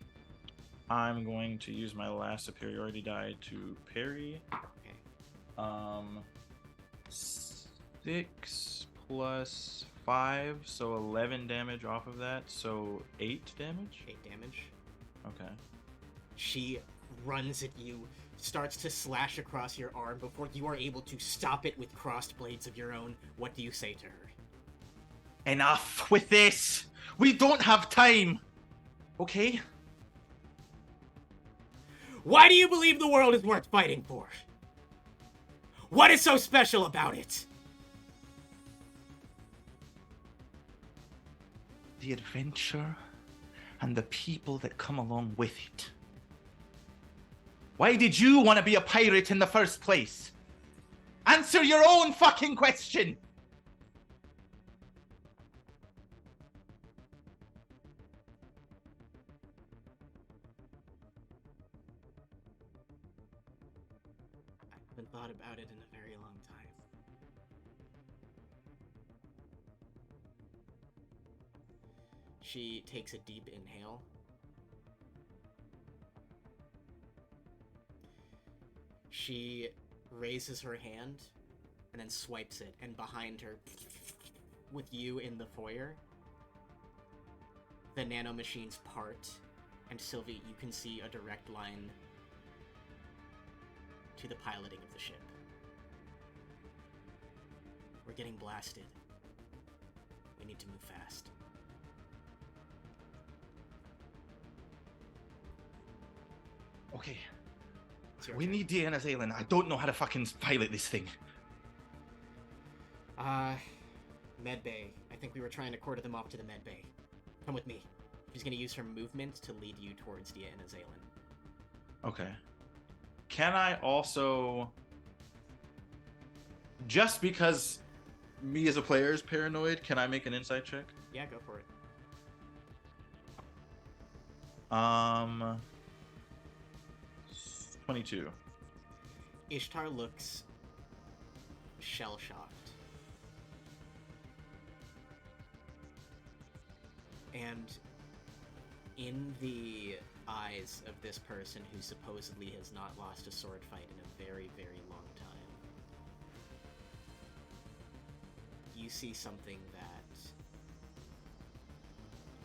I'm going to use my last superiority die to parry. Okay. 6 plus 5, so 11 damage off of that, so 8 damage? 8 damage. Okay. She runs at you, starts to slash across your arm before you are able to stop it with crossed blades of your own. What do you say to her? Enough with this! We don't have time! Okay? Why do you believe the world is worth fighting for? What is so special about it? The adventure and the people that come along with it. Why did you want to be a pirate in the first place? Answer your own fucking question! I haven't thought about it in a very long time. She takes a deep inhale. She raises her hand and then swipes it, and behind her, with you in the foyer, the nanomachines part, and Sylvie, you can see a direct line to the piloting of the ship. We're getting blasted. We need to move fast. Okay. It's your We turn. need Diya and Azaelin. I don't know how to fucking pilot this thing. Medbay. I think we were trying to quarter them off to the medbay. Come with me. She's gonna use her movement to lead you towards Diya and Azaelin. Okay. Can I also... Just because me as a player is paranoid, can I make an insight check? Yeah, go for it. 22. Ishtar looks shell-shocked. And in the eyes of this person who supposedly has not lost a sword fight in a very, very long time, you see something that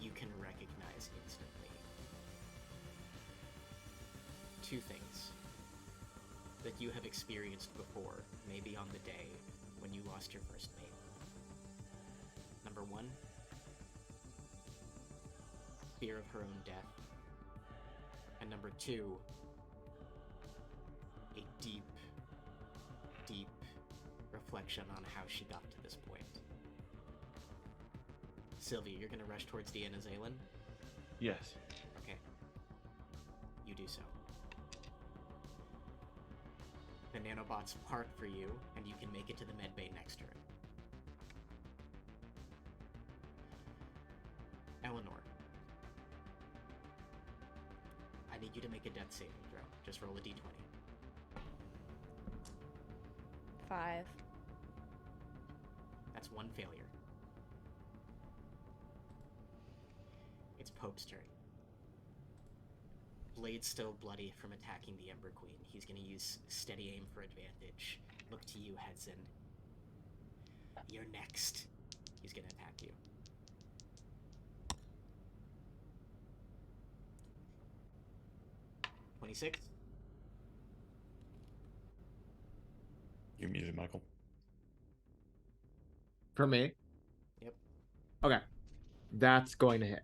you can recognize instantly. Two things that you have experienced before, maybe on the day when you lost your first mate. Number one, fear of her own death. And number 2, a deep, deep reflection on how she got to this point. Sylvia, you're gonna rush towards Diya and Azaelin? Yes. Okay. You do so. The nanobots park for you, and you can make it to the medbay next turn. Elanor. I need you to make a death saving throw. Just roll a d20. 5. That's 1 failure. It's Pope's turn. Blade still bloody from attacking the Ember Queen. He's gonna use steady aim for advantage. Look to you, Hedson. You're next. He's gonna attack you. $26. You're muted, Michael. For me? Yep. Okay. That's going to hit.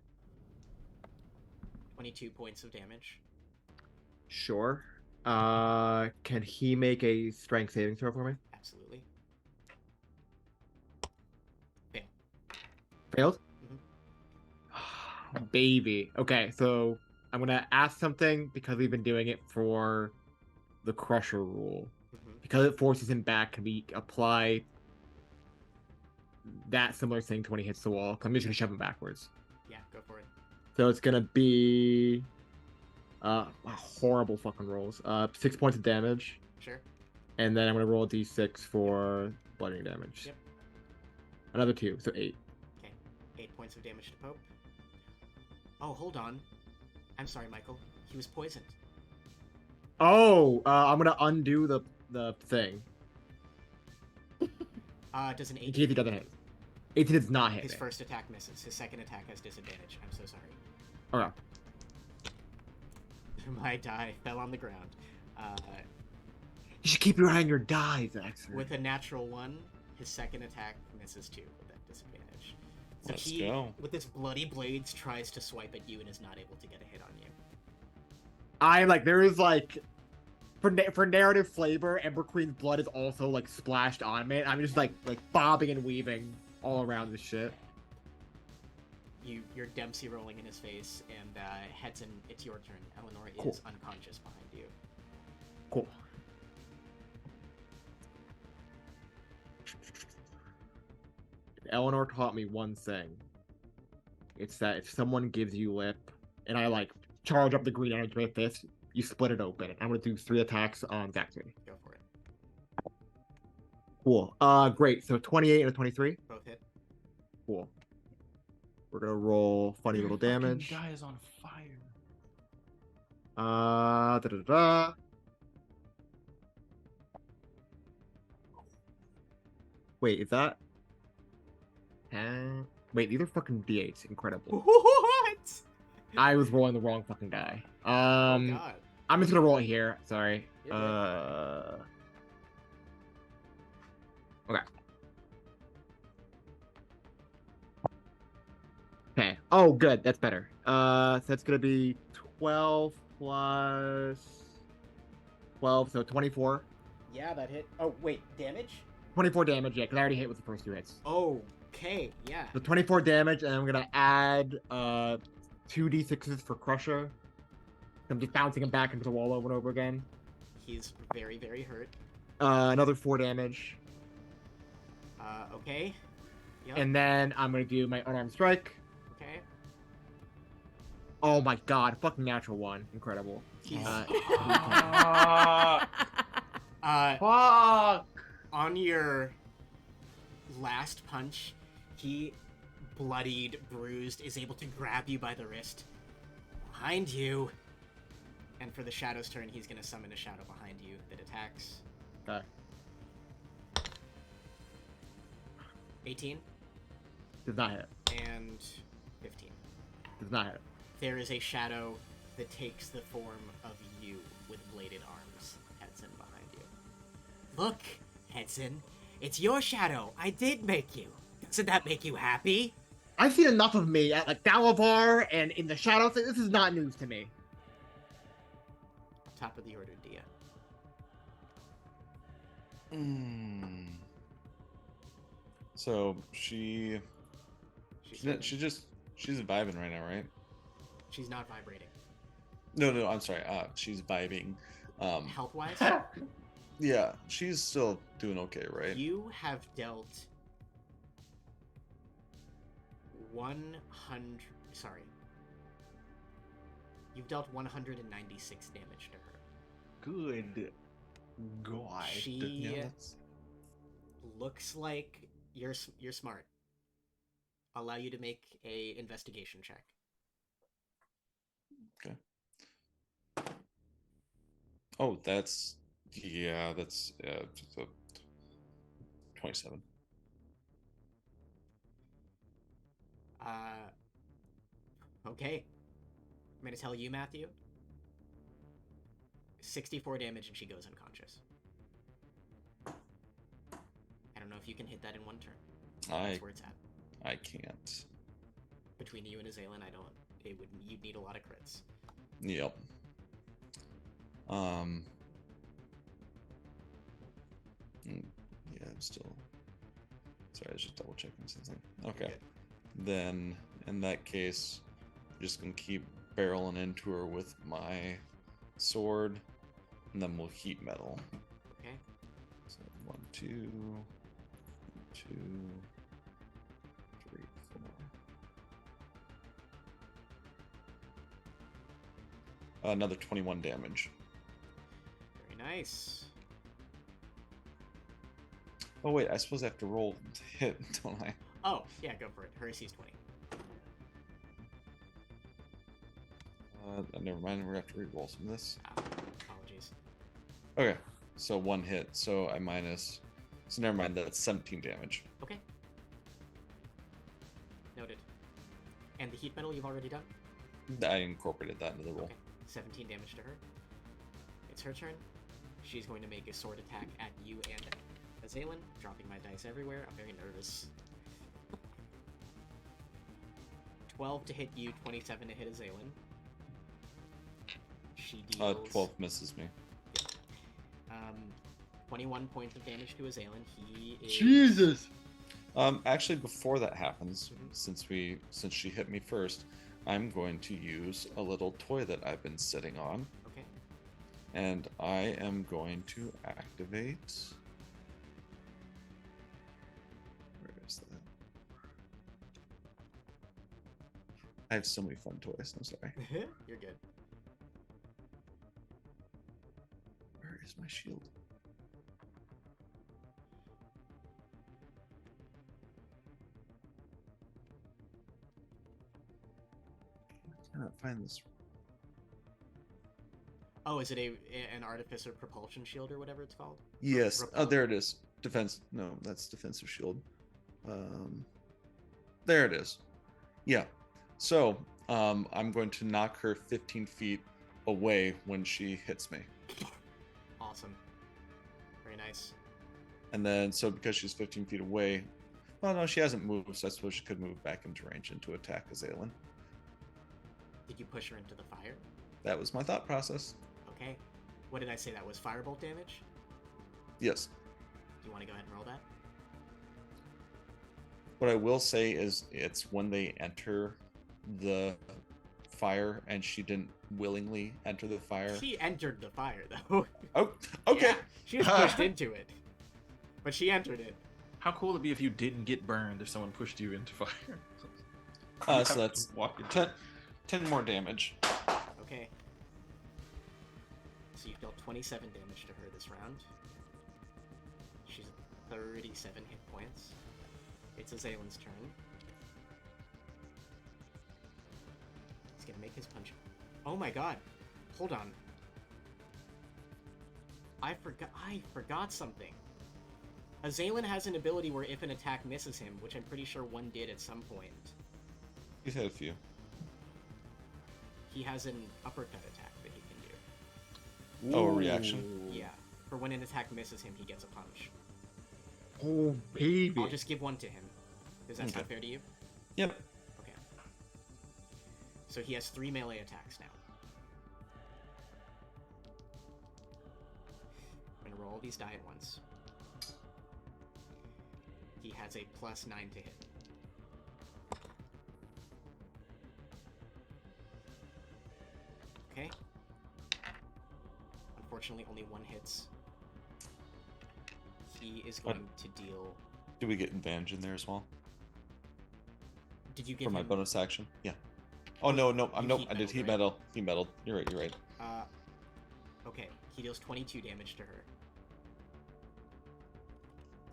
22 points of damage. Sure. Can he make a strength saving throw for me? Absolutely. Failed? Mhm. Baby. Okay, so I'm gonna ask something because we've been doing it for the Crusher rule. Mhm. Because it forces him back, can we apply that similar thing to when he hits the wall? 'Cause I'm just gonna shove him backwards. Yeah, go for it. So it's gonna be horrible fucking rolls. 6 points of damage, Sure. and then I'm gonna roll a d6 for bludgeoning damage. Yep. Another 2, so 8. Okay. 8 points of damage to Pope. Oh, hold on. I'm sorry, Michael. He was poisoned. Oh, I'm gonna undo the thing. Does an In 18 case he doesn't hit. 18 does not hit. His me. first attack misses. His second attack has disadvantage. I'm so sorry. Okay. My die fell on the ground. You should keep your eye on your dice, actually. With a natural 1, his second attack misses too with that disadvantage. So Let's he, go. with his bloody blades, tries to swipe at you and is not able to get a hit on you. I'm like, there is like, for narrative flavor, Ember Queen's blood is also like splashed on me. I'm just like bobbing and weaving all around this shit. You're Dempsey rolling in his face, and Hedson, it's your turn. Elanor Cool. is unconscious behind you. Cool. Elanor taught me one thing. It's that if someone gives you lip, and I like charge up the green energy with my fist, you split it open. I'm gonna do 3 attacks on Zachary. Go for it. Cool. Great. So 28 and a 23. Both hit. Cool. We're gonna roll funny Your little fucking damage. guy is on fire. Da. Wait, is that? Wait, these are fucking d8s. Incredible. What? I was rolling the wrong fucking die. Oh god. I'm just gonna roll it here. Sorry. You're good. Okay. Okay. Oh, good. That's better. So that's gonna be 12 plus 12, so 24. Yeah, that hit. Oh, wait, damage? 24 damage, yeah, because I already hit with the first 2 hits. Okay, yeah. So 24 damage, and I'm gonna add 2 d6s for Crusher. I'm just bouncing him back into the wall over and over again. He's very, very hurt. Another 4 damage. Okay. Yep. And then I'm gonna do my unarmed strike. Okay. Oh my god, fucking natural 1. Incredible. He's Fuck. on your last punch, he bloodied, bruised, is able to grab you by the wrist. Behind you. And for the Shadow's turn, he's gonna summon a shadow behind you that attacks. Okay. 18 Does not hit. and 15. Does not hit. There is a shadow that takes the form of you with bladed arms, Hedson, behind you. Look, Hedson, it's your shadow. I did make you. Doesn't that make you happy? I've seen enough of me at like Dalavar and in the Shadow thing. This is not news to me. Top of the order, Diya. So she's vibing right now, right? She's not vibrating. No, I'm sorry. She's vibing. Health-wise, Yeah, she's still doing okay, right? you have dealt 100. Sorry. You've dealt 196 damage to her. Good God. She Yeah, that's... looks like you're smart. I'll allow you to make a investigation check. Okay. Oh, that's just a 27. Okay. I'm gonna tell you, Matthew. 64 damage and she goes unconscious. I don't know if you can hit that in one turn. That's where it's at. I can't. Between you and Azalin, you'd need a lot of crits. Yep. Yeah, I'm still. Sorry, I was just double checking something. Okay. Then, in that case, I'm just gonna keep barreling into her with my sword, and then we'll heat metal. Okay. So 1, 2, 2, 3, 4. Another 21 damage. Very nice. Oh wait, I suppose I have to roll to hit, don't I? Oh, yeah, go for it. Her AC is 20. Never mind. We're gonna have to re-roll some of this. Apologies. Okay, so 1 hit. So I minus. So never mind. That's 17 damage. Okay. Noted. And the heat metal you've already done? I incorporated that into the roll. Okay. 17 damage to her. It's her turn. She's going to make a sword attack at you and Azalin, dropping my dice everywhere. I'm very nervous. 12 to hit you, 27 to hit Azalin. She deals 12 misses me. 21 points of damage to Azalin. He is Jesus. Actually, before that happens, Mhm. since she hit me first, I'm going to use a little toy that I've been sitting on, Okay. and I am going to activate. Where is that? I have so many fun toys. I'm sorry. You're good. Where is my shield? I cannot find this. Oh, is it an artificer propulsion shield or whatever it's called? Yes. Oh, Repel. there it is. Defense. No, that's defensive shield. There it is. Yeah. So, I'm going to knock her 15 feet away when she hits me. Awesome. Very nice. And then, so because she's 15 feet away, well, no, she hasn't moved, so I suppose she could move back into range and to attack Azalin. Did you push her into the fire? That was my thought process. Okay. What did I say that was? Firebolt damage? Yes. Do you want to go ahead and roll that? What I will say is it's when they enter the fire, and she didn't willingly enter the fire. She entered the fire, though. Oh, okay. Yeah, she was pushed into it. But she entered it. How cool would it be if you didn't get burned if someone pushed you into fire? So that's walk into 10 more damage. Okay. So you've dealt 27 damage to her this round. She's at 37 hit points. It's Azalin's turn. He's gonna make his punch. Oh my god. Hold on. I forgot something. Azalin has an ability where if an attack misses him, which I'm pretty sure one did at some point, He's had a few. he has an uppercut attack that he can do. Oh, a reaction? Yeah. For when an attack misses him, he gets a punch. Oh, baby. I'll just give one to him. Does that sound Okay. fair to you? Yep. So he has 3 melee attacks now. I'm gonna roll all these die at once. He has a +9 to hit. Okay. Unfortunately, only 1 hits. He is going to deal... Do we get advantage in there as well? Did you give For my him... bonus action? Yeah. Oh, no, You I did heat right? metal. Heat metal. You're right. Okay, he deals 22 damage to her.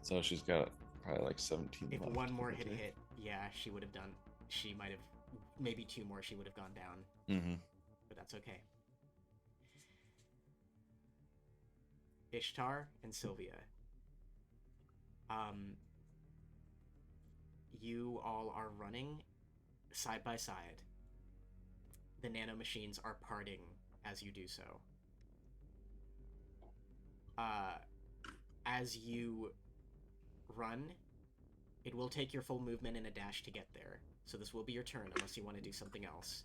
So she's got probably like 17 If left. 1 more give or take. hit, yeah, she would have done... She might have... Maybe 2 more, she would have gone down. Mm-hmm. But that's okay. Ishtar and Sylvia. You all are running side by side. The nanomachines are parting as you do so. As you run, it will take your full movement and a dash to get there. So this will be your turn, unless you want to do something else.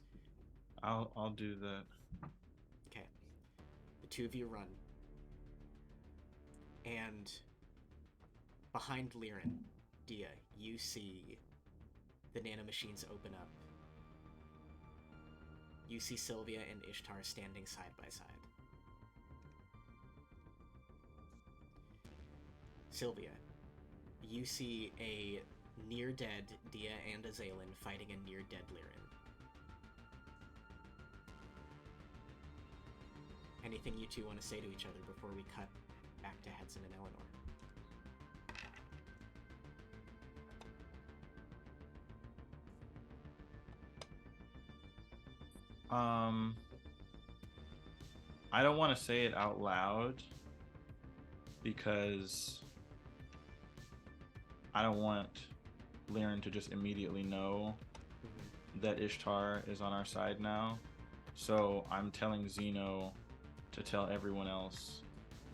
I'll do that. Okay. The 2 of you run. And behind Liren, Diya, you see the nanomachines open up. You see Sylvia and Ishtar standing side by side. Sylvia, you see a near-dead Diya and Azalin fighting a near-dead Liren. Anything you two want to say to each other before we cut back to Hedson and Elanor? I don't want to say it out loud because I don't want Liren to just immediately know that Ishtar is on our side now. So I'm telling Zeno to tell everyone else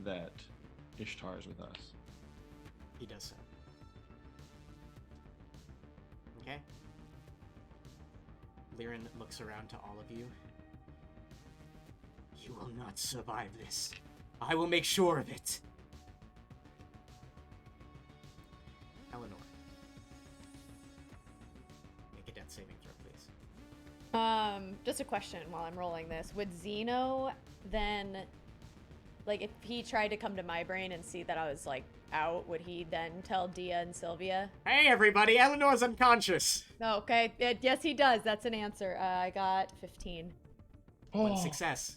that Ishtar is with us. He does so. Okay. Liren looks around to all of you. You will not survive this. I will make sure of it. Elanor. Make a death saving throw, please. Just a question while I'm rolling this. Would Zeno then, like, if he tried to come to my brain and see that I was, like, out, would he then tell Diya and Sylvia? Hey, everybody! Eleanor's unconscious! Oh, okay. Yes, he does. That's an answer. I got 15. One success.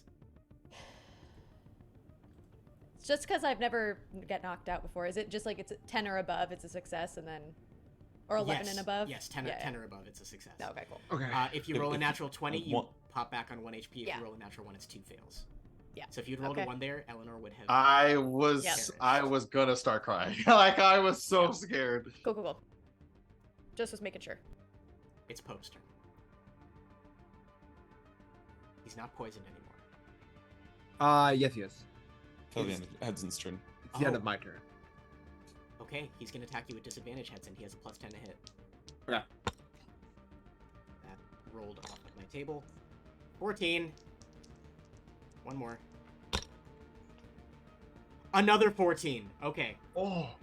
It's just because I've never get knocked out before. Is it just like it's 10 or above, it's a success, and then... Or 11 Yes. and above? Yes, 10 or above, it's a success. Okay, cool. Okay. If you roll a natural 20, you One- pop back on 1 HP. If Yeah. you roll a natural 1, it's 2 fails. Yeah. So if you'd rolled Okay. a 1 there, Elanor would have... I was gonna start crying. Like, I was so scared. Cool. Just was making sure. It's Pope's turn. He's not poisoned anymore. Yes. Sylvia and Hedson's turn. It's the end of my turn. Okay, he's going to attack you with disadvantage, Hedson. He has a +10 to hit. Okay. That rolled off of my table. 14. One more. Another 14. Okay. Oh.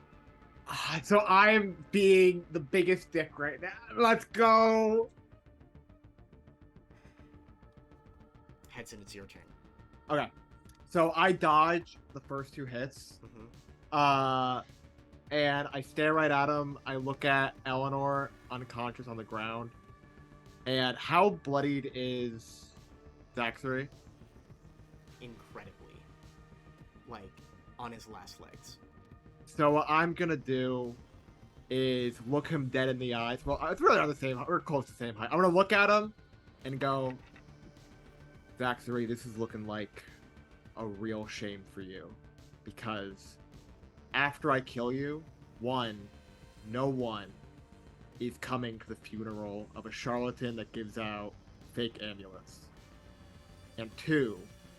So I'm being the biggest dick right now. Let's go. Hedson, it's your turn. Okay. So I dodge the first 2 hits. And I stare right at him. I look at Elanor unconscious on the ground. And how bloodied is Zaxxery? Incredibly. Like, on his last legs. So what I'm gonna do is look him dead in the eyes. Well, it's really on the same, we're close to the same height. I'm gonna look at him and go, Zaxxery, this is looking like a real shame for you. Because after I kill you, 1, no one is coming to the funeral of a charlatan that gives out fake amulets. And 2,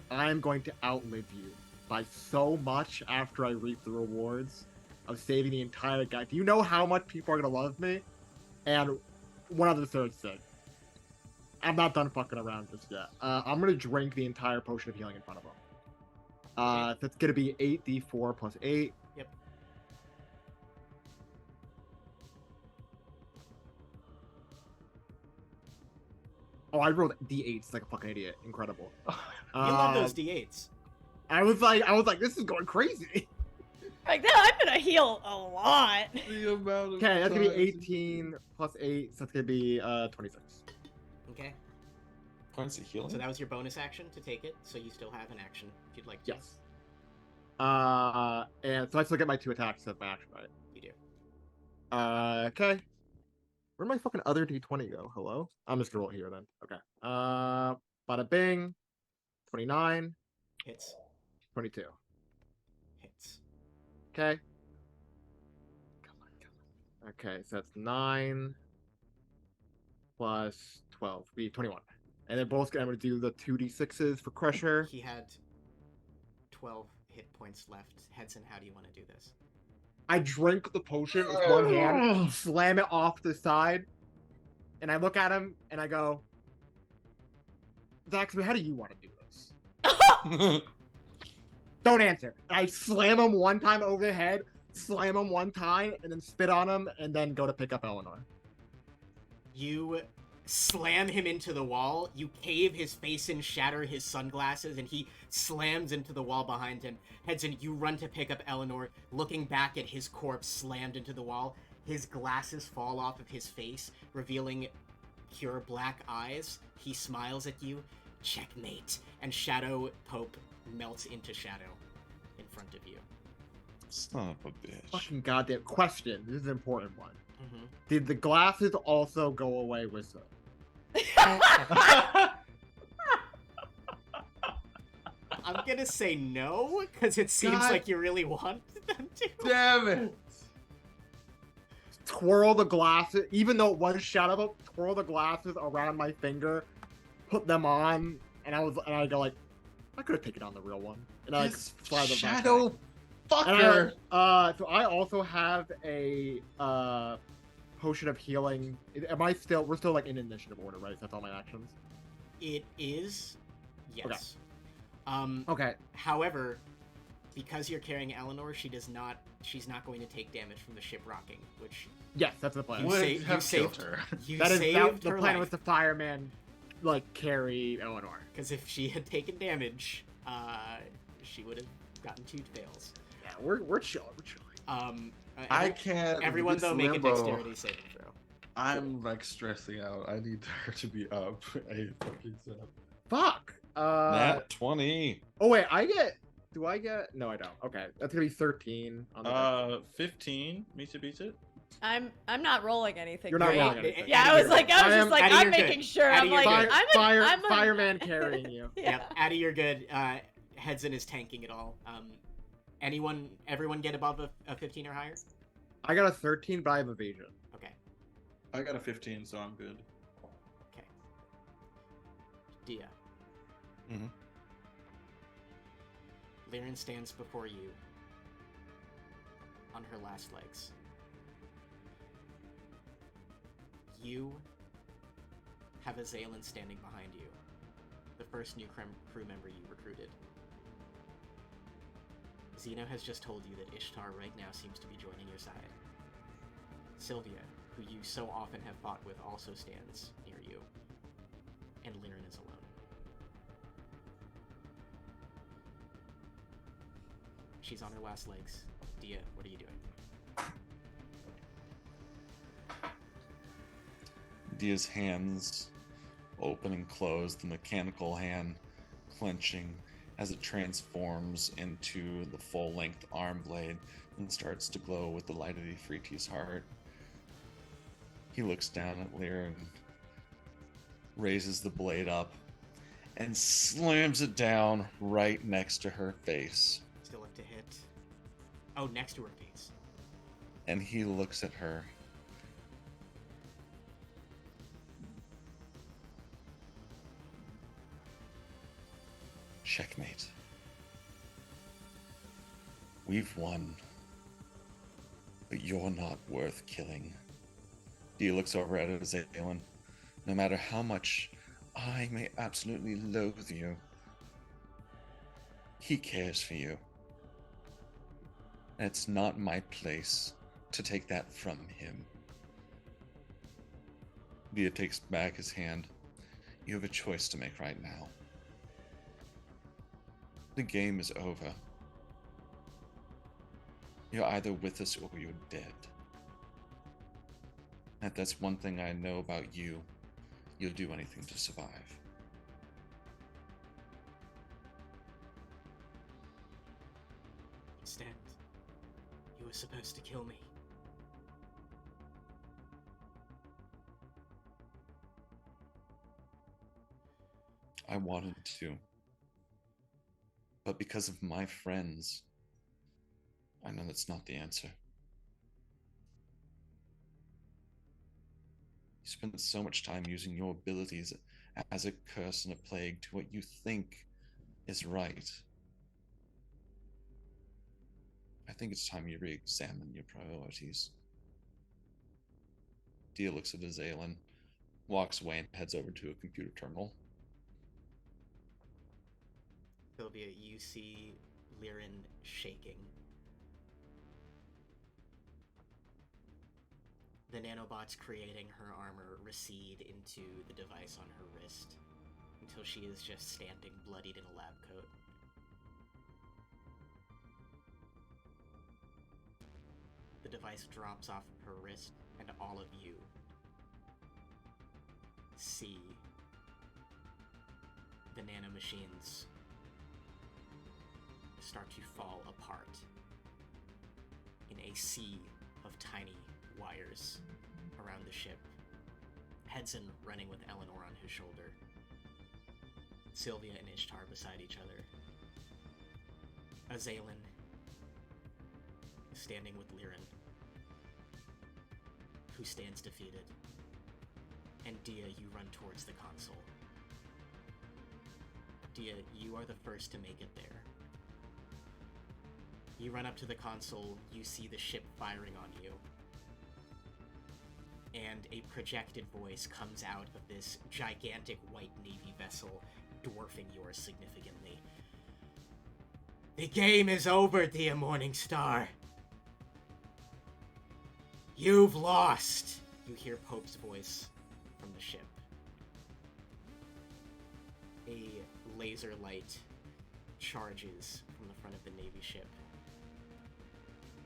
I am going to outlive you by so much after I reap the rewards of saving the entire guy. Do you know how much people are going to love me? And one other third thing. I'm not done fucking around just yet. I'm gonna drink the entire potion of healing in front of him. That's gonna be 8d4 plus 8. Yep. Oh, I rolled d8s like a fucking idiot. Incredible. You love those d8s. I was like, this is going crazy. Like that, I'm gonna heal a lot. The amount of Okay, that's gonna be times- 18 plus 8, so that's gonna be 26. Okay. Points of healing. So that was your bonus action to take it. So you still have an action if you'd like to. Yes. And so I still get my 2 attacks as my action, right? You do. Okay. Where'd my fucking other d20 go? Hello? I'm just gonna roll it here then. Okay. Bada bing. 29, Hits. 22. Hits. Okay. Come on. Okay, so that's 9 plus 12. Be 21. And then both I'm gonna do the 2d6s for Crusher. He had 12 hit points left. Hedson, how do you want to do this? I drink the potion with one hand, slam it off the side, and I look at him and I go, Zaxby, how do you want to do this? Don't answer. I slam him one time over the head, slam him one time, and then spit on him, and then go to pick up Elanor. You slam him into the wall, you cave his face in, shatter his sunglasses, and he slams into the wall behind him. Hedson, you run to pick up Elanor, looking back at his corpse slammed into the wall. His glasses fall off of his face, revealing pure black eyes. He smiles at you. Checkmate. And Shadow Pope melts into shadow in front of you. Son of a bitch. Fucking goddamn question. This is an important one. Mm-hmm. Did the glasses also go away with them? I'm gonna say no, because it seems God. like you really want them to. Damn it! Twirl the glasses, even though it was Shadow Pope, twirl the glasses around my finger, put them on, and I go like, I could have taken on the real one. And I like This slide them back. shadow fucker. And so I also have a potion of healing. We're still like in initiative order, right? That's all my actions. It is, yes. Okay. However, because you're carrying Elanor, she's not going to take damage from the ship rocking, which Yes, that's the plan. You Would say- you have saved- killed her. you That is saved the her plan life. was the fireman like carry Elanor. Because if she had taken damage, she would have gotten 2 fails. Yeah, we're chilling. We're chilling. I can't. Everyone this though make limbo. a dexterity saving throw. I'm like stressing out. I need her to be up. I fucking said. Fuck. Nat 20. Oh wait, do I get? No, I don't. Okay, that's gonna be 13 on the. 15. Meets it, beats it. I'm not rolling anything. You're not right? rolling anything. Yeah, I was like, Addie, I'm you're good. making sure. Addie, I'm you're like, good. I'm a Fireman carrying you. Yeah. Addie, you're good. Hedson is tanking it all. Everyone get above a 15 or higher? I got a 13, but I have evasion. Okay. I got a 15, so I'm good. Okay. Diya. Mhm. Liren stands before you on her last legs. You have a Zalen standing behind you, the first new crew member you recruited. Zeno has just told you that Ishtar right now seems to be joining your side. Sylvia, who you so often have fought with, also stands near you. And Liren is alone. She's on her last legs. Diya, what are you doing? Dia's hands open and close, the mechanical hand clenching as it transforms into the full-length arm blade and starts to glow with the light of Ifriti's heart. He looks down at Lyra and raises the blade up and slams it down right next to her face. Still have to hit. Oh, next to her face. And he looks at her. Checkmate. We've won. But you're not worth killing. Dia looks over at Zalen. No matter how much I may absolutely loathe you. He cares for you. And it's not my place to take that from him. Diya takes back his hand. You have a choice to make right now. The game is over. You're either with us or you're dead. And if that's one thing I know about you, you'll do anything to survive. Stand. You were supposed to kill me. I wanted to. But because of my friends, I know that's not the answer. You spend so much time using your abilities as a curse and a plague to what you think is right. I think it's time you re-examine your priorities. Diya looks at Azaelin, walks away, and heads over to a computer terminal. Sylvia, you see Liren shaking. The nanobots creating her armor recede into the device on her wrist until she is just standing bloodied in a lab coat. The device drops off of her wrist, and all of you see the nanomachines start to fall apart in a sea of tiny wires around the ship. Hedson running with Elanor on his shoulder. Sylvia and Ishtar beside each other. Azaelin standing with Liren, who stands defeated. And Diya, you run towards the console. Diya, you are the first to make it there. You run up to the console, you see the ship firing on you. And a projected voice comes out of this gigantic white Navy vessel, dwarfing yours significantly. The game is over, Diya MorningStar. You've lost! You hear Pope's voice from the ship. A laser light charges from the front of the Navy ship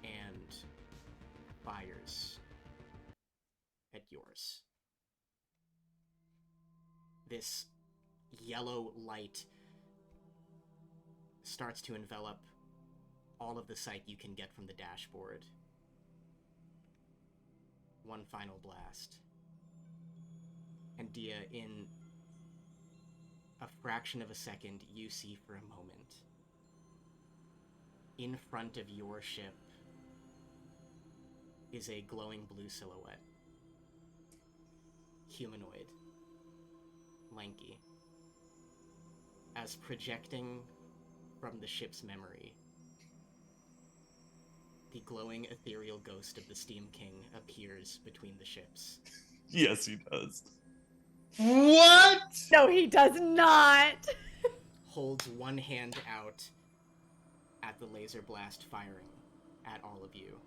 and fires at yours. This yellow light starts to envelop all of the sight you can get from the dashboard. One final blast. And Diya, in a fraction of a second, you see for a moment, in front of your ship is a glowing blue silhouette. Humanoid. Lanky. As projecting from the ship's memory, the glowing ethereal ghost of the Steam King appears between the ships. Yes, he does. What? No, he does not. Holds one hand out at the laser blast firing at all of you.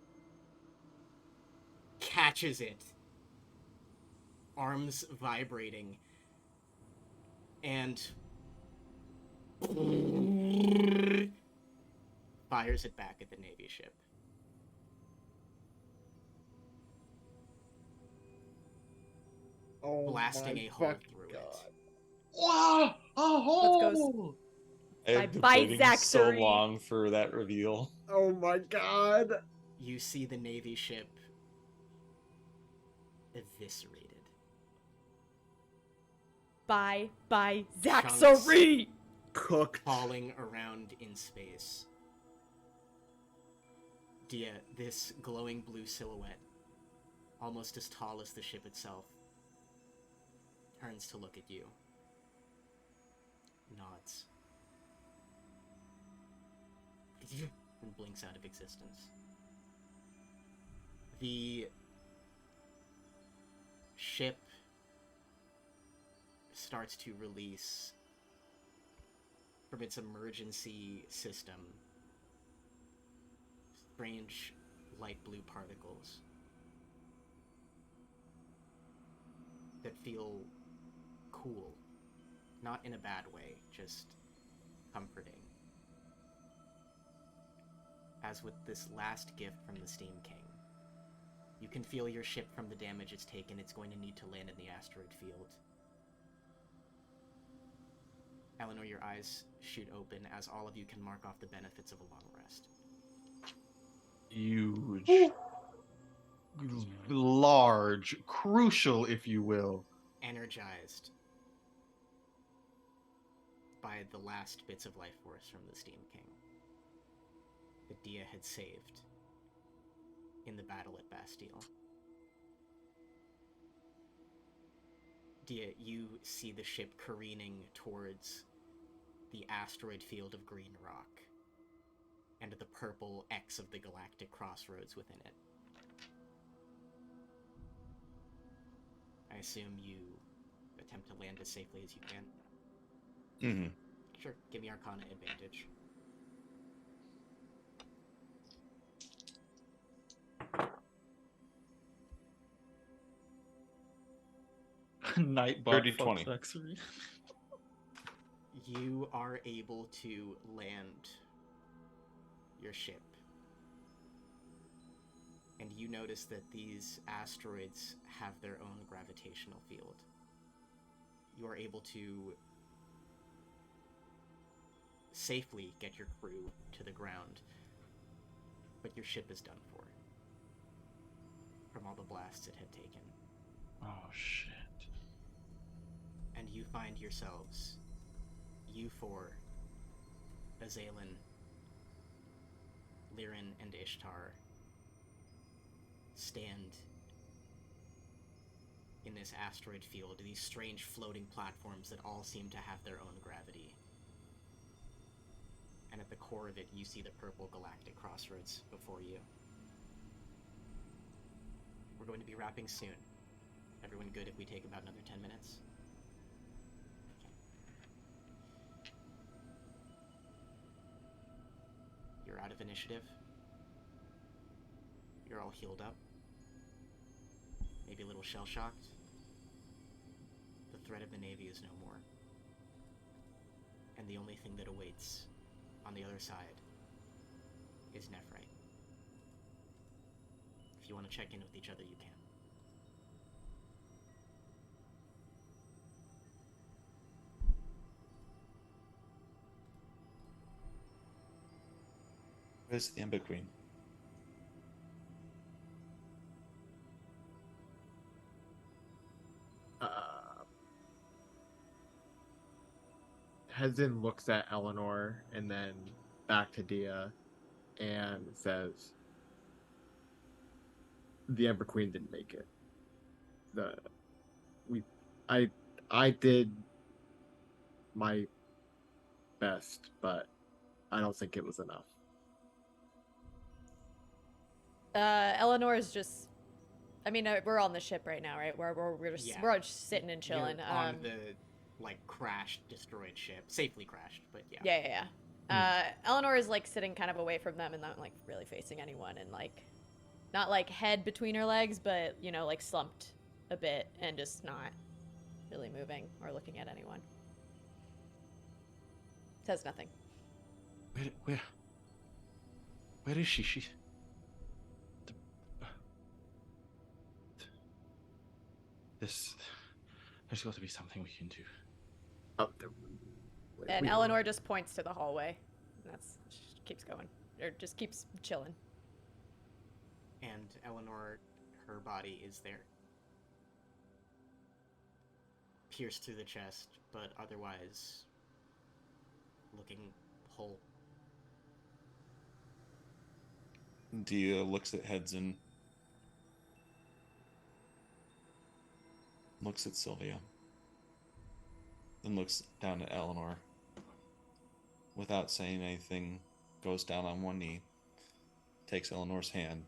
Catches it. Arms vibrating. And fires it back at the Navy ship. Oh Blasting my a hole fucking through God. it. Wow! A hole! I have Bye, been waiting so Zachary. long for that reveal. Oh my God. You see the Navy ship eviscerated. Bye, Chunks. Zachary. Cooked. Falling around in space. Diya, this glowing blue silhouette, almost as tall as the ship itself, turns to look at you. Nods. And blinks out of existence. The ship starts to release from its emergency system strange light blue particles that feel cool. Not in a bad way, just comforting. As with this last gift from the Steam King, you can feel your ship from the damage it's taken. It's going to need to land in the asteroid field. Elanor, your eyes shoot open as all of you can mark off the benefits of a long rest. Huge. Large. Crucial, if you will. Energized by the last bits of life force from the Steam King that Diya had saved in the battle at Bastille. Diya, you see the ship careening towards the asteroid field of green rock and the purple X of the Galactic Crossroads within it. I assume you attempt to land as safely as you can. Mm-hmm. Sure, give me Arcana advantage. Nightbot 30-20. Fluxury. You are able to land your ship. And you notice that these asteroids have their own gravitational field. You are able to safely get your crew to the ground, but your ship is done for from all the blasts it had taken. Oh, shit. And you find yourselves, you four, Azalin, Lirin, and Ishtar, stand in this asteroid field, these strange floating platforms that all seem to have their own gravity. And at the core of it, you see the purple Galactic Crossroads before you. We're going to be wrapping soon. Everyone good if we take about another 10 minutes? Okay. You're out of initiative. You're all healed up. Maybe a little shell-shocked. The threat of the Navy is no more. And the only thing that awaits on the other side is Nephrite. If you want to check in with each other, you can. Where's Amber Queen? Hezin looks at Elanor and then back to Diya and says, "The Ember Queen didn't make it. I did my best, but I don't think it was enough." Eleanor is just. I mean, we're on the ship right now, right? We're all just sitting and chilling. You're on the crashed, destroyed ship, safely crashed, but yeah. Yeah. Eleanor is sitting kind of away from them and not really facing anyone, and not head between her legs, but slumped a bit and just not really moving or looking at anyone. Says nothing. Where is she? There's got to be something we can do. And Eleanor just points to the hallway. And she keeps going. Or just keeps chilling. And Elanor, her body is there. Pierced through the chest, but otherwise looking whole. Diya looks at Hedzin. Looks at Sylvia. Then looks down at Elanor. Without saying anything, goes down on one knee, takes Eleanor's hand,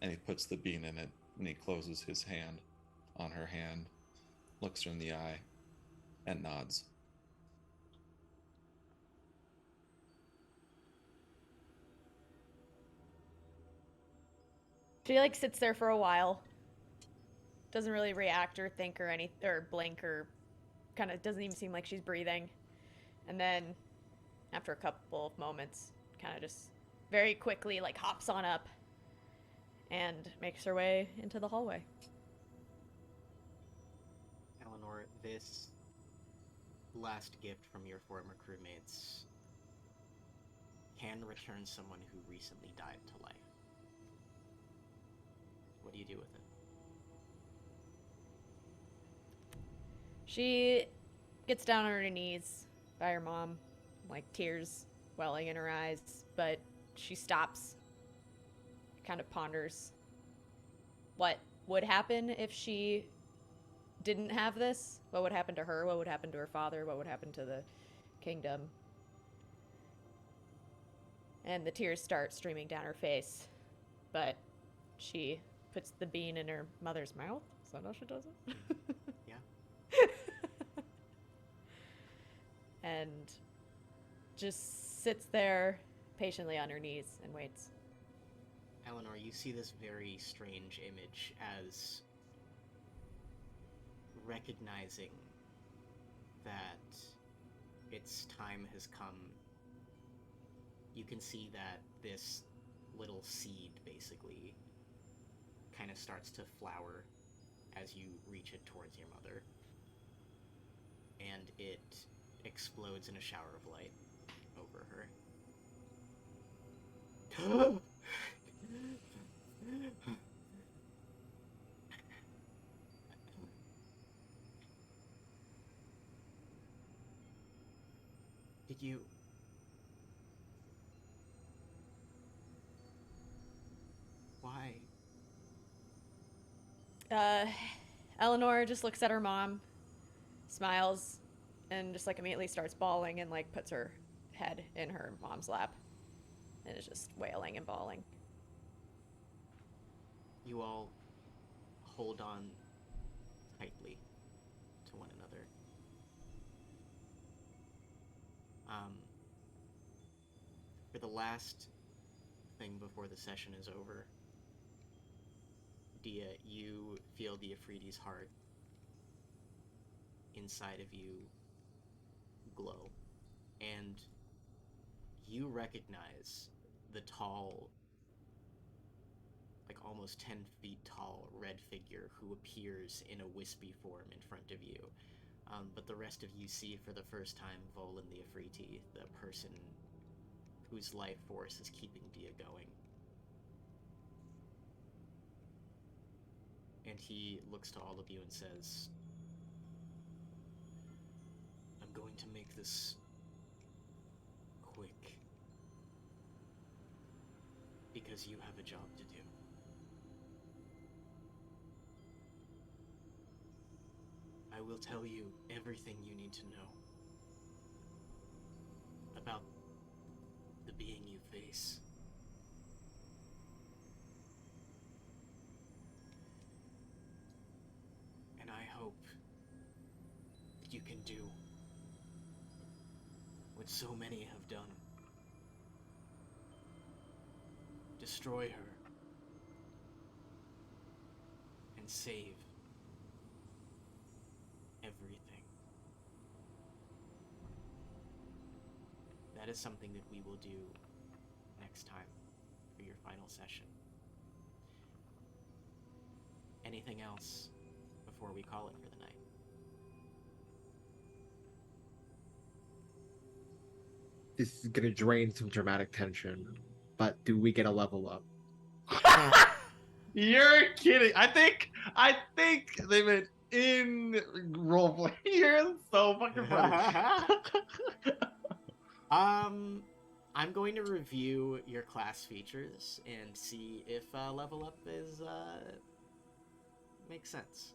and he puts the bean in it, and he closes his hand on her hand, looks her in the eye, and nods. She like sits there for a while. Doesn't really react or think or or blink or kind of doesn't even seem like she's breathing. And then after a couple of moments, kind of just very quickly like hops on up and makes her way into the hallway. Elanor, this last gift from your former crewmates can return someone who recently died to life. What do you do with it? She gets down on her knees by her mom, like tears welling in her eyes, but she stops, kind of ponders what would happen if she didn't have this. What would happen to her? What would happen to her father? What would happen to the kingdom? And the tears start streaming down her face, but she puts the bean in her mother's mouth. Is that how she does it? Yeah. And just sits there patiently on her knees and waits. Elanor, you see this very strange image as recognizing that its time has come. You can see that this little seed basically kind of starts to flower as you reach it towards your mother. And it explodes in a shower of light over her. Did you... Why? Elanor just looks at her mom, smiles, and just like immediately starts bawling and like puts her head in her mom's lap and is just wailing and bawling. You all hold on tightly to one another. For the last thing before the session is over, Diya, you feel the Afridi's heart inside of you glow, and you recognize the tall, like almost 10 feet tall red figure who appears in a wispy form in front of you. But the rest of you see for the first time Volan the Afridi, the person whose life force is keeping Diya going. And he looks to all of you and says, I'm going to make this quick, because you have a job to do. I will tell you everything you need to know about the being you face. And I hope that you can do what so many have done. Destroy her and save everything. That is something that we will do next time for your final session. Anything else before we call it for the night? This is gonna drain some dramatic tension, but do we get a level up? You're kidding. I think they meant in roleplay. You're so fucking funny. I'm going to review your class features and see if level up is makes sense.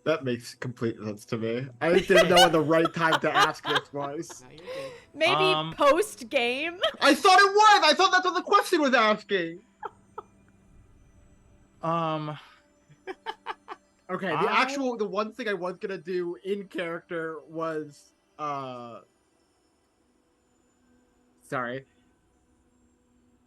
That makes complete sense to me. I didn't know when the right time to ask this was. No, you're good. Maybe post game. I thought it was. I thought that's what the question was asking. Okay, the one thing I was gonna do in character was sorry.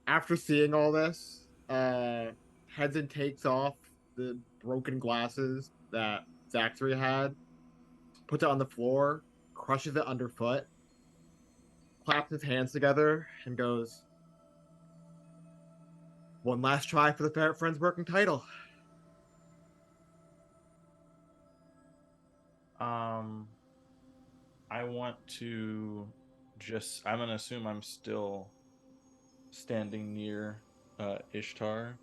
After seeing all this, Hedson takes off the broken glasses that Zachary had, puts it on the floor, crushes it underfoot, claps his hands together, and goes, "One last try for the Ferret Friends working title." I want to I'm gonna assume I'm still standing near Ishtar,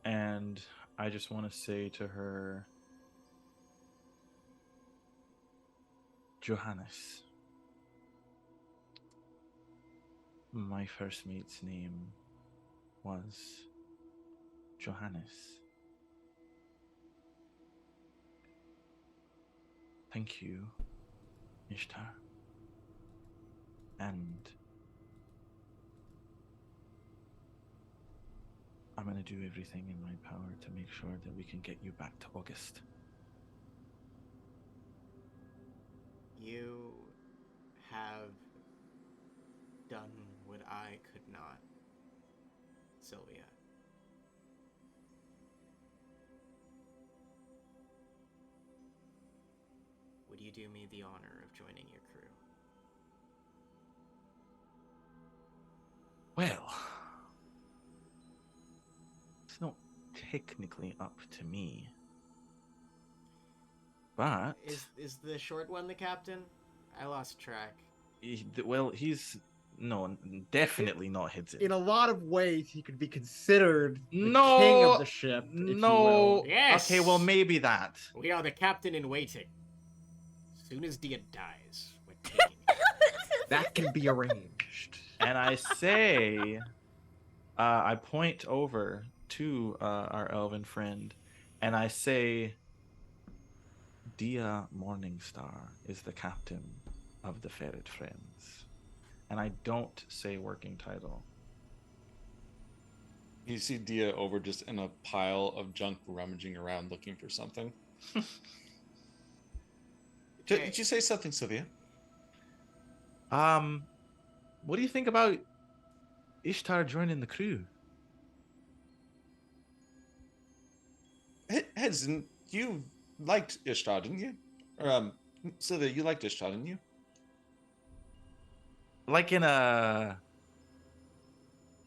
and I just want to say to her, Johannes, my first mate's name was Johannes. Thank you, Ishtar. And I'm going to do everything in my power to make sure that we can get you back to August. You have done what I could not, Sylvia. Would you do me the honor of joining your crew? Well, it's not technically up to me. But is the short one the captain? I lost track. he's definitely not Hedson. In a lot of ways, he could be considered the No, king of the ship. If you will. Yes. Okay, well maybe that. We are the captain in waiting. As soon as Diya dies, we're taking her. That can be arranged. And I say, I point over to our elven friend, and I say, Diya MorningStar is the captain of the Ferret Friends. And I don't say working title. You see Diya over just in a pile of junk rummaging around looking for something. Did you say something, Sylvia? What do you think about Ishtar joining the crew? Hedson, you liked Ishtar, didn't you? Or Sylvia, you liked Ishtar, didn't you? Like in a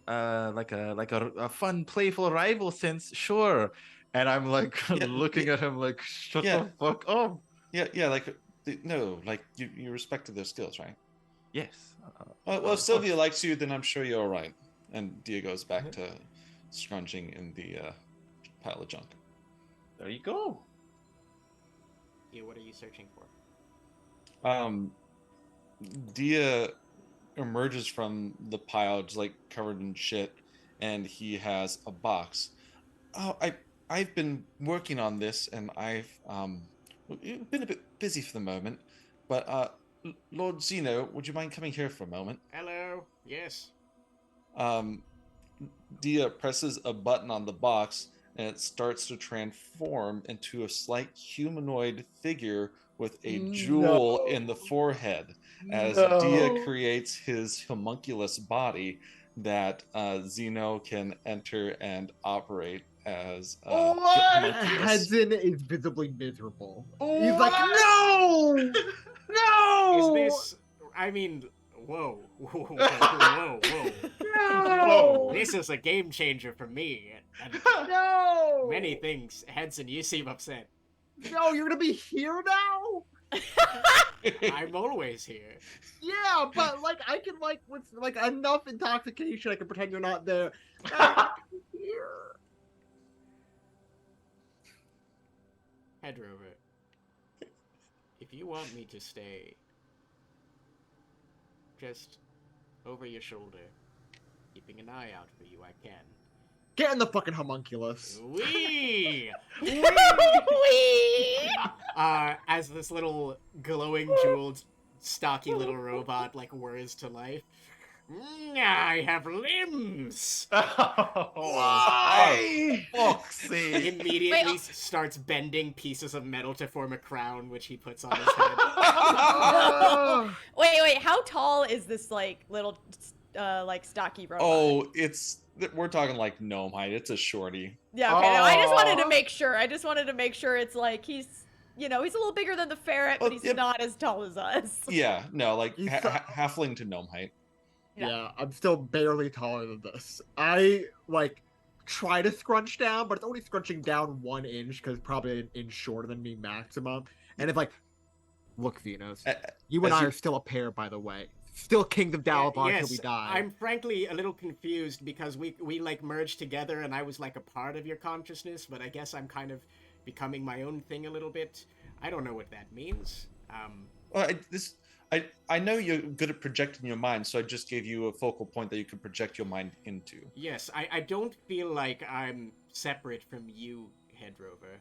a fun, playful rival sense, sure. And I'm like looking at him like, shut the fuck up. Yeah, like no, like you respected their skills, right? Yes. Well, if Sylvia likes you, then I'm sure you're all right. And Diya goes back to scrunching in the pile of junk. There you go. Yeah, what are you searching for? Diya emerges from the pile, just like covered in shit, and he has a box. Oh, I've been working on this, and I've been a bit busy for the moment, but Lord Zeno, would you mind coming here for a moment? Hello. Yes. Diya presses a button on the box, and it starts to transform into a slight humanoid figure with a jewel in the forehead as Diya creates his homunculus body that Zeno can enter and operate as homunculus. Hedson is visibly miserable. He's like, no! No! Is this... I mean... Whoa. Whoa. No! This is a game changer for me. And No! many things. Hedson, you seem upset. No, you're gonna be here now? I'm always here. Yeah, but like I can like with like enough intoxication I can pretend you're not there. I'm here. Hedrover, if you want me to stay just over your shoulder, keeping an eye out for you, I can. Get in the fucking homunculus. Wee! As this little glowing jeweled stocky little robot like whirs to life. I have limbs. Why? Fuck's sake. Immediately Wait, starts bending pieces of metal to form a crown, which he puts on his head. Wait, how tall is this like little like stocky robot? Oh, we're talking like gnome height. It's a shorty. Yeah, okay. No, I just wanted to Aw. make sure. I just wanted to make sure it's like he's he's a little bigger than the ferret, but Well, he's not as tall as us. Yeah, no, like He's halfling to gnome height. Yeah, I'm still barely taller than this. I like try to scrunch down, but it's only scrunching down 1 inch because probably an inch shorter than me maximum. And it's like, look, Venus, you and as I you- are still a pair, by the way. Still kings of Dalabar Yes, till we die. I'm frankly a little confused because we like merged together and I was like a part of your consciousness, but I guess I'm kind of becoming my own thing a little bit. I don't know what that means. Well, I know you're good at projecting your mind, so I just gave you a focal point that you can project your mind into. Yes, I don't feel like I'm separate from you, Hedrover.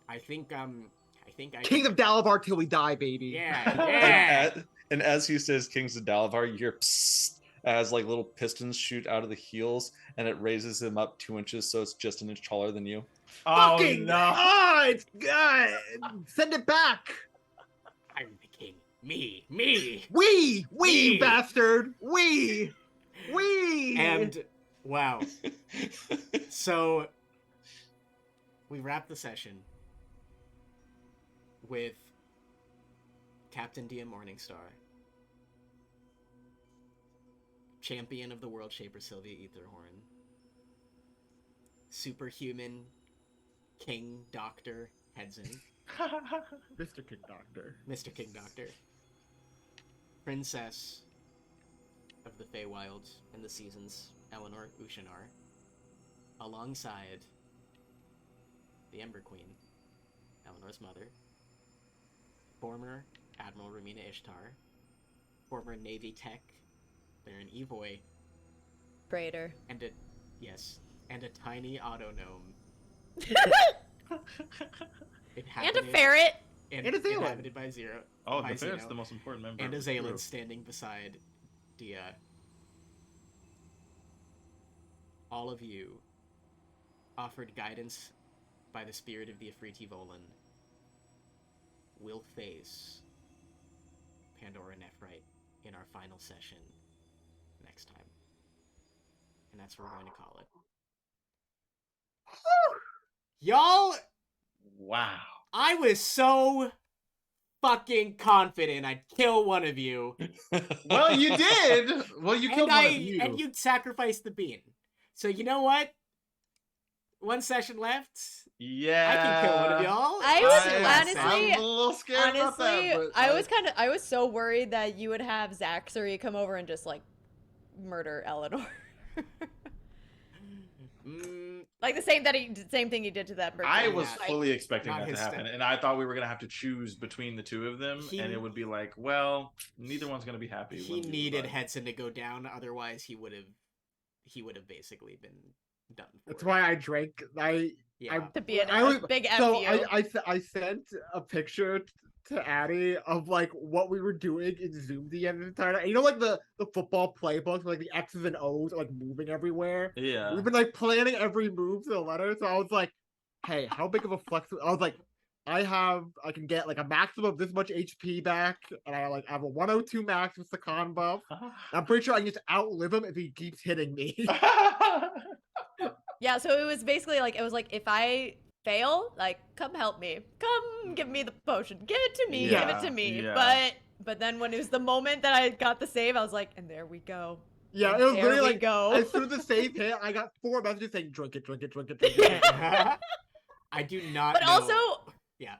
I think I King of Dalabar till we die, baby. Yeah. And as he says Kings of Dalavar, you hear psst, as like little pistons shoot out of the heels, and it raises him up 2 inches, so it's just an inch taller than you. Fucking no. it's good. Send it back. I'm the king. Me. We, Me. you bastard. We. And wow. So we wrap the session with Captain Diya Morningstar, champion of the World Shaper Sylvia Etherhorn, superhuman King Doctor Hedson, Mr. King Doctor. Mr. King Doctor, Princess of the Feywild and the Seasons, Elanor Uirchanar, alongside the Ember Queen, Eleanor's mother, former Admiral Ramina Ishtar, former Navy Tech Baron Evoy, Braider. and a tiny auto gnome. And a ferret. And And a Zaylin. inhabited by Zero. Oh, by the ferret's Zeno, the most important member. and a of the Zaylin group. standing beside Diya. All of you, offered guidance by the spirit of the Afriti Volan, will face Pandora Nephrite in our final session next time. And that's what we're going to call it. Y'all, Wow. I was so fucking confident I'd kill one of you. Well, you did. Well, you killed one of you. And you'd sacrifice the bean. So you know what? One session left. Yeah. I can kill one of y'all. I was I'm a little scared about honestly, that, but I was so worried that you would have Zaxxery come over and just like murder Elanor. Like the same thing he did to that birthday. I was Yeah. fully expecting Not that to his happen, step. and I thought we were gonna have to choose between the two of them, and it would be like, well, neither one's gonna be happy. He when we needed divide. Hedson to go down, otherwise he would have basically been done for. That's why I drank. Yeah. To be I was- a big F So you. I sent a picture to Addie of like what we were doing in Zoom the entire time. You know, like the football playbooks, where, like the X's and O's are like moving everywhere. Yeah. We've been like planning every move to the letter. So I was like, hey, how big of a flex? I was like, I can get like a maximum of this much HP back, and I have a 102 max with the con buff. I'm pretty sure I can just outlive him if he keeps hitting me. Yeah, so it was basically like if I fail, like come help me, come give me the potion, give it to me, give it to me. Yeah. But then when it was the moment that I got the save, I was like, and there we go. Yeah, And it was there literally we like go. as soon as the save hit, I got 4 messages saying drink it, drink it, drink it, drink it. I do not. But know. also, Yeah.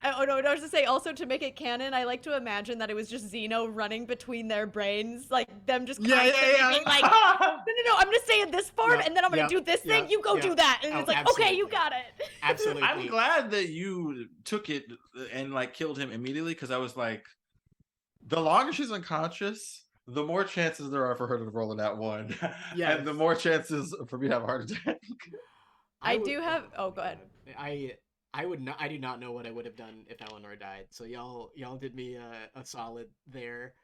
oh no, I was to say also to make it canon, I like to imagine that it was just Xeno running between their brains, like them just Yeah, constantly yeah. being like, no, I'm gonna stay in this farm Yep, and then I'm gonna yep, do this thing. yep, You go yep. do that, and Oh, it's like, okay, you absolutely. got it. Absolutely. I'm glad that you took it and like killed him immediately, because I was like, the longer she's unconscious, the more chances there are for her to roll in that one. Yes. And the more chances for me to have a heart attack. I would- do have. Oh, go ahead. I would not. I do not know what I would have done if Elanor died. So y'all did me a solid there.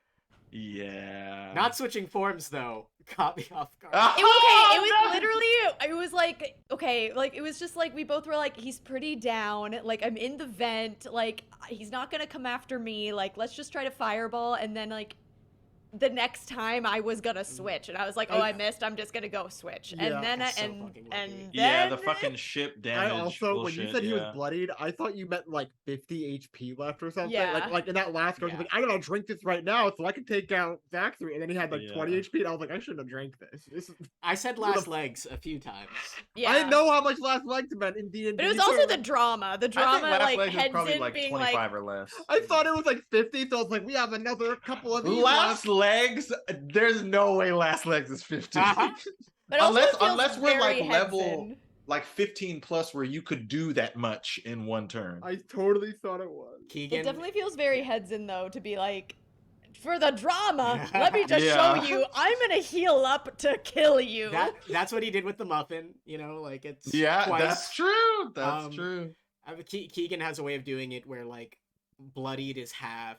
Yeah. Not switching forms though caught me off guard. It was literally, it was like, okay, like, it was just like, we both were like, he's pretty down, like, I'm in the vent, like, he's not gonna come after me, like, let's just try to fireball, and then, like, the next time I was gonna switch, and I was like, oh, I missed, I'm just gonna go switch. Yeah, and then, that's so and fucking then, lucky. Yeah, the fucking ship damage. I also, when bullshit, you said he was yeah. bloodied, I thought you meant like 50 HP left or something. Yeah. Like in that last go, Yeah. like, I gotta drink this right now so I can take out Zachary. And then he had like 20 Yeah. HP, and I was like, I shouldn't have drank this. I said last legs a few times. yeah. I didn't know how much last legs meant in D&D. But it was also the drama. The I think drama, last like, leg is heads probably in like being 25 like, or less. I thought it was like 50, so I was like, we have another couple of these Last legs, there's no way last legs is 50. but also it feels unless we're very like heads level in. like 15 plus where you could do that much in one turn. I totally thought it was. Keegan, It definitely feels very heads in, though, to be like, for the drama, let me just show Yeah. you, I'm gonna heal up to kill you. that's what he did with the muffin. You know, like it's Yeah, twice. that's true. That's Um, true. Keegan has a way of doing it where like bloodied is half,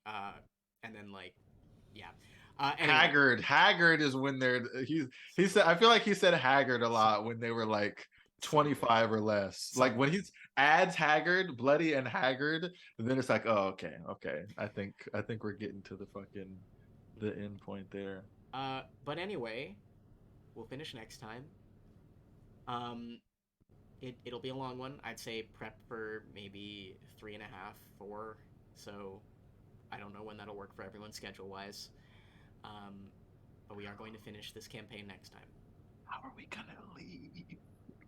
and then like, yeah. Anyway. Haggard is when they're he said, I feel like he said haggard a lot when they were like 25 or less. Like when he adds haggard, bloody and haggard, and then it's like, oh, okay. I think we're getting to the end point there. But anyway, we'll finish next time. It'll be a long one. I'd say prep for maybe 3.5, 4. So I don't know when that'll work for everyone schedule wise. But we are going to finish this campaign next time. How are we gonna leave?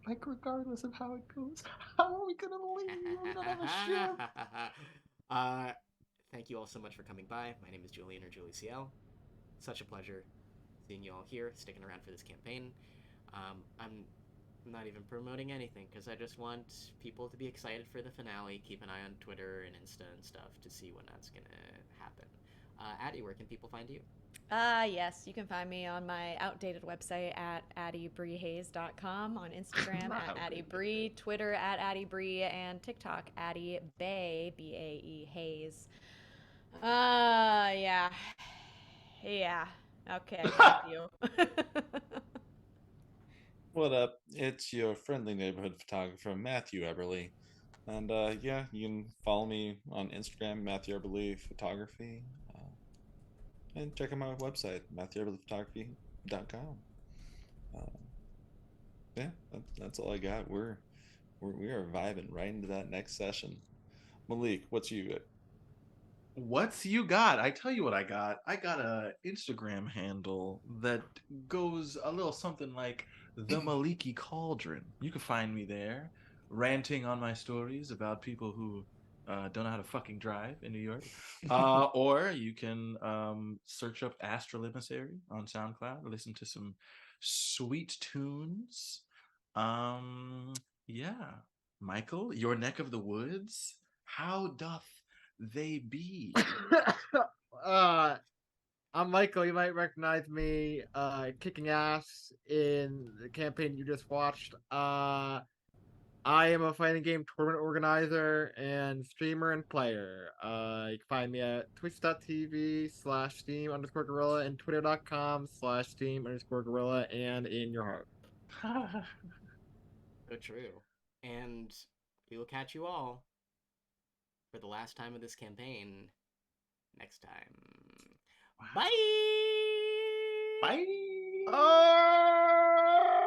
Like, regardless of how it goes, how are we gonna leave? We don't have a ship. Thank you all so much for coming by. My name is Julian or JuliCiel. Such a pleasure seeing you all here, sticking around for this campaign. I'm not even promoting anything because I just want people to be excited for the finale. Keep an eye on Twitter and Insta and stuff to see when that's gonna happen. Addie, where can people find you? Yes, you can find me on my outdated website at addiebriehays.com, on Instagram at addiebree, Twitter at addiebree, and TikTok Addie Bae, B-A-E Hayes. Yeah. Okay, thank you. What up? It's your friendly neighborhood photographer, Matthew Eberle. And yeah, you can follow me on Instagram, Matthew Eberle Photography. And check out my website, MatthewEberlePhotography.com. Yeah, that's all I got. We are vibing right into that next session. Malik, what's you? What's you got? I tell you what I got. I got a Instagram handle that goes a little something like the Maliki Cauldron. You can find me there, ranting on my stories about people who don't know how to fucking drive in New York. Or you can search up Astral Emissary on SoundCloud, listen to some sweet tunes. Yeah. Michael, your neck of the woods, how doth they be? I'm Michael. You might recognize me kicking ass in the campaign you just watched. I am a fighting game tournament organizer and streamer and player. You can find me at twitch.tv/steam_gorilla and twitter.com/steam_gorilla and in your heart. So true. And we will catch you all for the last time of this campaign next time. Wow. Bye! Bye. Oh!